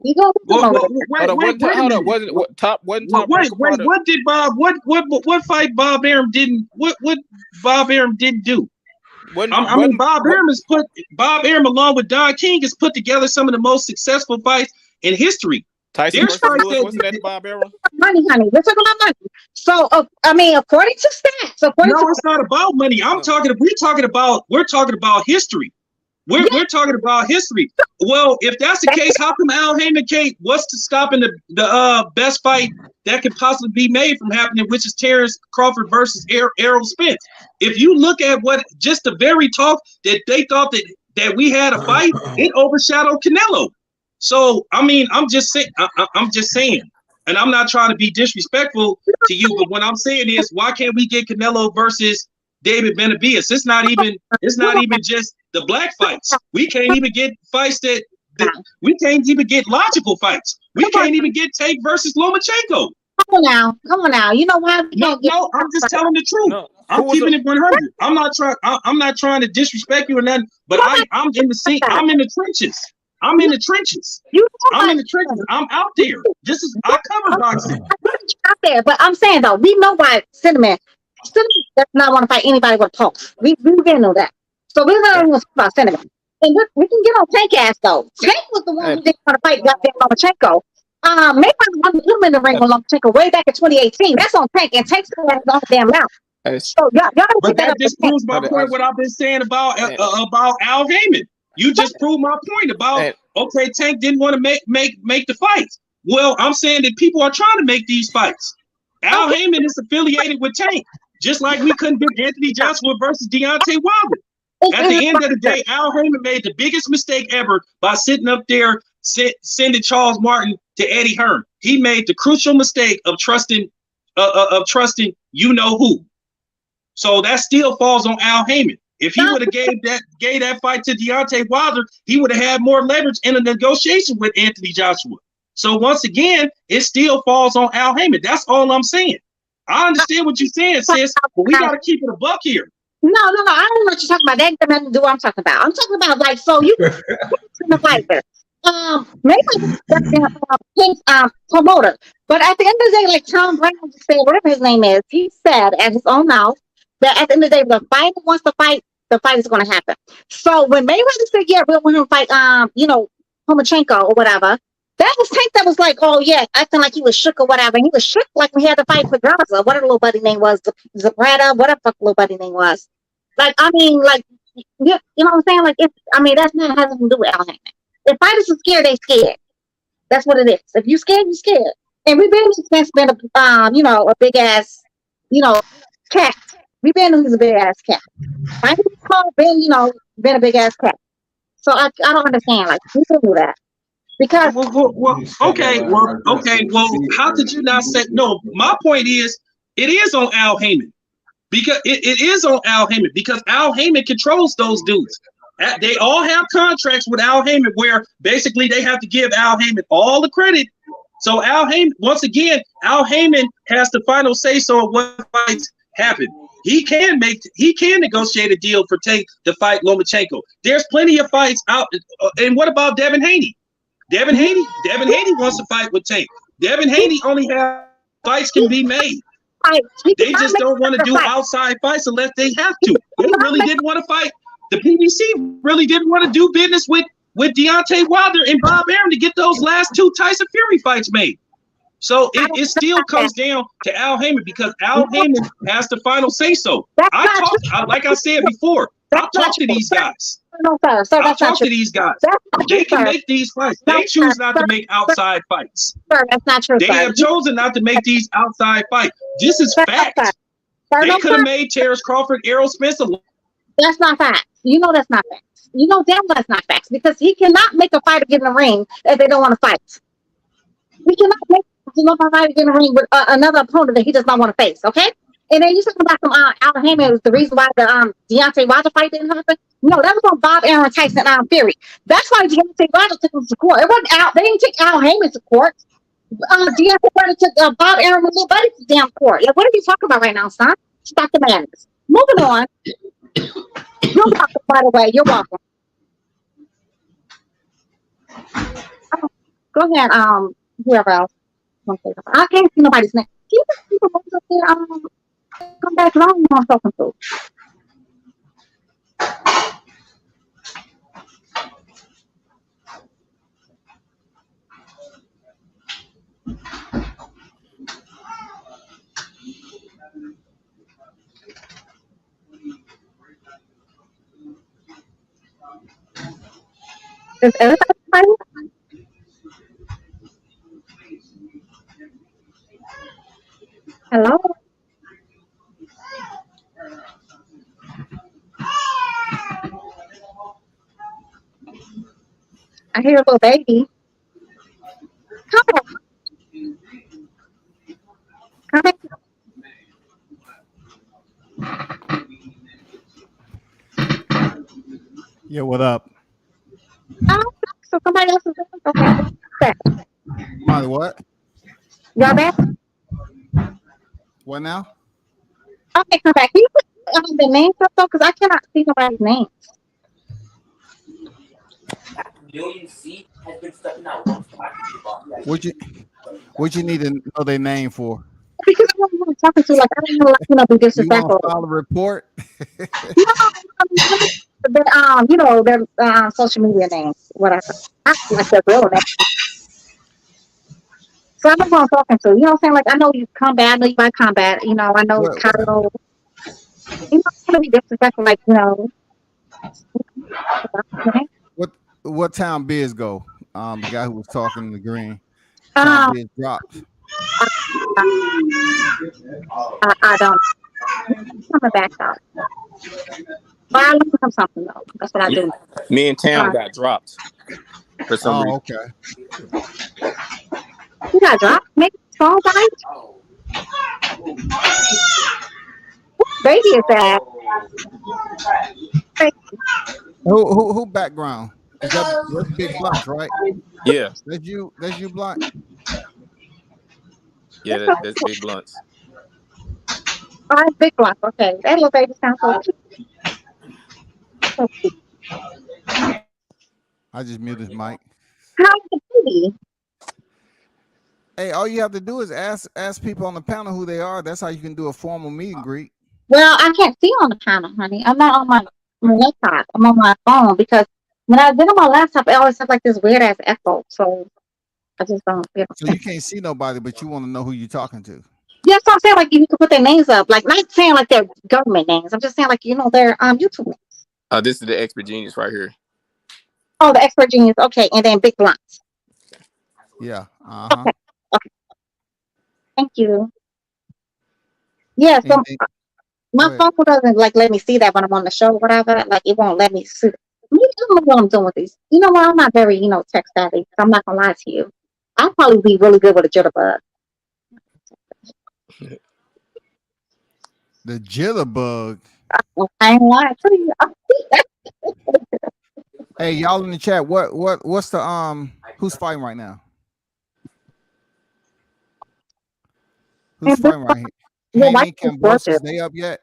[SPEAKER 4] You go
[SPEAKER 8] Well,
[SPEAKER 4] over
[SPEAKER 8] well,
[SPEAKER 4] there.
[SPEAKER 8] wait,
[SPEAKER 6] Hold on,
[SPEAKER 8] wait, wait a
[SPEAKER 6] hold
[SPEAKER 8] minute.
[SPEAKER 6] on. Wasn't Top
[SPEAKER 8] Wait,
[SPEAKER 6] Ranker part of?
[SPEAKER 8] what did Bob? What fight Bob Arum didn't? What Bob Arum didn't do? I mean, Bob Arum along with Don King has put together some of the most successful fights in history.
[SPEAKER 6] Tyson
[SPEAKER 8] There's
[SPEAKER 6] versus
[SPEAKER 8] fights
[SPEAKER 6] Lewis,
[SPEAKER 8] that
[SPEAKER 6] wasn't that Bob Arum?
[SPEAKER 4] Money, honey. We're talking about money. So, I mean, according to stats, according
[SPEAKER 8] no,
[SPEAKER 4] to
[SPEAKER 8] it's not about money.
[SPEAKER 6] No.
[SPEAKER 8] We're talking about history. We're talking about history. Well, if that's the case, how come Al Heyman can't? What's to stopping the best fight that could possibly be made from happening, which is Terrence Crawford versus Errol Spence? If you look at what just the very talk that they thought that we had a fight, it overshadowed Canelo. So I mean, I'm just saying, and I'm not trying to be disrespectful to you, but what I'm saying is, why can't we get Canelo versus David Benavidez? It's not even just the black fights. We can't even get fights we can't even get logical fights. We can't even get Tank versus Lomachenko.
[SPEAKER 4] Come on now. You know why?
[SPEAKER 8] No, I'm just telling the truth.
[SPEAKER 6] No.
[SPEAKER 8] I'm keeping it 100. I'm not trying to disrespect you or nothing, but I'm in the scene. I'm in the trenches. I'm in the trenches. I'm out there. I cover boxing.
[SPEAKER 4] Out there, but I'm saying though, we know why Cinnamon does not want to fight anybody with a pulse. We know that. So we're not even talk about Cinnamon. And we can get on Tank ass though. Tank was the one who didn't want to fight goddamn Lomachenko. Maybe I put him in the ring with Lomachenko way back in 2018. That's on Tank, and Tank's going off the damn mouth. So y'all
[SPEAKER 8] but that disproves my point. What I've been saying about Al Heyman. You just proved my point about okay, Tank didn't want to make the fights. Well, I'm saying that people are trying to make these fights. Al Heyman is affiliated with Tank, just like we couldn't get Anthony Joshua versus Deontay Wilder. At the end of the day, Al Heyman made the biggest mistake ever by sitting up there sending Charles Martin to Eddie Hearn. He made the crucial mistake of trusting you know who. So that still falls on Al Heyman. If he would have gave that fight to Deontay Wilder, he would have had more leverage in a negotiation with Anthony Joshua. So once again, it still falls on Al Heyman. That's all I'm saying. I understand what you're saying, sis, but we got to keep it a buck here.
[SPEAKER 4] No. I don't know what you're talking about. That doesn't have to do what I'm talking about. I'm talking about like, so you the fighter. Maybe King's promoter. But at the end of the day, like Tom Brown said, whatever his name is, he said at his own mouth that at the end of the day, the fighter wants to fight, the fight is going to happen. So when Mayweather said, yeah, we want him to fight, Lomachenko or whatever, that was Tank that was like, oh yeah, acting like he was shook or whatever. And he was shook like we had to fight Pedraza, whatever little buddy name was, Zabrata, whatever fuck little buddy name was. Like, I mean, like, you know what I'm saying? Like, that's not has nothing to do with Al Heyman. If fighters are scared, they scared. That's what it is. If you scared, you scared. And we've been been a big ass, cat. We've been he's a big ass cat. I been a big ass cat. So I don't understand. Like, you can do that. Because
[SPEAKER 8] okay. How could you not say no? My point is, it is on Al Heyman because it is on Al Heyman because Al Heyman controls those dudes. They all have contracts with Al Heyman where basically they have to give Al Heyman all the credit. So Al Heyman, once again, Al Heyman has the final say so of what fights happen. He can negotiate a deal for Tank to fight Lomachenko. There's plenty of fights out. And what about Devin Haney? Devin Haney wants to fight with Tank. Devin Haney only has fights can be made. They just don't want to do outside fights unless they have to. They really didn't want to fight. The PBC really didn't want to do business with Deontay Wilder and Bob Arum to get those last two Tyson Fury fights made. So it still comes down to Al Heyman because Al Heyman has the final say so. Like I said before, I talk to these guys.
[SPEAKER 4] No, sir,
[SPEAKER 8] I talk to these guys. They can make these fights. They choose not to make outside fights.
[SPEAKER 4] Sir, that's not true.
[SPEAKER 8] They have chosen not to make these outside fights. This is fact. They could have made Terrence Crawford, Errol Spence.
[SPEAKER 4] That's not fact. You know that's not facts. You know damn well that's not facts because he cannot make a fighter get in the ring if they don't want to fight. He cannot make a fighter get in the ring with another opponent that he does not want to face. Okay. And then you talking about some Al Heyman was the reason why the Deontay Wilder fight didn't happen. No, that was on Bob Arum, Tyson Fury. That's why Deontay Wilder took him to court. It wasn't Al. They didn't take Al Heyman to court. Deontay Wilder took Bob Arum and little buddy to damn court. Like, what are you talking about right now, son? Stop the madness. Moving on. You're welcome, by the way. You're welcome. Go ahead. Whoever else. I can't see nobody's name. Can you just keep the names up there? Come back long. I'm talking to. Is everybody fighting? Hello? I hear a little baby. Come back. Come back.
[SPEAKER 2] Yeah, what up?
[SPEAKER 4] Oh, so somebody else is doing it? Okay. Back.
[SPEAKER 2] Molly, what?
[SPEAKER 4] Y'all back?
[SPEAKER 2] What now?
[SPEAKER 4] Okay, come back. Can you put the names up though? Because I cannot see nobody's name.
[SPEAKER 2] What you need to know their name for?
[SPEAKER 4] Because I don't know who I'm talking to. Like, I don't know, like, be
[SPEAKER 2] You want
[SPEAKER 4] disrespectful.
[SPEAKER 2] to file a report?
[SPEAKER 4] Their social media names, whatever. I feel like their real name. So I know who I'm talking to. You know what I'm saying? Like, I know you combat, I know you by combat. I know
[SPEAKER 2] What,
[SPEAKER 4] Kyle. I'm gonna be disrespectful, like,
[SPEAKER 2] what town Biz go? The guy who was talking in the green. Town Biz dropped.
[SPEAKER 4] I don't. Coming back out. But I learned from something though. That's what I do.
[SPEAKER 6] Me and Town got dropped for some reason.
[SPEAKER 2] Okay.
[SPEAKER 4] You got dropped? Maybe phone died? What baby is that?
[SPEAKER 2] Who background? Is that's Big Blunts, right?
[SPEAKER 6] Yeah.
[SPEAKER 2] That's you Blunt?
[SPEAKER 6] Yeah, that's Big Blunts.
[SPEAKER 4] Oh, it's Big Block. Okay. That little baby sounds so cute. So cute.
[SPEAKER 2] I just muted his mic.
[SPEAKER 4] How's the baby?
[SPEAKER 2] Hey, all you have to do is ask people on the panel who they are. That's how you can do a formal meet and greet.
[SPEAKER 4] Well, I can't see on the panel, honey. I'm not on my laptop. I'm on my phone because when I've been on my laptop, it always has like this weird ass echo. So I just don't.
[SPEAKER 2] So you can't see nobody, but you want to know who you're talking to.
[SPEAKER 4] Yeah, so I'm saying like you can put their names up, like not saying like their government names. I'm just saying like their YouTube names.
[SPEAKER 6] This is the Expert Genius right here.
[SPEAKER 4] Oh, the Expert Genius. Okay, and then Big Blunts.
[SPEAKER 2] Yeah.
[SPEAKER 4] Okay. Thank you. Yeah. So my phone doesn't like let me see that when I'm on the show, or whatever. Like it won't let me see. Maybe I don't know what I'm doing with these. You know what? I'm not very tech savvy. So I'm not gonna lie to you. I'll probably be really good with a jitterbug.
[SPEAKER 2] The jitterbug.
[SPEAKER 4] I ain't lying to you.
[SPEAKER 2] Hey, y'all in the chat, what's the who's fighting right now? Who's fighting right here? Haney Cambosis, they up yet?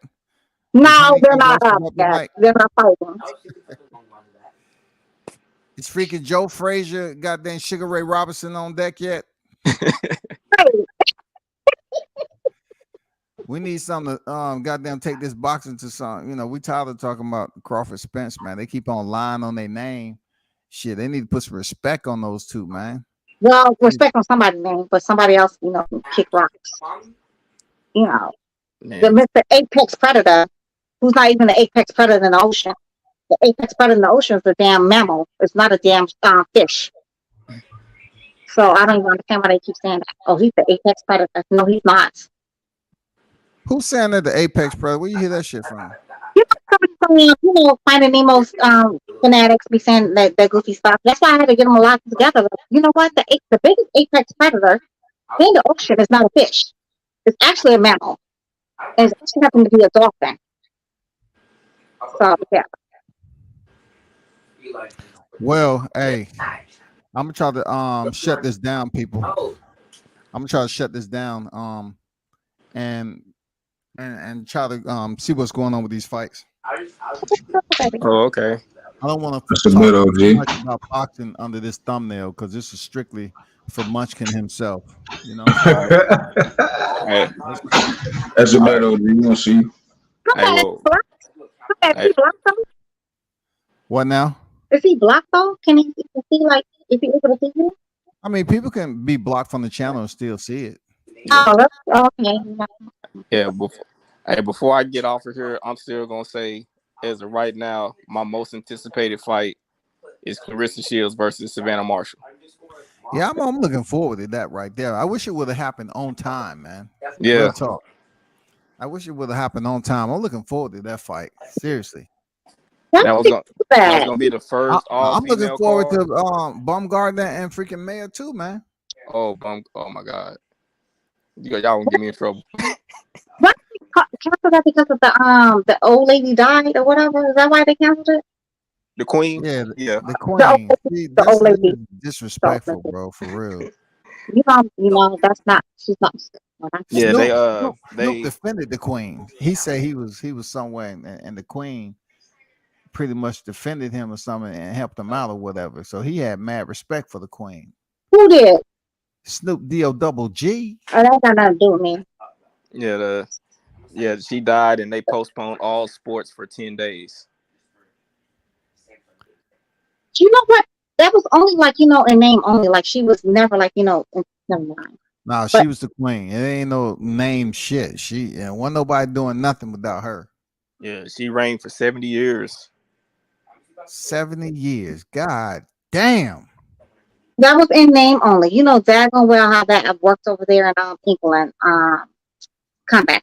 [SPEAKER 4] No, they're not up yet. They're not fighting.
[SPEAKER 2] Is freaking Joe Frazier, goddamn Sugar Ray Robinson on deck yet? We need something to goddamn take this boxing to some. We tired of talking about Crawford Spence, man. They keep on lying on their name. Shit, they need to put some respect on those two, man.
[SPEAKER 4] Well, respect on somebody's name, but somebody else, can kick rocks. The Mr. Apex Predator, who's not even the apex predator in the ocean. The apex predator in the ocean is a damn mammal. It's not a damn fish. So I don't even understand why they keep saying that. Oh, he's the apex predator. No, he's not.
[SPEAKER 2] Who's saying that the apex predator? Where you hear that shit from?
[SPEAKER 4] Finding Nemo's fanatics be saying that goofy stuff. That's why I had to get them a lot together. Like, you know what? The biggest apex predator in the ocean is not a fish. It's actually a mammal. And it actually happened to be a dolphin. So, yeah.
[SPEAKER 2] Well, hey, I'm gonna try to shut this down, people. I'm gonna try to shut this down and try to see what's going on with these fights.
[SPEAKER 6] Oh, okay.
[SPEAKER 2] I don't want
[SPEAKER 5] That's
[SPEAKER 2] to
[SPEAKER 5] a
[SPEAKER 2] talk
[SPEAKER 5] good
[SPEAKER 2] too
[SPEAKER 5] OG.
[SPEAKER 2] much about boxing under this thumbnail because this is strictly for Munchkin himself. You know, so
[SPEAKER 6] All right. Hey,
[SPEAKER 2] let's
[SPEAKER 5] That's a
[SPEAKER 6] all
[SPEAKER 5] good
[SPEAKER 6] right.
[SPEAKER 5] OG. You want to see?
[SPEAKER 6] Hey,
[SPEAKER 4] Okay,
[SPEAKER 6] well,
[SPEAKER 4] blocked. Okay, is
[SPEAKER 6] hey,
[SPEAKER 4] he blocked though?
[SPEAKER 2] what now?
[SPEAKER 4] Is he blocked though? Can he see like if he able to see you?
[SPEAKER 2] I mean, people can be blocked from the channel and still see it.
[SPEAKER 6] yeah,
[SPEAKER 4] Oh, that's okay.
[SPEAKER 6] yeah. Before I get off of here, I'm still gonna say, as of right now, my most anticipated fight is Clarissa Shields versus Savannah Marshall.
[SPEAKER 2] Yeah, I'm looking forward to that right there. I wish it would have happened on time, man.
[SPEAKER 6] Yeah,
[SPEAKER 2] Real talk. I wish it would have happened on time. I'm looking forward to that fight. Seriously.
[SPEAKER 4] Why
[SPEAKER 6] that
[SPEAKER 4] would
[SPEAKER 6] was
[SPEAKER 4] he
[SPEAKER 6] gonna
[SPEAKER 4] do
[SPEAKER 6] that was
[SPEAKER 4] that?
[SPEAKER 6] gonna be the
[SPEAKER 2] I,
[SPEAKER 6] first
[SPEAKER 2] I'm looking
[SPEAKER 6] all-female
[SPEAKER 2] forward
[SPEAKER 6] card.
[SPEAKER 2] to Baumgartner and freaking Mayer too, man.
[SPEAKER 6] Oh my God, y'all gonna get me in trouble.
[SPEAKER 4] Why did they cancel that because of the old lady died or whatever? Is that why they canceled it?
[SPEAKER 6] The Queen,
[SPEAKER 2] Yeah,
[SPEAKER 6] yeah,
[SPEAKER 2] the Queen. See,
[SPEAKER 4] The
[SPEAKER 2] this
[SPEAKER 4] old
[SPEAKER 2] is
[SPEAKER 4] lady.
[SPEAKER 2] disrespectful, bro. For real.
[SPEAKER 4] You know, that's not. She's not. Well, that's
[SPEAKER 6] yeah.
[SPEAKER 2] Snoop
[SPEAKER 6] They
[SPEAKER 2] defended the Queen. He said he was somewhere, and the Queen pretty much defended him or something and helped him out or whatever. So he had mad respect for the Queen.
[SPEAKER 4] Who did?
[SPEAKER 2] Snoop D-O-double-G.
[SPEAKER 4] Oh, that got nothing to do with me.
[SPEAKER 6] yeah she died and they postponed all sports for 10 days.
[SPEAKER 4] You know what? That was only like in name only. Like she was never like never mind.
[SPEAKER 2] No,
[SPEAKER 4] But
[SPEAKER 2] she was the Queen. It ain't no name shit. Wasn't nobody doing nothing without her.
[SPEAKER 6] Yeah, she reigned for 70 years.
[SPEAKER 2] 70 years. God damn.
[SPEAKER 4] that was in name only. You know daggone well how that worked over there in England. Combat.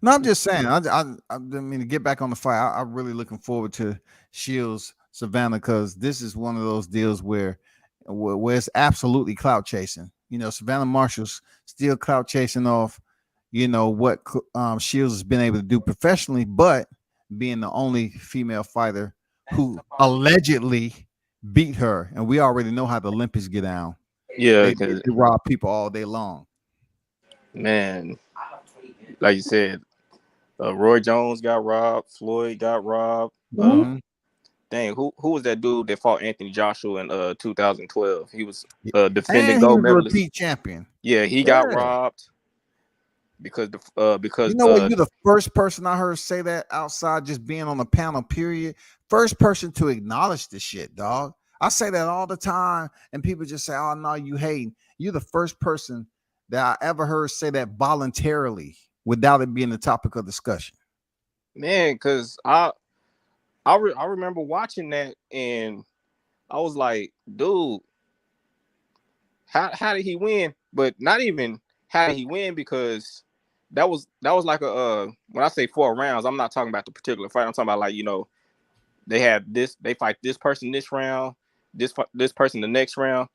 [SPEAKER 2] No, I'm just saying. I mean to get back on the fight. I'm really looking forward to Shields Savannah because this is one of those deals where it's absolutely clout chasing. You know, Savannah Marshall's still clout chasing off. You know what Shields has been able to do professionally, but being the only female fighter who allegedly beat her, and we already know how the Olympics get down.
[SPEAKER 6] Yeah,
[SPEAKER 2] They rob people all day long.
[SPEAKER 6] Man, like you said, Roy Jones got robbed. Floyd got robbed.
[SPEAKER 2] Mhm.
[SPEAKER 6] Dang, who was that dude that fought Anthony Joshua in 2012? He was defending
[SPEAKER 2] And he
[SPEAKER 6] gold
[SPEAKER 2] was a
[SPEAKER 6] medalist.
[SPEAKER 2] repeat champion.
[SPEAKER 6] Yeah, he got robbed because
[SPEAKER 2] You know what? You're the first person I heard say that outside just being on the panel, period. First person to acknowledge this shit, dog. I say that all the time, and people just say, oh, no, you hating. You're the first person that I ever heard say that voluntarily without it being the topic of discussion.
[SPEAKER 6] Man, because I remember watching that, and I was like, dude, how did he win? But not even how did he win, because that was like when I say 4 rounds, I'm not talking about the particular fight. I'm talking about like, they fight this person this round, this person the next round.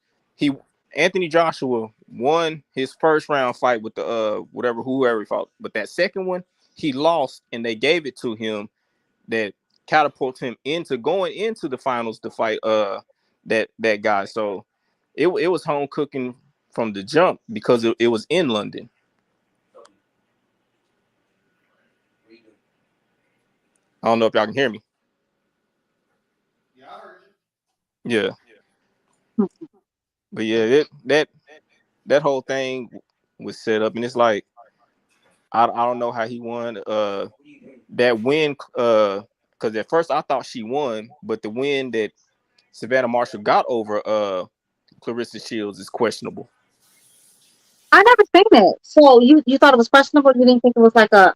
[SPEAKER 6] Anthony Joshua won his first round fight with the whoever he fought, but that second one he lost, and they gave it to him. That catapulted him into going into the finals to fight that guy. So it was home cooking from the jump because it was in London. I don't know if y'all can hear me.
[SPEAKER 2] Yeah, I heard you.
[SPEAKER 6] Yeah. But yeah, that whole thing was set up, and it's like I don't know how he won that win because at first I thought she won, but the win that Savannah Marshall got over Clarissa Shields is questionable.
[SPEAKER 4] I never seen it. So you thought it was questionable? You didn't think it was like a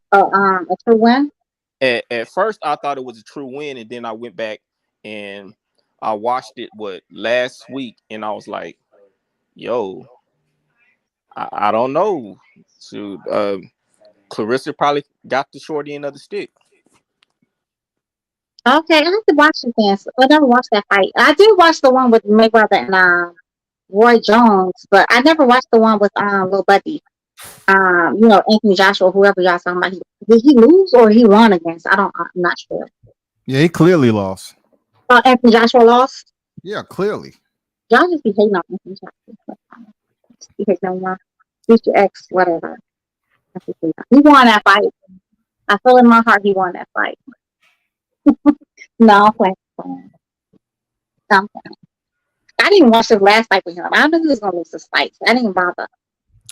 [SPEAKER 4] true win?
[SPEAKER 6] At first I thought it was a true win, and then I went back and I watched it last week, and I was like, yo, I don't know. So Clarissa probably got the short end of the stick.
[SPEAKER 4] Okay, I have to watch it then. I never watched that fight. I did watch the one with Mayweather and Roy Jones, but I never watched the one with Lil Buddy. Anthony Joshua, whoever y'all talking about. Did he lose or he won against? I'm not sure.
[SPEAKER 2] Yeah, he clearly lost.
[SPEAKER 4] Anthony Joshua lost?
[SPEAKER 2] Yeah, clearly.
[SPEAKER 4] Y'all just be hating on Anthony Joshua. You hating on my future ex, whatever. He won that fight. I feel in my heart he won that fight. No, I'm playing. No, I didn't even watch his last fight with him. I knew he was gonna lose this fight. So I didn't even bother.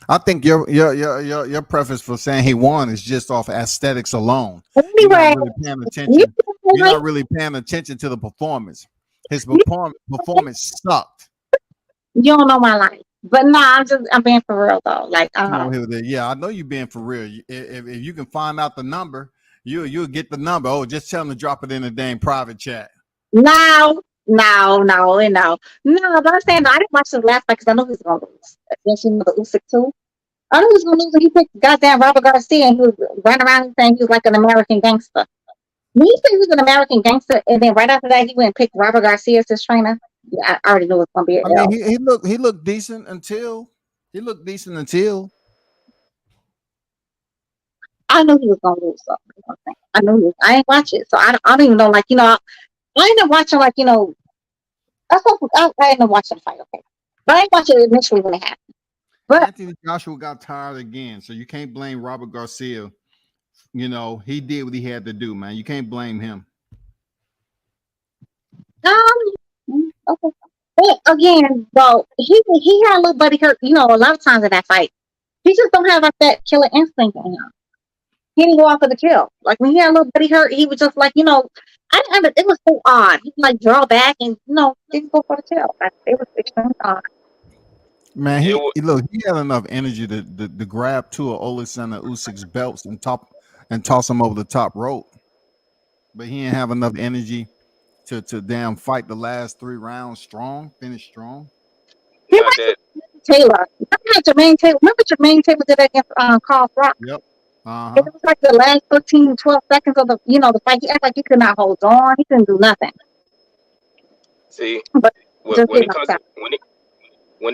[SPEAKER 2] I think your preface for saying he won is just off aesthetics alone. You're not
[SPEAKER 4] Anyway,
[SPEAKER 2] really paying
[SPEAKER 4] you
[SPEAKER 2] attention. You're not really paying attention to the performance. His performance sucked.
[SPEAKER 4] you don't know my life. But no, I'm being for real though. Like
[SPEAKER 2] Come on here with it. Yeah, I know you're being for real. If you can find out the number, you'll get the number. Oh, just tell him to drop it in the dang private chat.
[SPEAKER 4] no. But I'm saying I didn't watch his last fight because I knew he was gonna lose. Against the Usyk too. I knew he was gonna lose. He picked goddamn Robert Garcia and he was running around saying he was like an American gangster. When he said he was an American gangster, and then right after that he went and picked Robert Garcia as his trainer. Yeah, I already knew it was gonna be a
[SPEAKER 2] I mean,
[SPEAKER 4] L.
[SPEAKER 2] he looked decent until
[SPEAKER 4] I knew he was gonna lose. So you know what I'm saying? I knew he was. I ain't watch it, so I don't even know. Like I ended up watching I ended up watching the fight. Okay, but I didn't watch it initially when it happened. But
[SPEAKER 2] Anthony Joshua got tired again, so you can't blame Robert Garcia. You know, he did what he had to do, man. You can't blame him.
[SPEAKER 4] okay. But again, though, he had a little buddy hurt. You know, a lot of times in that fight, he just don't have like that killer instinct in him. He didn't go out for the kill. Like when he had a little buddy hurt, he was just like, it was so odd. He like draw back and didn't go for the kill. Like, it was extremely odd.
[SPEAKER 2] Man, he had enough energy to grab two of Alexander Usyk's belts and toss him over the top rope, but he didn't have enough energy to damn fight the last 3 rounds finish strong.
[SPEAKER 4] He like Taylor. Jermaine Taylor. Remember Jermaine Taylor did that against Carl Froch?
[SPEAKER 2] Yep.
[SPEAKER 4] It was like the last 13, 12 seconds of the fight. He acted like he could not hold on. He couldn't do nothing.
[SPEAKER 6] See,
[SPEAKER 4] but
[SPEAKER 6] when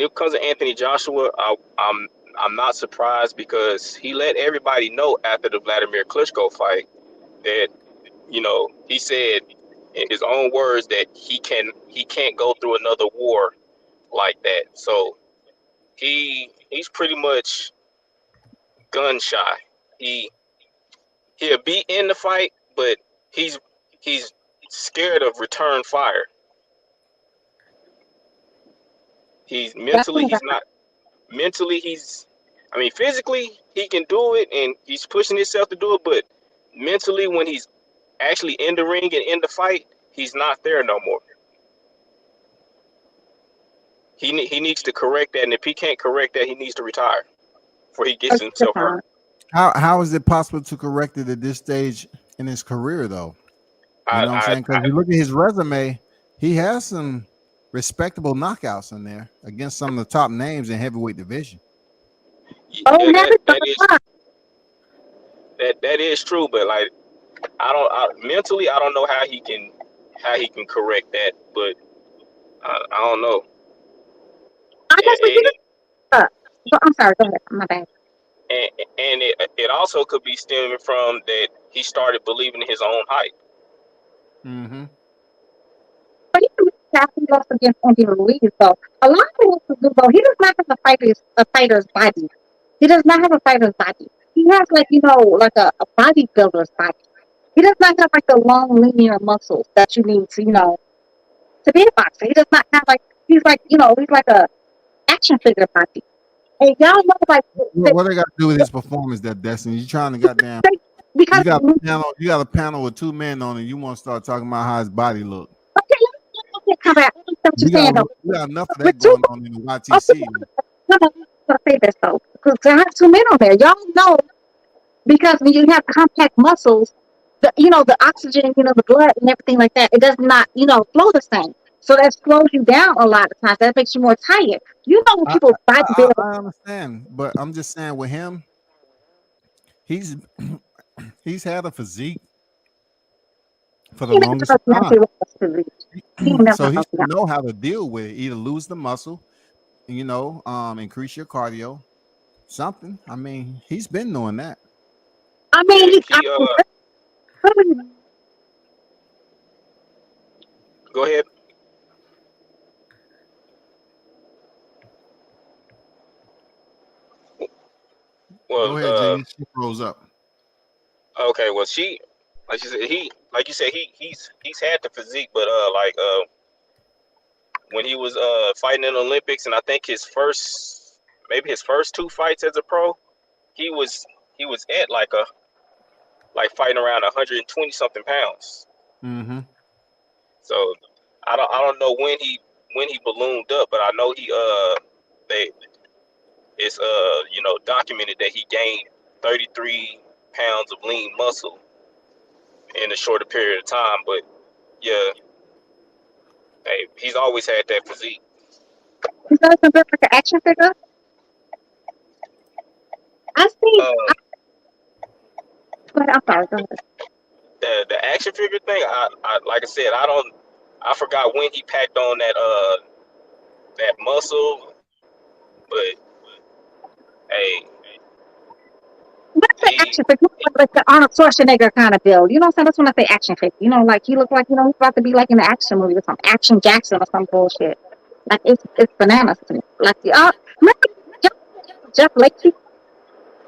[SPEAKER 6] it comes to Anthony Joshua, I'm not surprised because he let everybody know after the Vladimir Klitschko fight that he said in his own words that he can't go through another war like that. So he's pretty much gun shy. He'll be in the fight, but he's scared of return fire. Physically he can do it and he's pushing himself to do it, but mentally when he's actually in the ring and in the fight, he's not there no more. He needs to correct that, and if he can't correct that, he needs to retire before he gets himself hurt.
[SPEAKER 2] How is it possible to correct it at this stage in his career, though? You know what I'm saying? Because you look at his resume, he has some respectable knockouts in there against some of the top names in heavyweight division.
[SPEAKER 6] That is true, but like mentally I don't know how he can correct that, but I don't know.
[SPEAKER 4] I'm sorry, go ahead. My bad.
[SPEAKER 6] And it also could be stemming from that he started believing in his own hype.
[SPEAKER 2] Mm-hmm.
[SPEAKER 4] But he lost against Andy Ruiz, so a lot of people do though. He does not have a fighter's body. He does not have a fighter's body. He has like a bodybuilder's body. He does not have like the long linear muscles that you need to to be a boxer. He does not have he's like a action figure body. And y'all know
[SPEAKER 2] what they got to do with his performance, that Destiny? You trying to goddamn because you got a panel with 2 men on it. You want to start talking about how his body look?
[SPEAKER 4] Okay, come back.
[SPEAKER 2] You got enough of that going on in the YTC.
[SPEAKER 4] I'll say this though, because I have 2 men on there. Y'all know because when you have compact muscles, the oxygen, the blood and everything like that, it does not, flow the same. So that slows you down a lot of times. That makes you more tired. You know when people
[SPEAKER 2] I understand, but I'm just saying with him, he's had a physique for the longest time. So he should know how to deal with it. Either lose the muscle, increase your cardio, something. I mean, he's been doing that.
[SPEAKER 4] I mean,
[SPEAKER 6] go ahead. Well,
[SPEAKER 2] go ahead, Jimmy. She rose up.
[SPEAKER 6] Okay, well, like like you said, he's had the physique, but when he was fighting in the Olympics, and I think his first 2 fights as a pro, he was at like fighting around 120 something pounds.
[SPEAKER 2] Mm-hmm.
[SPEAKER 6] So I don't know when he ballooned up, but I know it's documented that he gained 33 pounds of lean muscle in a shorter period of time. But yeah, hey, he's always had that physique.
[SPEAKER 4] Is that something like an action figure? I see. But I'm sorry. Go ahead.
[SPEAKER 6] The action figure thing, I like I said, I forgot when he packed on that muscle, but hey,
[SPEAKER 4] When I say action figure, like the Arnold Schwarzenegger kind of build. You know what I'm saying? That's when I say action figure. You know, like he looked like, he's about to be like in an action movie or some Action Jackson or some bullshit. Like it's bananas to me. Like remember Jeff Lacey?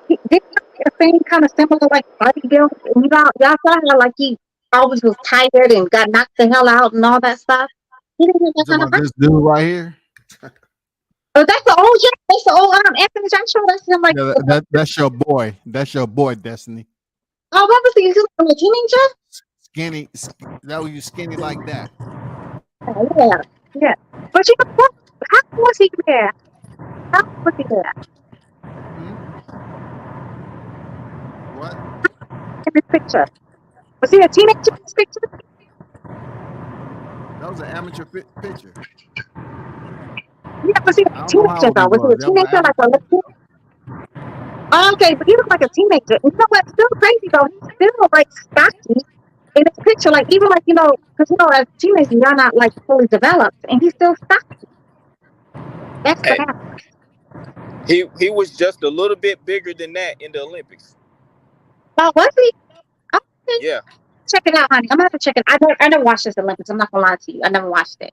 [SPEAKER 4] Did a thing kind of similar like bodybuilding? And y'all saw how like he always was tired and got knocked the hell out and all that stuff. He didn't have that kind of
[SPEAKER 2] This dude right here.
[SPEAKER 4] Oh, that's the old Anthony Joshua. That's him like
[SPEAKER 2] That's your boy. That's your boy, Destiny.
[SPEAKER 4] oh, what was he like a teenager?
[SPEAKER 2] Skinny. That was you skinny like that.
[SPEAKER 4] Oh, yeah. But you know what? How was he there? How was he there?
[SPEAKER 2] What?
[SPEAKER 4] In this picture. Was he a teenager in this picture?
[SPEAKER 2] That was an amateur picture.
[SPEAKER 4] Yeah, was he a teenager though? Was he a teenager like a little? Okay, but he looked like a teenager. You know what's still crazy though? He's still like stocky in this picture. Like even like because as a teenager you're not like fully developed, and he's still stocky. That's
[SPEAKER 6] hey,
[SPEAKER 4] bananas.
[SPEAKER 6] he was just a little bit bigger than that in the Olympics.
[SPEAKER 4] Oh, was he? Okay.
[SPEAKER 6] Yeah.
[SPEAKER 4] Check it out, honey. I'm gonna have to check it. I never watched this Olympics. I'm not gonna lie to you. I never watched it.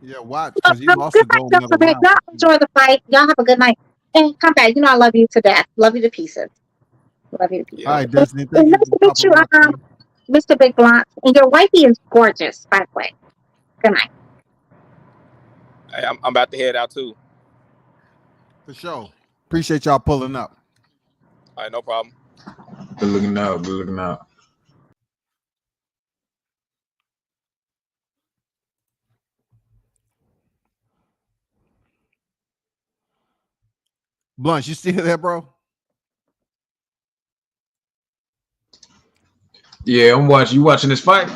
[SPEAKER 2] Yeah, watch because you lost
[SPEAKER 4] Good
[SPEAKER 2] the
[SPEAKER 4] night,
[SPEAKER 2] gold medal.
[SPEAKER 4] gentlemen. Y'all enjoy the fight. Y'all have a good night. And come back. I love you to death. Love you to pieces. Love you to pieces.
[SPEAKER 2] All right, Destiny.
[SPEAKER 4] It's nice to meet you, Mr. Big Blunt. And your wifey is gorgeous, by the way. Good night.
[SPEAKER 6] Hey, I'm about to head out too.
[SPEAKER 2] For sure. Appreciate y'all pulling up.
[SPEAKER 6] All right, no problem.
[SPEAKER 5] Good looking out. Good looking out.
[SPEAKER 2] Blunt, you still there, bro?
[SPEAKER 5] Yeah, I'm watching. You watching this fight?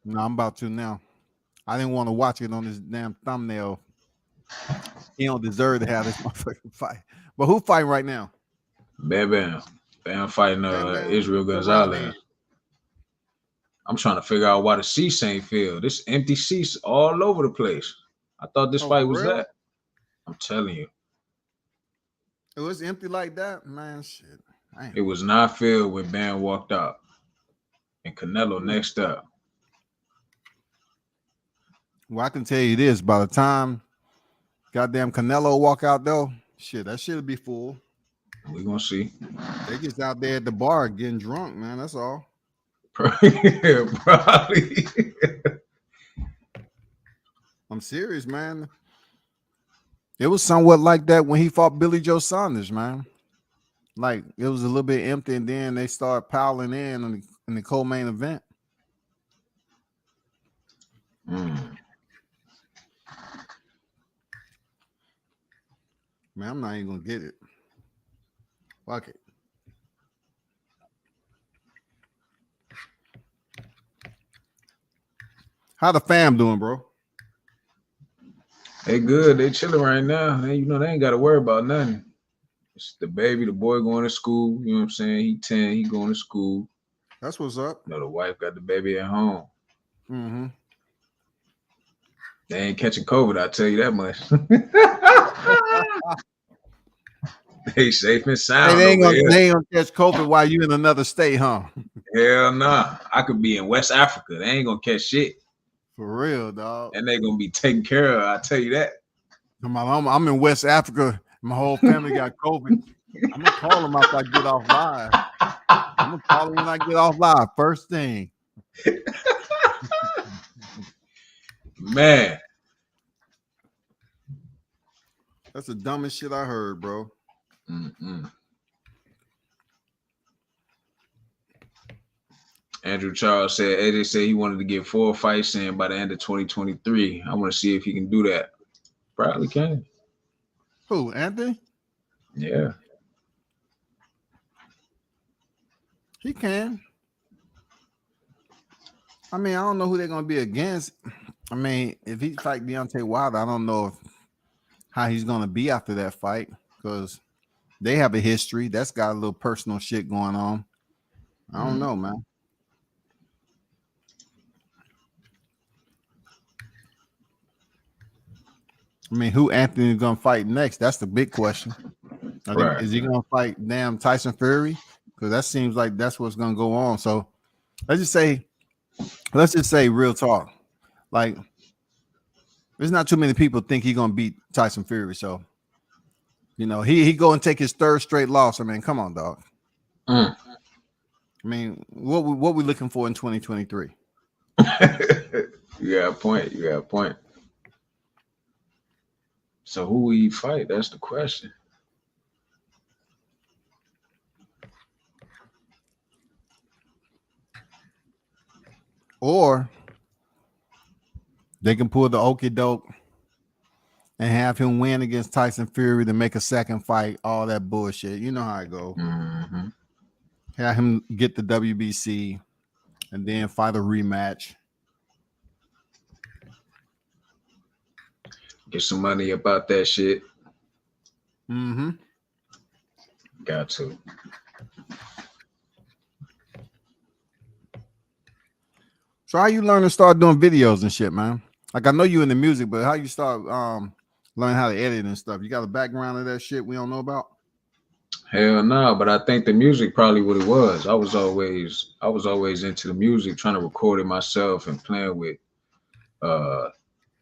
[SPEAKER 2] No, I'm about to now. I didn't want to watch it on this damn thumbnail. He don't deserve to have this motherfucking fight. But who fighting right now?
[SPEAKER 5] Bam fighting
[SPEAKER 2] Bam.
[SPEAKER 5] Israel Gonzalez. I'm trying to figure out why the seats ain't filled. This empty seats all over the place. I thought this fight was
[SPEAKER 2] real?
[SPEAKER 5] that. I'm telling you.
[SPEAKER 2] It was empty like that? Man, shit.
[SPEAKER 5] It was not filled when Bam walked out. And Canelo next up.
[SPEAKER 2] Well, I can tell you this. By the time goddamn Canelo walk out, though, shit, that shit'll be full.
[SPEAKER 5] We're going to see.
[SPEAKER 2] They just out there at the bar getting drunk, man. That's all.
[SPEAKER 5] Yeah, probably.
[SPEAKER 2] I'm serious, man. It was somewhat like that when he fought Billy Joe Saunders, man. Like, it was a little bit empty, and then they started piling in the co-main event. Man, I'm not even gonna get it. Fuck it. How the fam doing, bro?
[SPEAKER 5] They good. They chilling right now. They ain't got to worry about nothing. It's the baby, the boy going to school. You know what I'm saying? He 10. He going to school.
[SPEAKER 2] That's what's up.
[SPEAKER 5] The wife got the baby at home.
[SPEAKER 2] Mm-hmm.
[SPEAKER 5] They ain't catching COVID, I'll tell you that much. They safe and sound.
[SPEAKER 2] Hey, they ain't gonna catch COVID while you in another state, huh?
[SPEAKER 5] Hell nah. I could be in West Africa. They ain't gonna catch shit.
[SPEAKER 2] For real, dog.
[SPEAKER 5] And they gonna be taken care of, I'll tell you that.
[SPEAKER 2] I'm in West Africa. My whole family got COVID. I'm gonna call him after I get off live. I'm gonna call him when I get off live. First thing.
[SPEAKER 5] Man,
[SPEAKER 2] That's the dumbest shit I heard, bro.
[SPEAKER 5] Andrew Charles said Eddie said he wanted to get 4 fights in by the end of 2023. I want to see if he can do that. Probably can.
[SPEAKER 2] Who, Anthony?
[SPEAKER 5] Yeah.
[SPEAKER 2] He can. I mean, I don't know who they're gonna be against. I mean, if he fight Deontay Wilder, I don't know how he's gonna be after that fight because they have a history that's got a little personal shit going on. I don't know, man. I mean, who Anthony is gonna fight next? That's the big question.
[SPEAKER 5] Right.
[SPEAKER 2] Is he gonna fight damn Tyson Fury? Because that seems like that's what's gonna go on. So let's just say real talk. Like, there's not too many people think he's gonna beat Tyson Fury. So, you know, he go and take his 3rd straight loss. I mean, come on, dog. I mean, what we looking for in 2023?
[SPEAKER 5] You got a point. You got a point. So who will he fight? That's the question.
[SPEAKER 2] Or they can pull the okie doke and have him win against Tyson Fury to make a second fight, all that bullshit. You know how it goes. Have him get the WBC and then fight a rematch.
[SPEAKER 5] Get some money about that shit. Got to.
[SPEAKER 2] So how you learn to start doing videos and shit, man? Like, I know you in the music, but how you start learning how to edit and stuff? You got a background of that shit we don't know about?
[SPEAKER 5] Hell no, but I think the music probably what it was. I was always into the music, trying to record it myself and playing with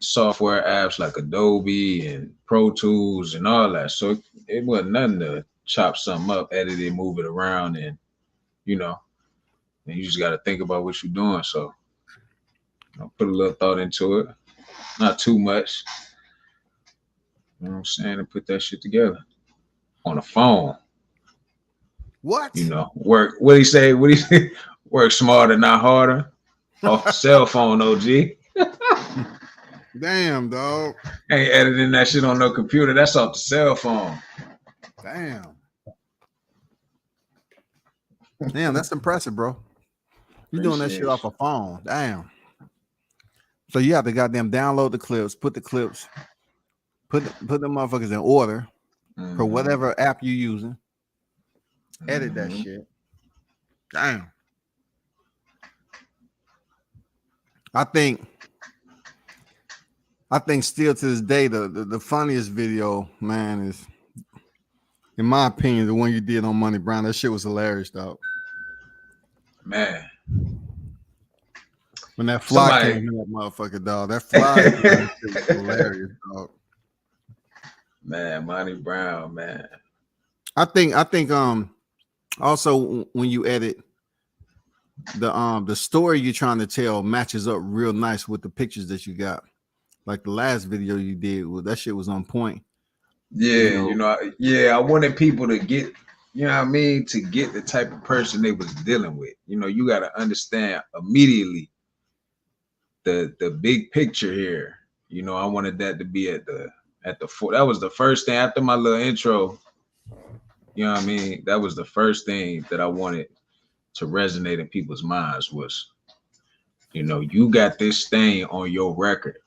[SPEAKER 5] software apps like Adobe and Pro Tools and all that. So it wasn't nothing to chop something up, edit it, move it around, and you know, and you just got to think about what you're doing. So put a little thought into it, not too much. You know what I'm saying? And put that shit together on the phone.
[SPEAKER 2] What?
[SPEAKER 5] You know, work. What he say? Work smarter, not harder. Off the cell phone, OG.
[SPEAKER 2] Damn, dog.
[SPEAKER 5] Ain't editing that shit on no computer. That's off the cell phone.
[SPEAKER 2] Damn. Damn, that's impressive, bro. You're doing that shit off a phone. Damn. So you have to goddamn download the clips, put the motherfuckers in order for whatever app you're using. Edit that shit. Damn. I think still to this day, the funniest video, man, is, in my opinion, the one you did on Money Brown. That shit was hilarious, dog.
[SPEAKER 5] Man.
[SPEAKER 2] When that fly came in that motherfucker, dog. That fly was hilarious, dog.
[SPEAKER 5] Man, Money Brown, man.
[SPEAKER 2] I think also when you edit, the story you're trying to tell matches up real nice with the pictures that you got. Like the last video you did, that shit was on point.
[SPEAKER 5] Yeah, I wanted people to get, you know what I mean, to get the type of person they was dealing with. You know, you got to understand immediately the big picture here. You know, I wanted that to be at the that was the first thing after my little intro. You know what I mean? That was the first thing that I wanted to resonate in people's minds was, you know, you got this thing on your record.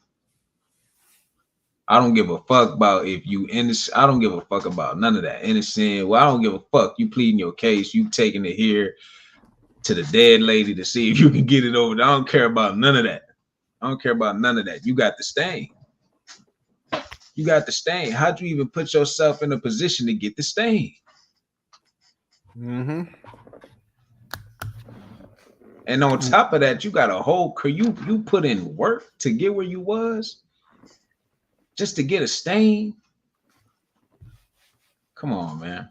[SPEAKER 5] I don't give a fuck about if you innocent. I don't give a fuck about none of that. Innocent. Well, I don't give a fuck. You pleading your case. You taking it here to the dead lady to see if you can get it over. I don't care about none of that. I don't care about none of that. You got the stain. You got the stain. How'd you even put yourself in a position to get the stain?
[SPEAKER 2] Mm-hmm.
[SPEAKER 5] And on top of that, you got a whole career. You put in work to get where you was just to get a stain. Come on, man.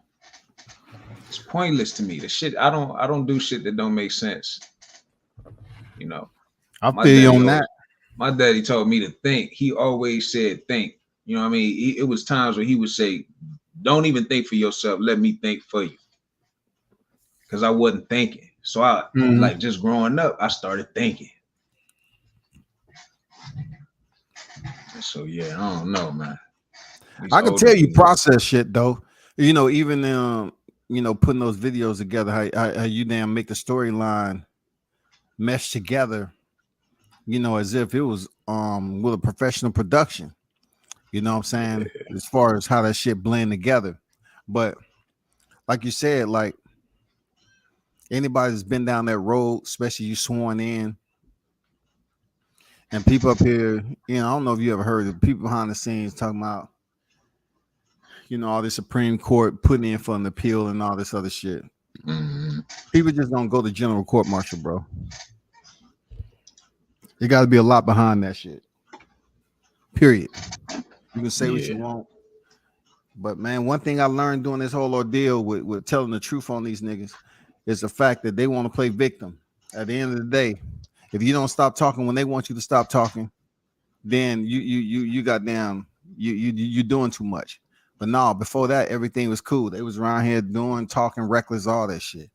[SPEAKER 5] It's pointless to me. The shit I don't do shit that don't make sense. You know,
[SPEAKER 2] I
[SPEAKER 5] my
[SPEAKER 2] feel you
[SPEAKER 5] daddy
[SPEAKER 2] on
[SPEAKER 5] always,
[SPEAKER 2] that.
[SPEAKER 5] my daddy told me to think. He always said think. You know what I mean? It was times where he would say, "Don't even think for yourself. Let me think for you." Because I wasn't thinking. So I like just growing up, I started thinking. So yeah, I don't know, man. These
[SPEAKER 2] I can
[SPEAKER 5] older
[SPEAKER 2] tell you
[SPEAKER 5] dudes.
[SPEAKER 2] process shit though. You know, even putting those videos together, how you damn make the storyline mesh together, as if it was with a professional production. You know what I'm saying? As far as how that shit blend together. But like you said, like anybody that's been down that road, especially you sworn in, and people up here, I don't know if you ever heard of people behind the scenes talking about, all this Supreme Court putting in for an appeal and all this other shit. People just don't go to general court martial, bro. There got to be a lot behind that shit. Period. You can say what you want, but man, one thing I learned during this whole ordeal with telling the truth on these niggas is the fact that they want to play victim. At the end of the day, if you don't stop talking when they want you to stop talking, then you goddamn you doing too much. But no, before that, everything was cool. They was around here talking reckless, all that shit.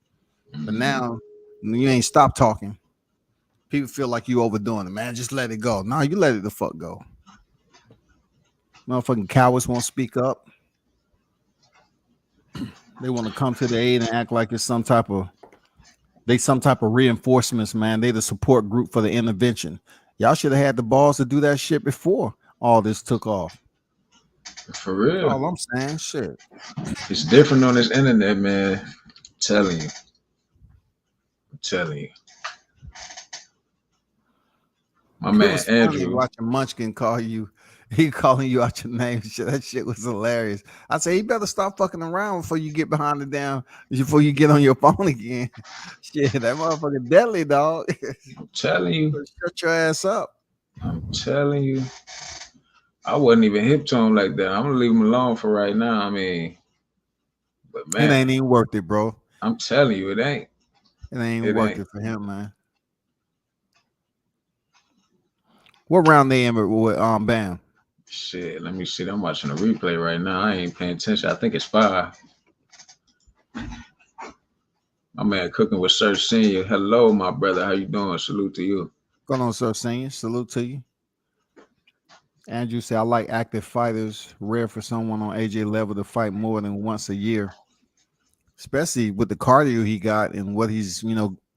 [SPEAKER 2] But now you ain't stop talking. People feel like you overdoing it, man. Just let it go. No, you let it the fuck go. Motherfucking cowards won't speak up. They want to come to the aid and act like it's some type of reinforcements, man. They the support group for the intervention. Y'all should have had the balls to do that shit before all this took off.
[SPEAKER 5] For real.
[SPEAKER 2] That's all I'm saying. Shit.
[SPEAKER 5] It's different on this internet, man. I'm telling you. My man Andrew
[SPEAKER 2] watching Munchkin call you. He calling you out your name. Shit, that shit was hilarious. I say he better stop fucking around before you get behind the damn. Before you get on your phone again. Shit, that motherfucker deadly, dog.
[SPEAKER 5] I'm telling you.
[SPEAKER 2] Shut your ass up.
[SPEAKER 5] I'm telling you. I wasn't even hip to him like that. I'm gonna leave him alone for right now. I mean, but man,
[SPEAKER 2] it ain't even worth it, bro.
[SPEAKER 5] I'm telling you, it ain't.
[SPEAKER 2] It ain't worth it for him, man. What round they in with Bam?
[SPEAKER 5] Shit, let me see. I'm watching a replay right now. I ain't paying attention. I think it's 5. My man cooking with Sir Senior. Hello, my brother. How you doing? Salute to you.
[SPEAKER 2] Going on, Sir Senior. Salute to you. Andrew said, I like active fighters. Rare for someone on AJ level to fight more than once a year, especially with the cardio he got and what he's,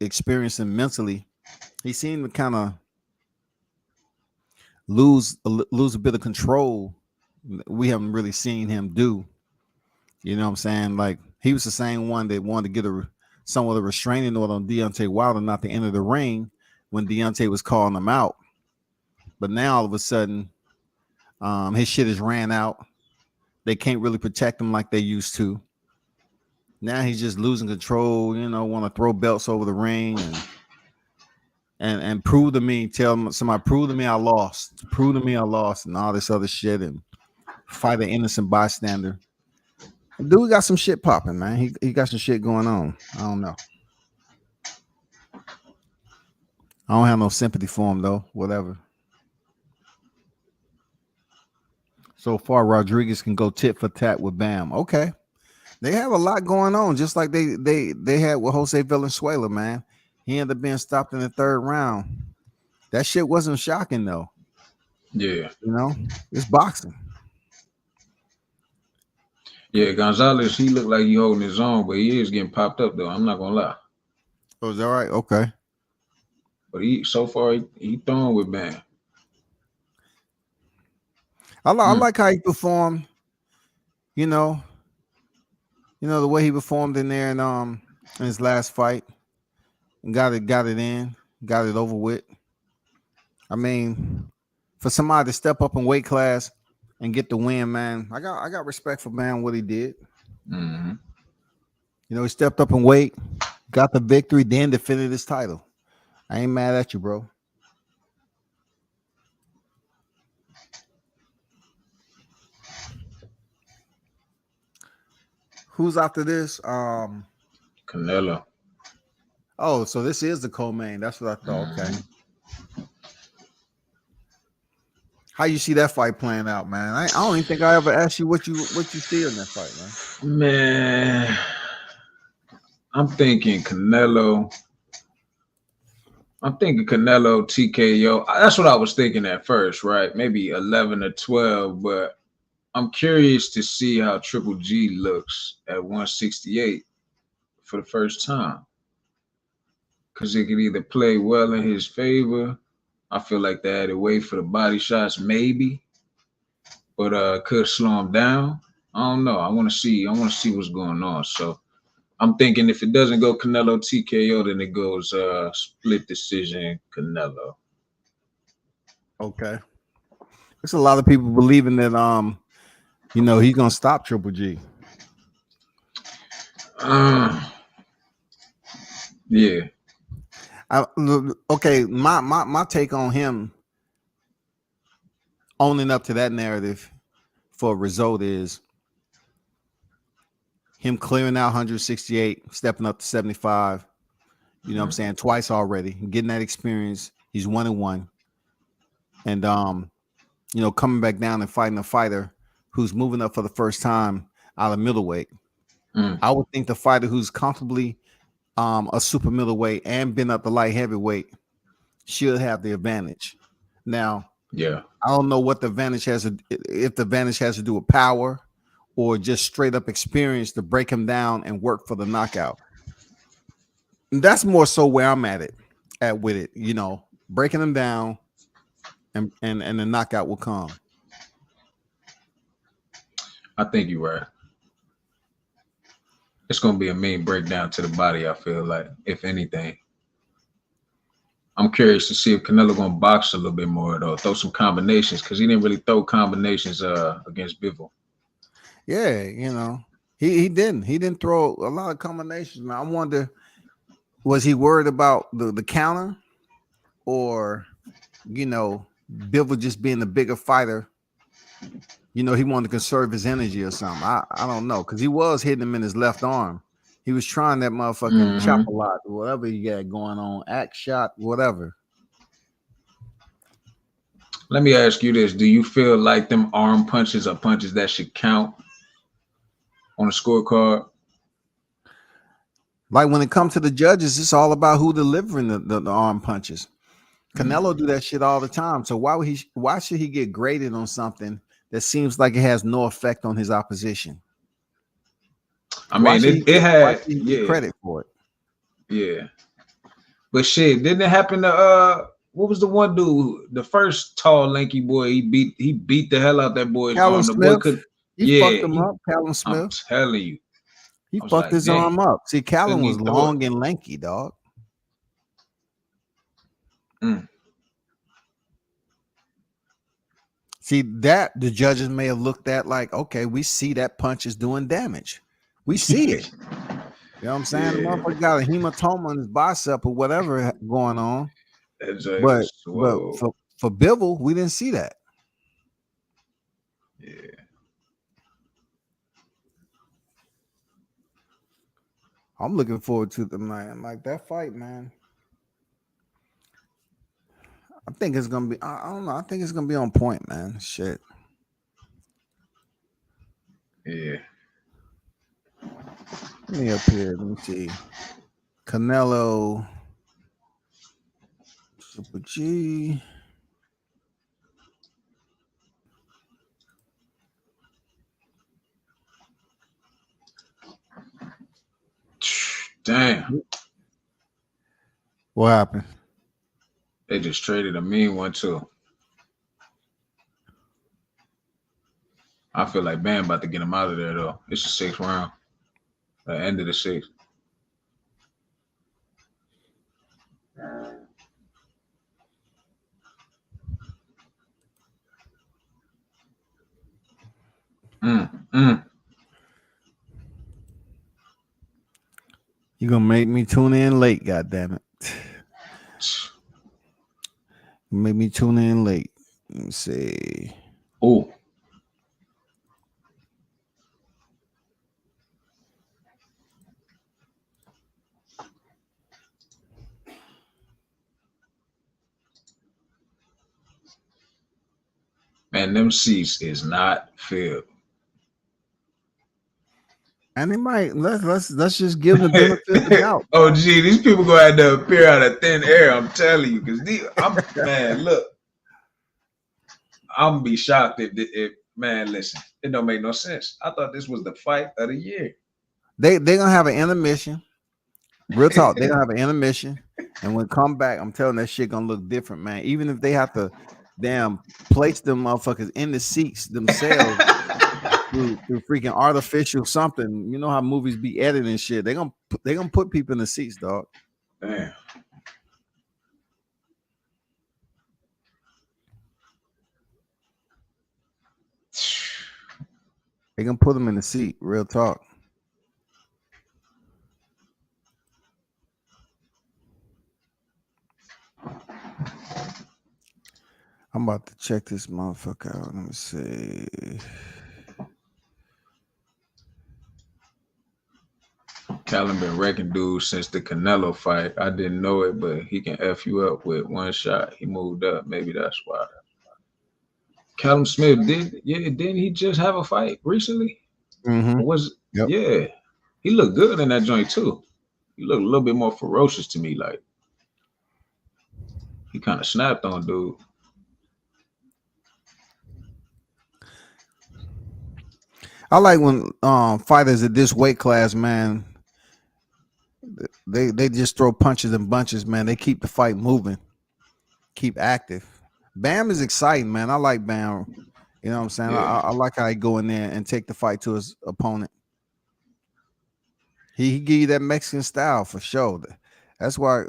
[SPEAKER 2] experiencing mentally. He seemed to kind of lose a bit of control. We haven't really seen him do. You know what I'm saying? Like, he was the same one that wanted to get somewhat of a restraining order on Deontay Wilder not to enter the ring when Deontay was calling him out. But now all of a sudden, his shit has ran out. They can't really protect him like they used to. Now he's just losing control, want to throw belts over the ring and prove to me, tell somebody, prove to me I lost. Prove to me I lost and all this other shit and fight an innocent bystander. Dude got some shit popping, man. He got some shit going on. I don't know. I don't have no sympathy for him, though. Whatever. So far, Rodriguez can go tit for tat with Bam. Okay. They have a lot going on, just like they had with Jose Valenzuela, man. He ended up being stopped in the 3rd round. That shit wasn't shocking, though.
[SPEAKER 5] Yeah.
[SPEAKER 2] It's boxing.
[SPEAKER 5] Yeah, Gonzalez, he looked like he holding his own, but he is getting popped up, though. I'm not going to lie.
[SPEAKER 2] Oh, is that right? Okay.
[SPEAKER 5] But so far, he throwing with Bam.
[SPEAKER 2] I like how he performed. The way he performed in there in his last fight, and got it in, got it over with. I mean, for somebody to step up in weight class and get the win, man, I got respect for Bam what he did.
[SPEAKER 5] Mm-hmm.
[SPEAKER 2] He stepped up in weight, got the victory, then defended his title. I ain't mad at you, bro. Who's after this?
[SPEAKER 5] Canelo.
[SPEAKER 2] Oh, so this is the co-main. That's what I thought. Okay. How you see that fight playing out, man? I don't even think I ever asked you what you see in that fight, man.
[SPEAKER 5] Man, I'm thinking Canelo TKO. That's what I was thinking at first, right? Maybe 11 or 12, but I'm curious to see how Triple G looks at 168 for the first time. Because it could either play well in his favor. I feel like they had to wait for the body shots, maybe. But could slow him down. I don't know. I want to see what's going on. So I'm thinking if it doesn't go Canelo TKO, then it goes split decision Canelo.
[SPEAKER 2] Okay. There's a lot of people believing that he's gonna stop Triple G.
[SPEAKER 5] Yeah.
[SPEAKER 2] Okay, my take on him owning up to that narrative for a result is him clearing out 168, stepping up to 75. You know what I'm saying? Twice already, getting that experience. He's 1-1. And coming back down and fighting a fighter who's moving up for the first time out of middleweight. I would think the fighter who's comfortably a super middleweight and been up to light heavyweight should have the advantage. Now,
[SPEAKER 5] yeah,
[SPEAKER 2] I don't know what the advantage has if the advantage has to do with power or just straight up experience to break him down and work for the knockout. And that's more so where I'm at with it, breaking him down and the knockout will come.
[SPEAKER 5] I think you're right. It's going to be a mean breakdown to the body, I feel like, if anything. I'm curious to see if Canelo going to box a little bit more, though. Throw some combinations, because he didn't really throw combinations against Bivol.
[SPEAKER 2] Yeah, he didn't. He didn't throw a lot of combinations. Now, I wonder, was he worried about the counter? Or, Bivol just being the bigger fighter? He wanted to conserve his energy or something. I don't know, because he was hitting him in his left arm. He was trying that motherfucking chop a lot, whatever he got going on, axe shot, whatever.
[SPEAKER 5] Let me ask you this. Do you feel like them arm punches are punches that should count on a scorecard?
[SPEAKER 2] Like when it comes to the judges, it's all about who delivering the arm punches. Canelo do that shit all the time. So why should he get graded on something that seems like it has no effect on his opposition?
[SPEAKER 5] I mean, it had
[SPEAKER 2] credit for it.
[SPEAKER 5] Yeah, but shit, didn't it happen to what was the one dude, the first tall lanky boy? He beat the hell out that boy's arm. The boy could,
[SPEAKER 2] he fucked him up. Callum Smith.
[SPEAKER 5] I'm telling you,
[SPEAKER 2] he fucked his arm up. See, Callum was long and lanky, dog. See, that the judges may have looked at like, okay, we see that punch is doing damage. We see it. You know what I'm saying? The motherfucker got a hematoma on his bicep or whatever going on. But for Bivol, we didn't see that.
[SPEAKER 5] Yeah.
[SPEAKER 2] I'm looking forward to the man. Like that fight, man. I think it's gonna be. I don't know. I think it's gonna be on point, man. Shit.
[SPEAKER 5] Yeah.
[SPEAKER 2] Let me up here. Let me see. Canelo, Super G.
[SPEAKER 5] Damn.
[SPEAKER 2] What happened?
[SPEAKER 5] They just traded a mean one too. I feel like Bam about to get him out of there though. It's the 6th round. The end of the 6th.
[SPEAKER 2] You gonna make me tune in late, goddammit. Make me tune in late. Let me see.
[SPEAKER 5] Oh. Man, them seats is not filled.
[SPEAKER 2] And they might let's just give them the benefit of the doubt.
[SPEAKER 5] Oh, gee, these people gonna have to appear out of thin air. I'm telling you, because man, look, I'm gonna be shocked if man, listen, it don't make no sense. I thought this was the fight of the year.
[SPEAKER 2] They gonna have an intermission. Real talk, they gonna have an intermission, and when come back, I'm telling that shit gonna look different, man. Even if they have to damn place them motherfuckers in the seats themselves through freaking artificial something. You know how movies be editing shit. They gonna put people in the seats, dog.
[SPEAKER 5] Damn.
[SPEAKER 2] They gonna put them in the seat. Real talk. I'm about to check this motherfucker out. Let me see.
[SPEAKER 5] Callum been wrecking dudes since the Canelo fight. I didn't know it, but he can F you up with one shot. He moved up. Maybe that's why. Callum Smith didn't he just have a fight recently?
[SPEAKER 2] Yep.
[SPEAKER 5] Yeah. He looked good in that joint too. He looked a little bit more ferocious to me. Like he kind of snapped on dude.
[SPEAKER 2] I like when fighters at this weight class, man, they just throw punches and bunches, man. They keep the fight moving, keep active. Bam is exciting, man. I like Bam. You know what I'm saying?
[SPEAKER 5] Yeah.
[SPEAKER 2] I like how he go in there and take the fight to his opponent. He give you that Mexican style for sure. That's why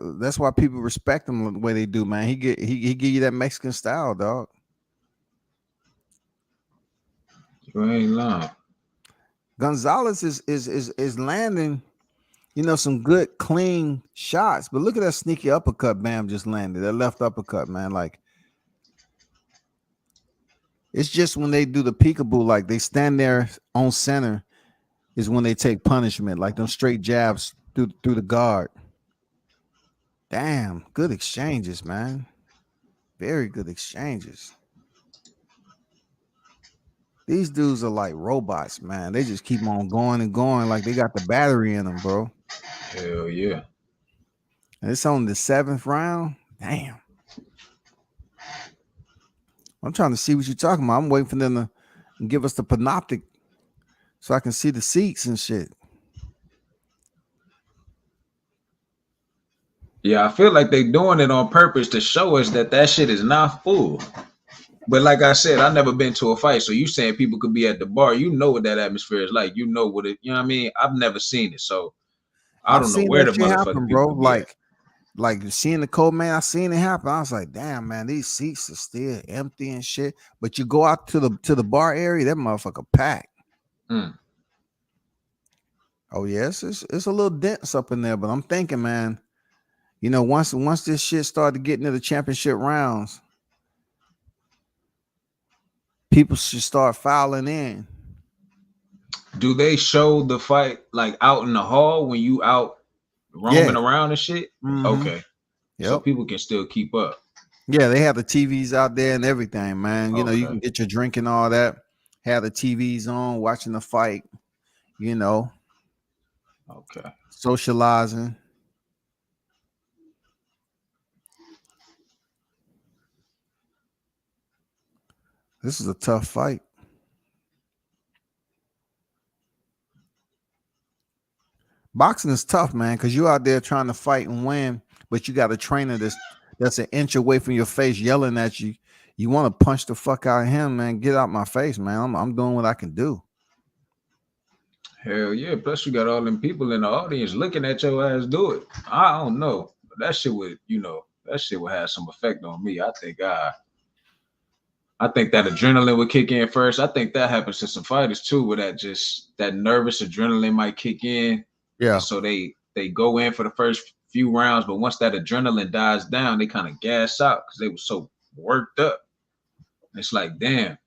[SPEAKER 2] people respect him the way they do, man. He give you that Mexican style, dog.
[SPEAKER 5] You ain't lying.
[SPEAKER 2] Gonzalez is landing, you know, some good clean shots, but look at that sneaky uppercut Bam just landed. That left uppercut, man. Like it's just when they do the peekaboo, like they stand there on center, is when they take punishment, like them straight jabs through the guard. Damn, good exchanges, man. Very good exchanges. These dudes are like robots, man. They just keep on going and going like they got the battery in them, bro.
[SPEAKER 5] Hell yeah.
[SPEAKER 2] And it's on the 7th round. Damn. I'm trying to see what you're talking about. I'm waiting for them to give us the panoptic so I can see the seats and shit.
[SPEAKER 5] Yeah, I feel like they doing it on purpose to show us that shit is not full. But like I said, I've never been to a fight. So you saying people could be at the bar, you know what that atmosphere is like. You know what it, you know what I mean? I've never seen it. So I don't know where the motherfucking
[SPEAKER 2] bro.
[SPEAKER 5] People
[SPEAKER 2] like seeing the cold man, I seen it happen. I was like, damn, man, these seats are still empty and shit. But you go out to the bar area, that motherfucker packed. Oh yes, it's a little dense up in there, but I'm thinking, man, you know, once this shit started getting to the championship rounds, people should start filing in.
[SPEAKER 5] Do they show the fight like out in the hall when you out roaming around and shit? Okay.
[SPEAKER 2] Yep.
[SPEAKER 5] So people can still keep up.
[SPEAKER 2] Yeah, they have the TVs out there and everything, man. You know, you can get your drink and all that. Have the TVs on, watching the fight, you know.
[SPEAKER 5] Okay.
[SPEAKER 2] Socializing. This is a tough fight. Boxing is tough, man, because you're out there trying to fight and win, but you got a trainer that's an inch away from your face yelling at you. You want to punch the fuck out of him, man. Get out my face, man. I'm doing what I can do.
[SPEAKER 5] Hell yeah. Plus you got all them people in the audience looking at your ass do it. I don't know. But that shit would, you know, that shit would have some effect on me. I think that adrenaline would kick in first. I think that happens to some fighters too, where that nervous adrenaline might kick in.
[SPEAKER 2] Yeah.
[SPEAKER 5] So they go in for the first few rounds, but once that adrenaline dies down, they kind of gas out because they were so worked up. It's like, damn.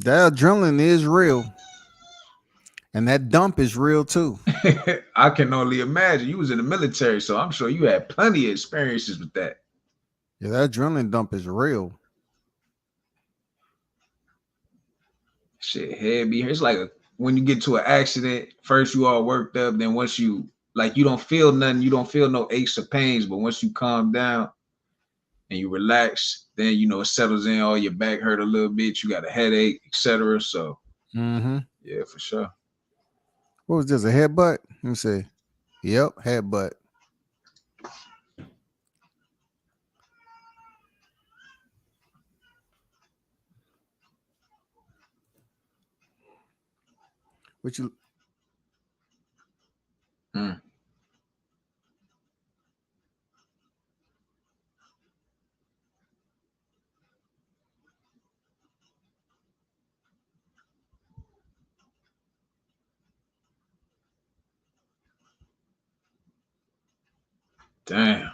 [SPEAKER 2] That adrenaline is real. And that dump is real too.
[SPEAKER 5] I can only imagine. You was in the military, so I'm sure you had plenty of experiences with that.
[SPEAKER 2] Yeah, that adrenaline dump is real.
[SPEAKER 5] Shit, head be. It's like when you get to an accident. First, you all worked up. Then once you like, you don't feel nothing. You don't feel no aches or pains. But once you calm down and you relax, then it settles in. All your back hurt a little bit. You got a headache, etc. So yeah, for sure.
[SPEAKER 2] What was this? A headbutt? Let me see. Yep, headbutt. What you?
[SPEAKER 5] Damn.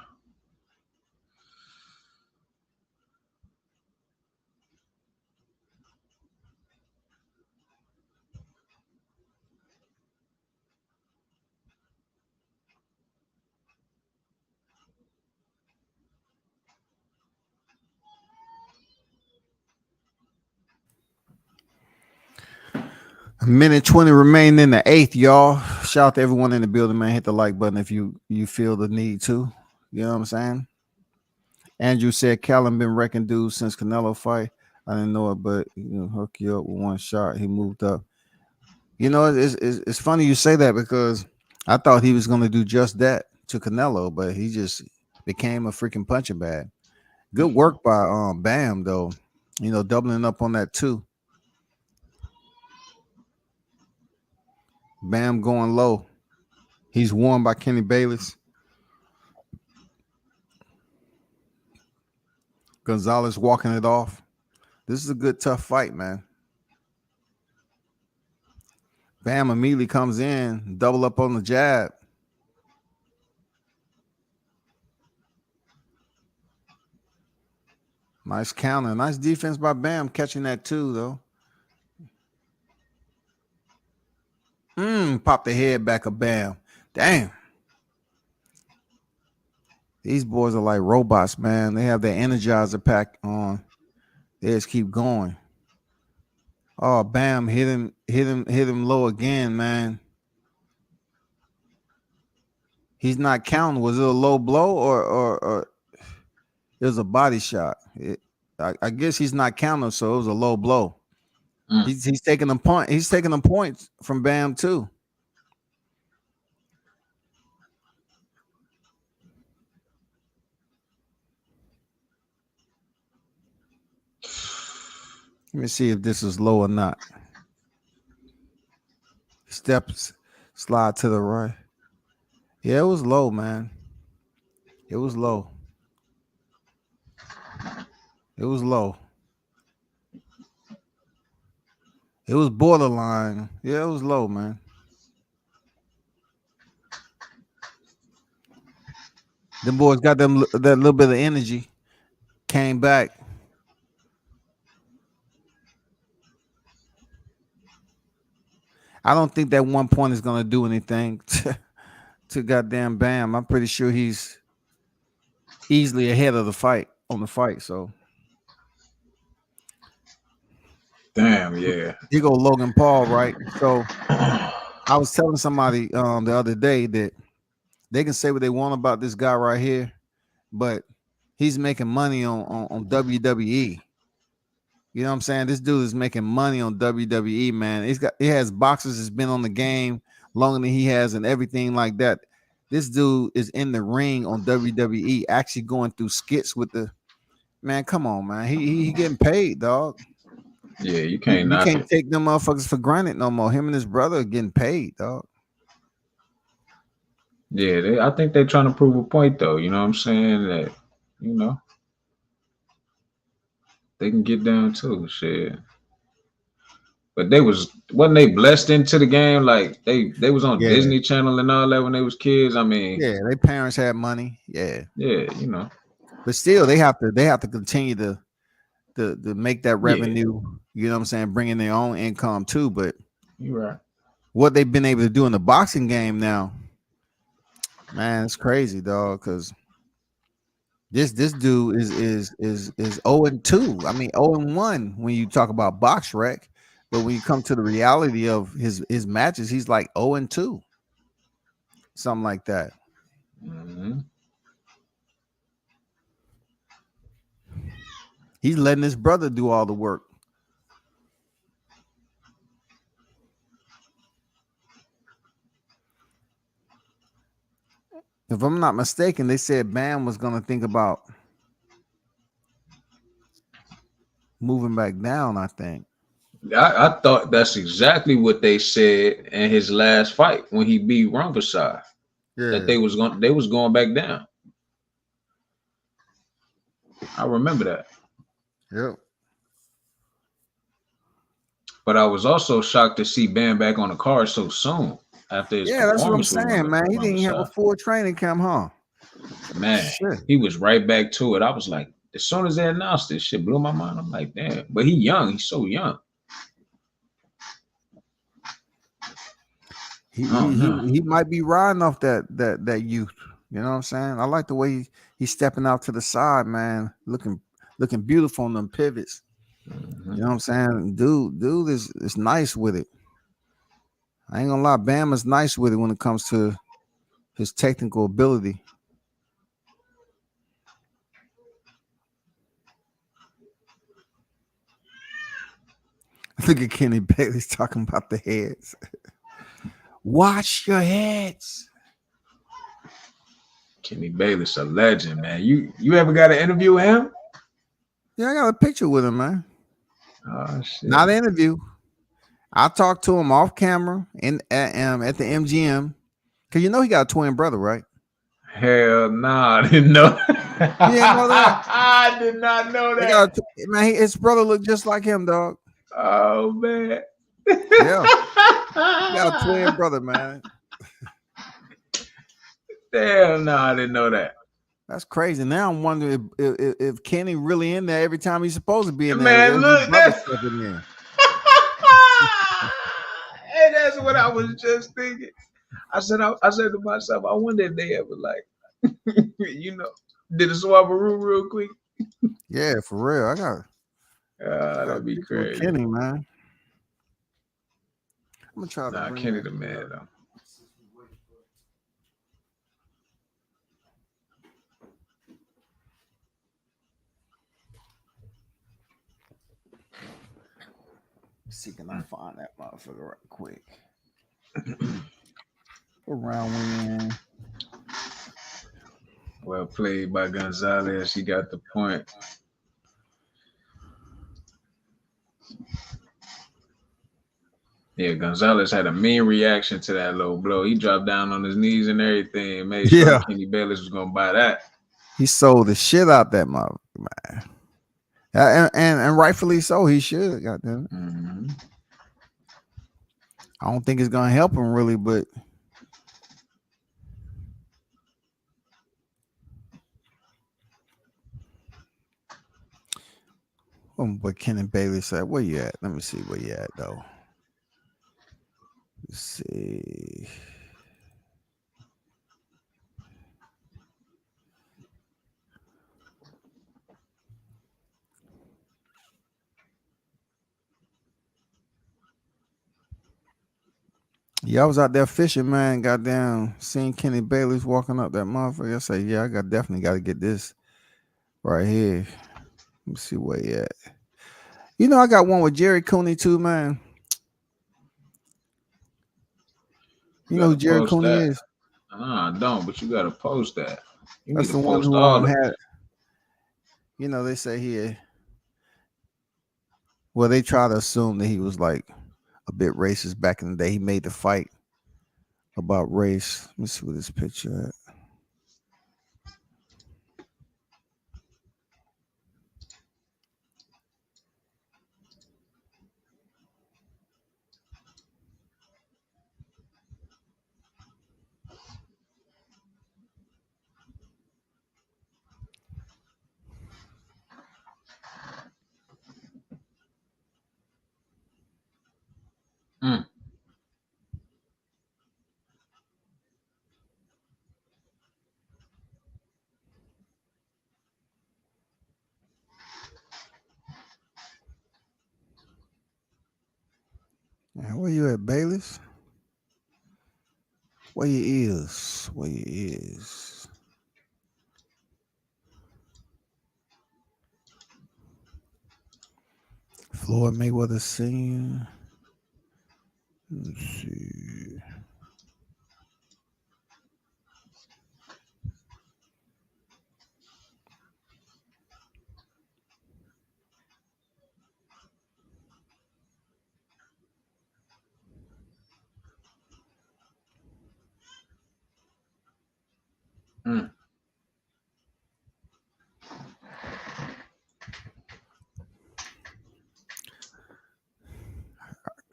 [SPEAKER 2] A minute 20 remaining in the eighth, y'all. Shout out to everyone in the building, man. Hit the like button if you feel the need to. You know what I'm saying? Andrew said Callum been wrecking dudes since Canelo fight. I didn't know it, but hook you up with one shot. He moved up. It's funny you say that because I thought he was going to do just that to Canelo, but he just became a freaking punching bag. Good work by Bam though. Doubling up on that too. Bam going low. He's warned by Kenny Bayless. Gonzalez walking it off. This is a good, tough fight, man. Bam immediately comes in, double up on the jab. Nice counter. Nice defense by Bam catching that too, though. Pop the head back of Bam. Damn. These boys are like robots, man. They have their Energizer pack on. They just keep going. Oh, Bam hit him low again, man. He's not counting. Was it a low blow or it was a body shot? I guess he's not counting, so it was a low blow. He's taking them point. He's taking them points from Bam too. Let me see if this is low or not. Steps, slide to the right. Yeah, it was low, man. It was low. It was low. It was borderline. Yeah, it was low, man. Them boys got that little bit of energy. Came back. I don't think that 1 point is going to do anything to goddamn Bam. I'm pretty sure he's easily ahead of the fight on the fight. So,
[SPEAKER 5] damn, yeah.
[SPEAKER 2] Here go Logan Paul, right? So, I was telling somebody the other day that they can say what they want about this guy right here, but he's making money on WWE. You know what I'm saying? This dude is making money on WWE, man. He has boxers that's been on the game longer than he has and everything like that. This dude is in the ring on WWE, actually going through skits with the man. Come on, man. He getting paid, dog.
[SPEAKER 5] Yeah, you can't
[SPEAKER 2] take them motherfuckers for granted no more. Him and his brother are getting paid, dog.
[SPEAKER 5] Yeah, I think they're trying to prove a point, though. You know what I'm saying? That, they can get down too, shit. But wasn't they blessed into the game? Like they was on Disney Channel and all that when they was kids. I mean,
[SPEAKER 2] yeah, their parents had money. Yeah,
[SPEAKER 5] yeah,
[SPEAKER 2] But still, they have to continue to make that revenue. Yeah. You know what I'm saying? Bringing their own income too. But
[SPEAKER 5] you're right.
[SPEAKER 2] What they've been able to do in the boxing game now, man, it's crazy, dog. Because This dude is 0-2. I mean 0-1 when you talk about box rec, but when you come to the reality of his matches, he's like 0-2, something like that.
[SPEAKER 5] Mm-hmm.
[SPEAKER 2] He's letting his brother do all the work. If I'm not mistaken, they said Bam was going to think about moving back down, I think.
[SPEAKER 5] I thought that's exactly what they said in his last fight when he beat Rumfasai. That they was going back down. I remember that.
[SPEAKER 2] Yep.
[SPEAKER 5] But I was also shocked to see Bam back on the card so soon after his
[SPEAKER 2] That's what I'm
[SPEAKER 5] performance with
[SPEAKER 2] saying, man. He didn't have a
[SPEAKER 5] Rumfasai.
[SPEAKER 2] full training camp, huh?
[SPEAKER 5] Man,
[SPEAKER 2] Shit.
[SPEAKER 5] he was right back to it. I was like, as soon as they announced this shit, blew my mind. I'm like, damn. But he young. He's so young.
[SPEAKER 2] He might be riding off that youth. You know what I'm saying? I like the way he's stepping out to the side, man. Looking beautiful on them pivots.
[SPEAKER 5] Mm-hmm.
[SPEAKER 2] You know what I'm saying? Dude is nice with it. I ain't gonna lie, Bam is nice with it when it comes to his technical ability. Look at Kenny Bailey's talking about the heads. Watch your heads.
[SPEAKER 5] Kenny Bayless, a legend, man. You ever got an interview with him?
[SPEAKER 2] Yeah, I got a picture with him, man.
[SPEAKER 5] Oh shit.
[SPEAKER 2] Not an interview. I talked to him off camera at the MGM. Cause you know he got a twin brother, right?
[SPEAKER 5] Hell nah, I didn't know.
[SPEAKER 2] You didn't know that?
[SPEAKER 5] I did not know that.
[SPEAKER 2] Man, his brother looked just like him, dog.
[SPEAKER 5] Oh man.
[SPEAKER 2] Yeah. He got a twin brother, man.
[SPEAKER 5] Damn, no, I didn't know that.
[SPEAKER 2] That's crazy. Now I'm wondering if Kenny really in there every time he's supposed to be in
[SPEAKER 5] Man,
[SPEAKER 2] there.
[SPEAKER 5] look, that's
[SPEAKER 2] in.
[SPEAKER 5] And that's what I was just thinking. I said to myself, I wonder if they ever like, did a swabberoo real quick.
[SPEAKER 2] Yeah, for real. I got.
[SPEAKER 5] That'd be crazy.
[SPEAKER 2] Kenny, man. I'm gonna try to bring
[SPEAKER 5] Kenny the man though.
[SPEAKER 2] See, can I find that motherfucker right quick? Round win.
[SPEAKER 5] Well played by Gonzalez. He got the point. Yeah, Gonzalez had a mean reaction to that low blow. He dropped down on his knees and everything. Made sure Kenny Bayless was gonna buy that.
[SPEAKER 2] He sold the shit out that motherfucker, man. And rightfully so. He should. Goddamn it.
[SPEAKER 5] Mm-hmm.
[SPEAKER 2] I don't think it's gonna help him really, but what Kenny Bailey said. Where you at? Let me see where you at though. Let's see. Yeah, I was out there fishing, man. Goddamn, seeing Kenny Bailey's walking up that motherfucker. I say, yeah, I definitely got to get this right here. Let me see where he at. You know, I got one with Jerry Cooney too, man. You know who Jerry Cooney is?
[SPEAKER 5] I don't, but you got to post that.
[SPEAKER 2] That's the one who had. You know, they say here. Well, they try to assume that he was like a bit racist back in the day. He made the fight about race. Let me see what this picture at. Man, where you at, Bayless? Where you is? Where you is? Floyd Mayweather Sr. Let's see.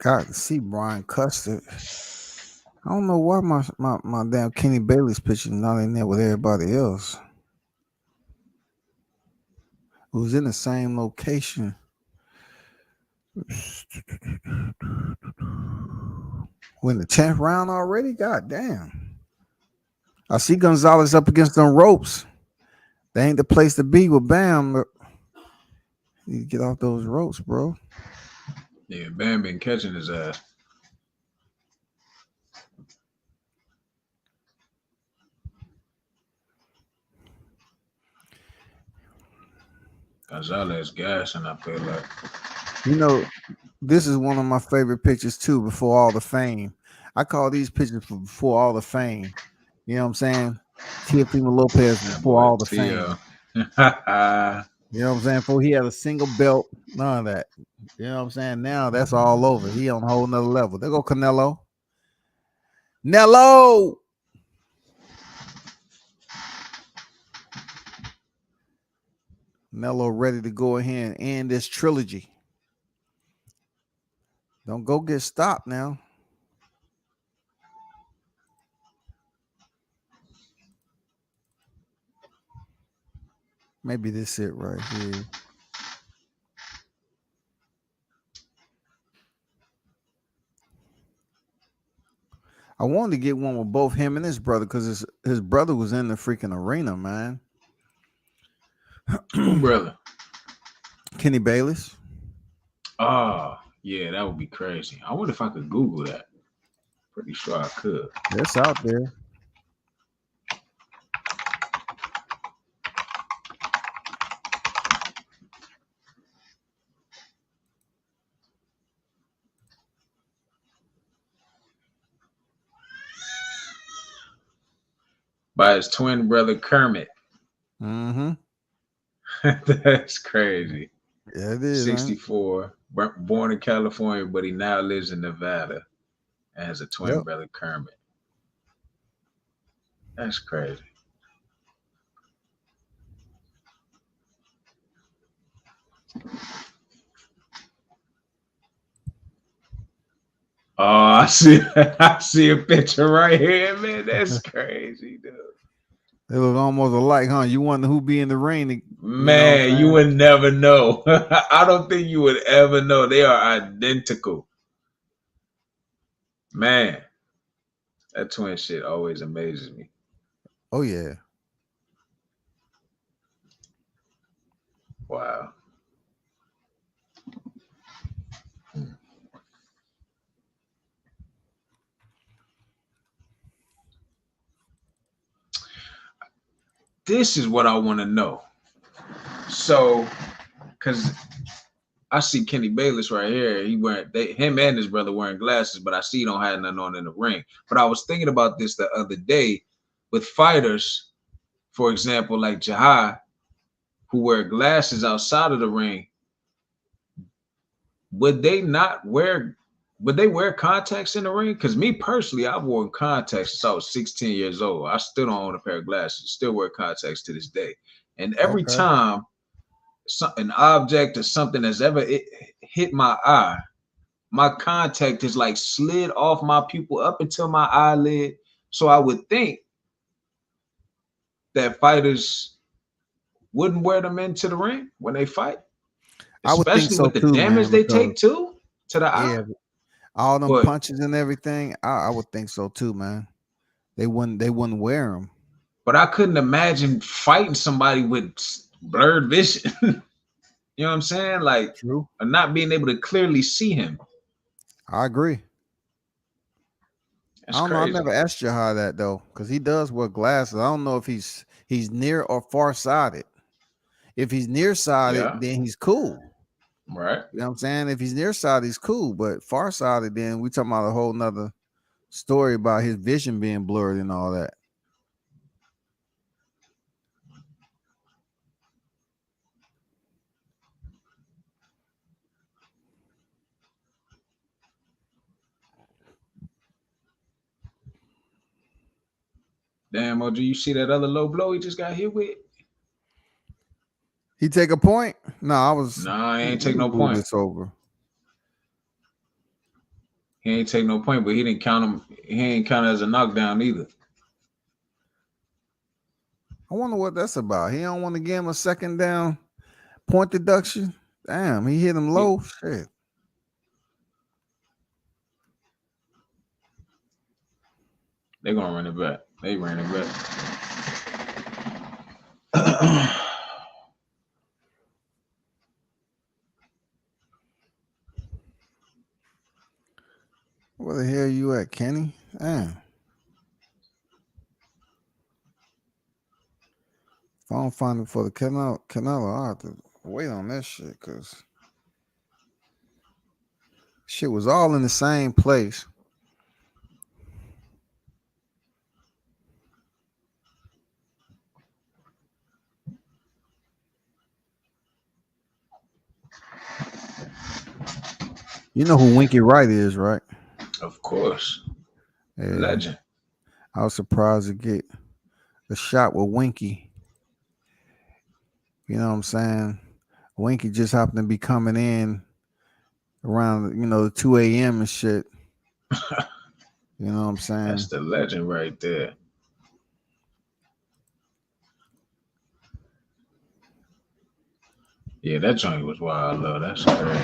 [SPEAKER 2] Got to see Brian Custer. I don't know why my damn Kenny Bayless picture not in there with everybody else. Who's in the same location. We're in the 10th round already? God damn. I see Gonzalez up against them ropes. They ain't the place to be with Bam. But you get off those ropes, bro.
[SPEAKER 5] Yeah, Bam been catching his ass. Gonzalez gassing, I feel like.
[SPEAKER 2] You know, this is one of my favorite pictures too, before all the fame. I call these pictures for before all the fame. You know what I'm saying? Teofimo Lopez before all the fame. You know what I'm saying? Before he had a single belt, none of that. You know what I'm saying? Now that's all over. He on a whole nother level. There go Canelo. Nello. Nello ready to go ahead and end this trilogy. Don't go get stopped now. Maybe this it right here. I wanted to get one with both him and his brother because his brother was in the freaking arena, man.
[SPEAKER 5] Brother.
[SPEAKER 2] Kenny Bayless.
[SPEAKER 5] Oh, yeah, that would be crazy. I wonder if I could Google that. Pretty sure I could.
[SPEAKER 2] It's out there.
[SPEAKER 5] By his twin brother Kermit.
[SPEAKER 2] Mm-hmm.
[SPEAKER 5] That's crazy.
[SPEAKER 2] Yeah, it is.
[SPEAKER 5] 64, born in California, but he now lives in Nevada and has a twin brother Kermit. That's crazy. Oh, I see a picture right here, man. That's crazy, dude.
[SPEAKER 2] They look almost alike, huh? You wonder who be in the ring.
[SPEAKER 5] Man, you would never know. I don't think you would ever know. They are identical. Man, that twin shit always amazes me.
[SPEAKER 2] Oh, yeah.
[SPEAKER 5] Wow. This is what I want to know. So, because I see Kenny Bayless right here. Him and his brother wearing glasses, but I see he don't have nothing on in the ring. But I was thinking about this the other day with fighters, for example, like Jahai, who wear glasses outside of the ring. Would they wear contacts in the ring? Because me personally, I've worn contacts since I was 16 years old. I still don't own a pair of glasses, still wear contacts to this day. And every time an object or something has ever hit my eye, my contact is like slid off my pupil up until my eyelid. So I would think that fighters wouldn't wear them into the ring when they fight. Especially with the damage they take too to the eye.
[SPEAKER 2] Yeah, all them punches and everything. I would think so too, man. They wouldn't wear them.
[SPEAKER 5] But I couldn't imagine fighting somebody with blurred vision. You know what I'm saying? Like,
[SPEAKER 2] true.
[SPEAKER 5] Or not being able to clearly see him.
[SPEAKER 2] I agree.
[SPEAKER 9] That's
[SPEAKER 2] I don't know. I
[SPEAKER 9] crazy.
[SPEAKER 2] never asked Jahar that though, because he does wear glasses. I don't know if he's near or far sighted. If he's nearsighted,
[SPEAKER 9] Yeah.
[SPEAKER 2] then he's cool.
[SPEAKER 9] Right.
[SPEAKER 2] You know what I'm saying? If he's nearsighted, he's cool. But farsighted, then we talking about a whole nother story about his vision being blurred and all that.
[SPEAKER 9] Damn, OG, you see that other low blow he just got hit with?
[SPEAKER 2] He take a point? No, I was.
[SPEAKER 9] Nah, he ain't
[SPEAKER 2] let
[SPEAKER 9] take
[SPEAKER 2] me
[SPEAKER 9] no
[SPEAKER 2] move
[SPEAKER 9] point.
[SPEAKER 2] this over.
[SPEAKER 9] He ain't take no point, but he didn't count him. He ain't count it as a knockdown either.
[SPEAKER 2] I wonder what that's about. He don't want to give him a second down point deduction. Damn, he hit him low. Shit.
[SPEAKER 9] They're gonna run it back. They ran it back.
[SPEAKER 2] Where the hell you at, Kenny? Damn. If I don't find it for the Canelo, I'll have to wait on that shit because shit was all in the same place. You know who Winky Wright is, right?
[SPEAKER 9] Of course.
[SPEAKER 2] Yeah.
[SPEAKER 9] Legend.
[SPEAKER 2] I was surprised to get a shot with Winky. You know what I'm saying? Winky just happened to be coming in around, the 2 a.m. and shit. You know what I'm saying?
[SPEAKER 9] That's the legend right there. Yeah, that joint was wild, love. That's crazy.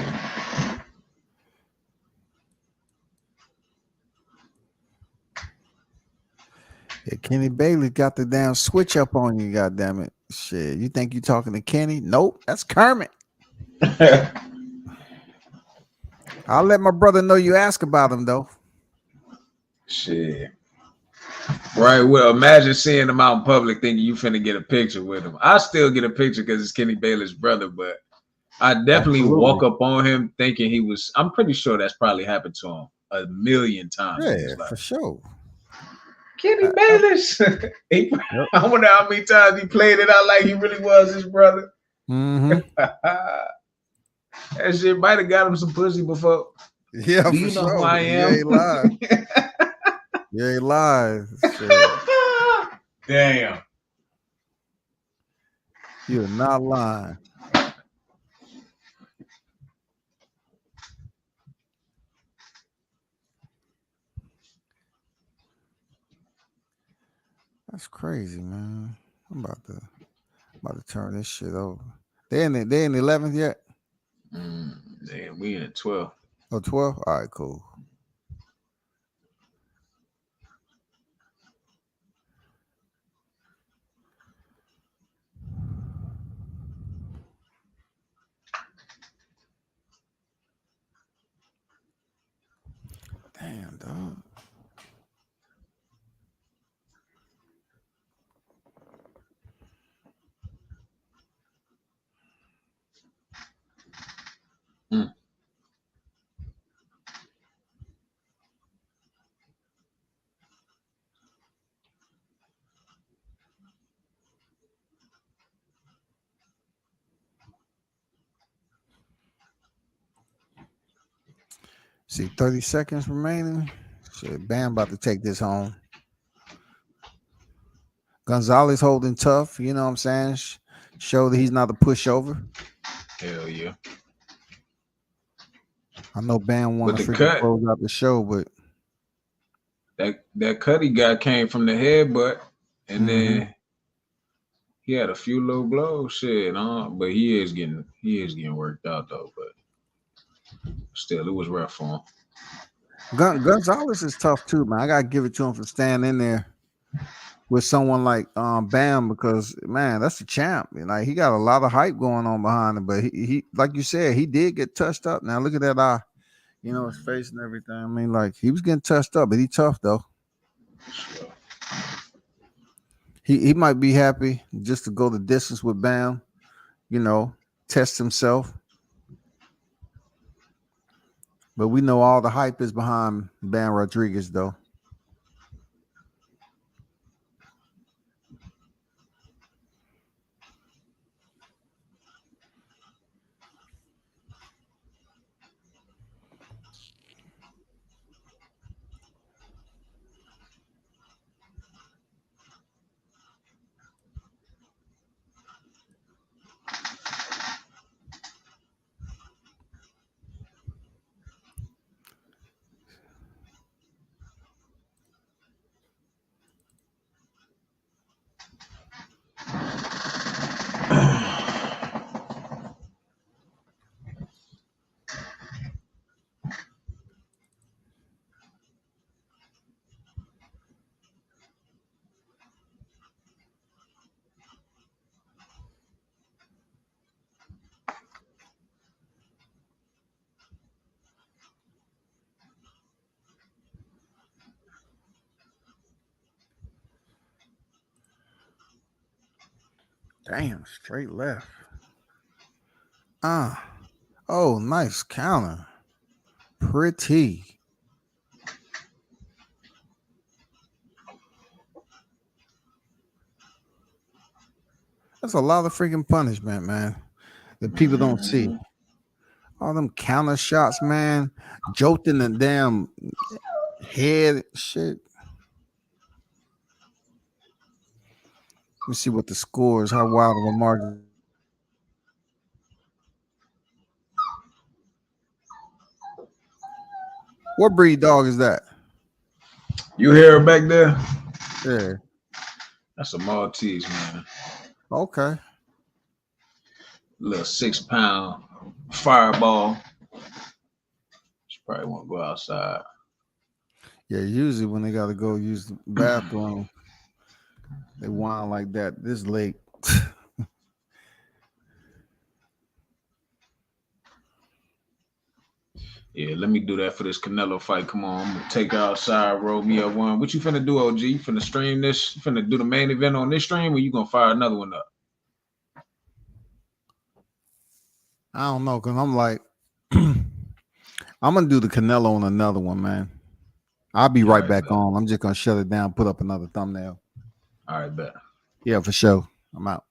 [SPEAKER 2] Yeah, Kenny Bailey got the damn switch up on you, goddammit. Shit, you think you talking to Kenny? Nope, that's Kermit. I'll let my brother know you ask about him, though.
[SPEAKER 9] Shit. Right, well, imagine seeing him out in public thinking you finna get a picture with him. I still get a picture because it's Kenny Bailey's brother, but I definitely walk up on him thinking he was. I'm pretty sure that's probably happened to him a million times.
[SPEAKER 2] Yeah, for sure.
[SPEAKER 9] Kenny Bayless. I wonder how many times he played it out like he really was his brother.
[SPEAKER 2] Mm-hmm.
[SPEAKER 9] That shit might have got him some pussy before.
[SPEAKER 2] Yeah,
[SPEAKER 9] do you know who I am?
[SPEAKER 2] You ain't lying. You ain't lying.
[SPEAKER 9] Damn.
[SPEAKER 2] You're not lying. That's crazy, man. I'm about to turn this shit over. They in the 11th yet?
[SPEAKER 9] Yeah, we in 12.
[SPEAKER 2] Oh, 12? All right, cool. Damn, dog. See, 30 seconds remaining. Shit, Bam about to take this home. Gonzalez holding tough, you know what I'm saying? Show that he's not a pushover.
[SPEAKER 9] Hell yeah.
[SPEAKER 2] I know Bam want to
[SPEAKER 9] cut
[SPEAKER 2] close out the show, but
[SPEAKER 9] that cut he got came from the headbutt, and then he had a few low blows, shit, but he is getting worked out though. But still, it was rough for him.
[SPEAKER 2] Gonzalez is tough too, man. I gotta give it to him for standing in there with someone like Bam, because man, that's the champ. Like he got a lot of hype going on behind him, but he like you said, he did get touched up. Now look at that eye. You know, his face and everything. I mean, like he was getting touched up, but he tough though.
[SPEAKER 9] Sure.
[SPEAKER 2] He might be happy just to go the distance with Bam, you know, test himself. But we know all the hype is behind Bam Rodriguez, though. Damn, straight left. Oh, nice counter. Pretty. That's a lot of freaking punishment, man, that people don't see. All them counter shots, man, jolting the damn head shit. Let me see what the score is. How wild of a margin. What breed dog is that?
[SPEAKER 9] You hear her back there?
[SPEAKER 2] Yeah.
[SPEAKER 9] That's a Maltese, man.
[SPEAKER 2] Okay.
[SPEAKER 9] Little 6-pound fireball. She probably won't go outside.
[SPEAKER 2] Yeah, usually when they got to go use the bathroom, they whine like that. This late.
[SPEAKER 9] Yeah, let me do that for this Canelo fight. Come on, I'm gonna take her outside, roll me up one. What you finna do, OG? You finna stream this? You finna do the main event on this stream, or you gonna fire another one up?
[SPEAKER 2] I don't know, because I'm like, I'm going to do the Canelo on another one, man. I'll be right back on. I'm just going to shut it down, put up another thumbnail.
[SPEAKER 9] All right, bet.
[SPEAKER 2] Yeah, for sure. I'm out.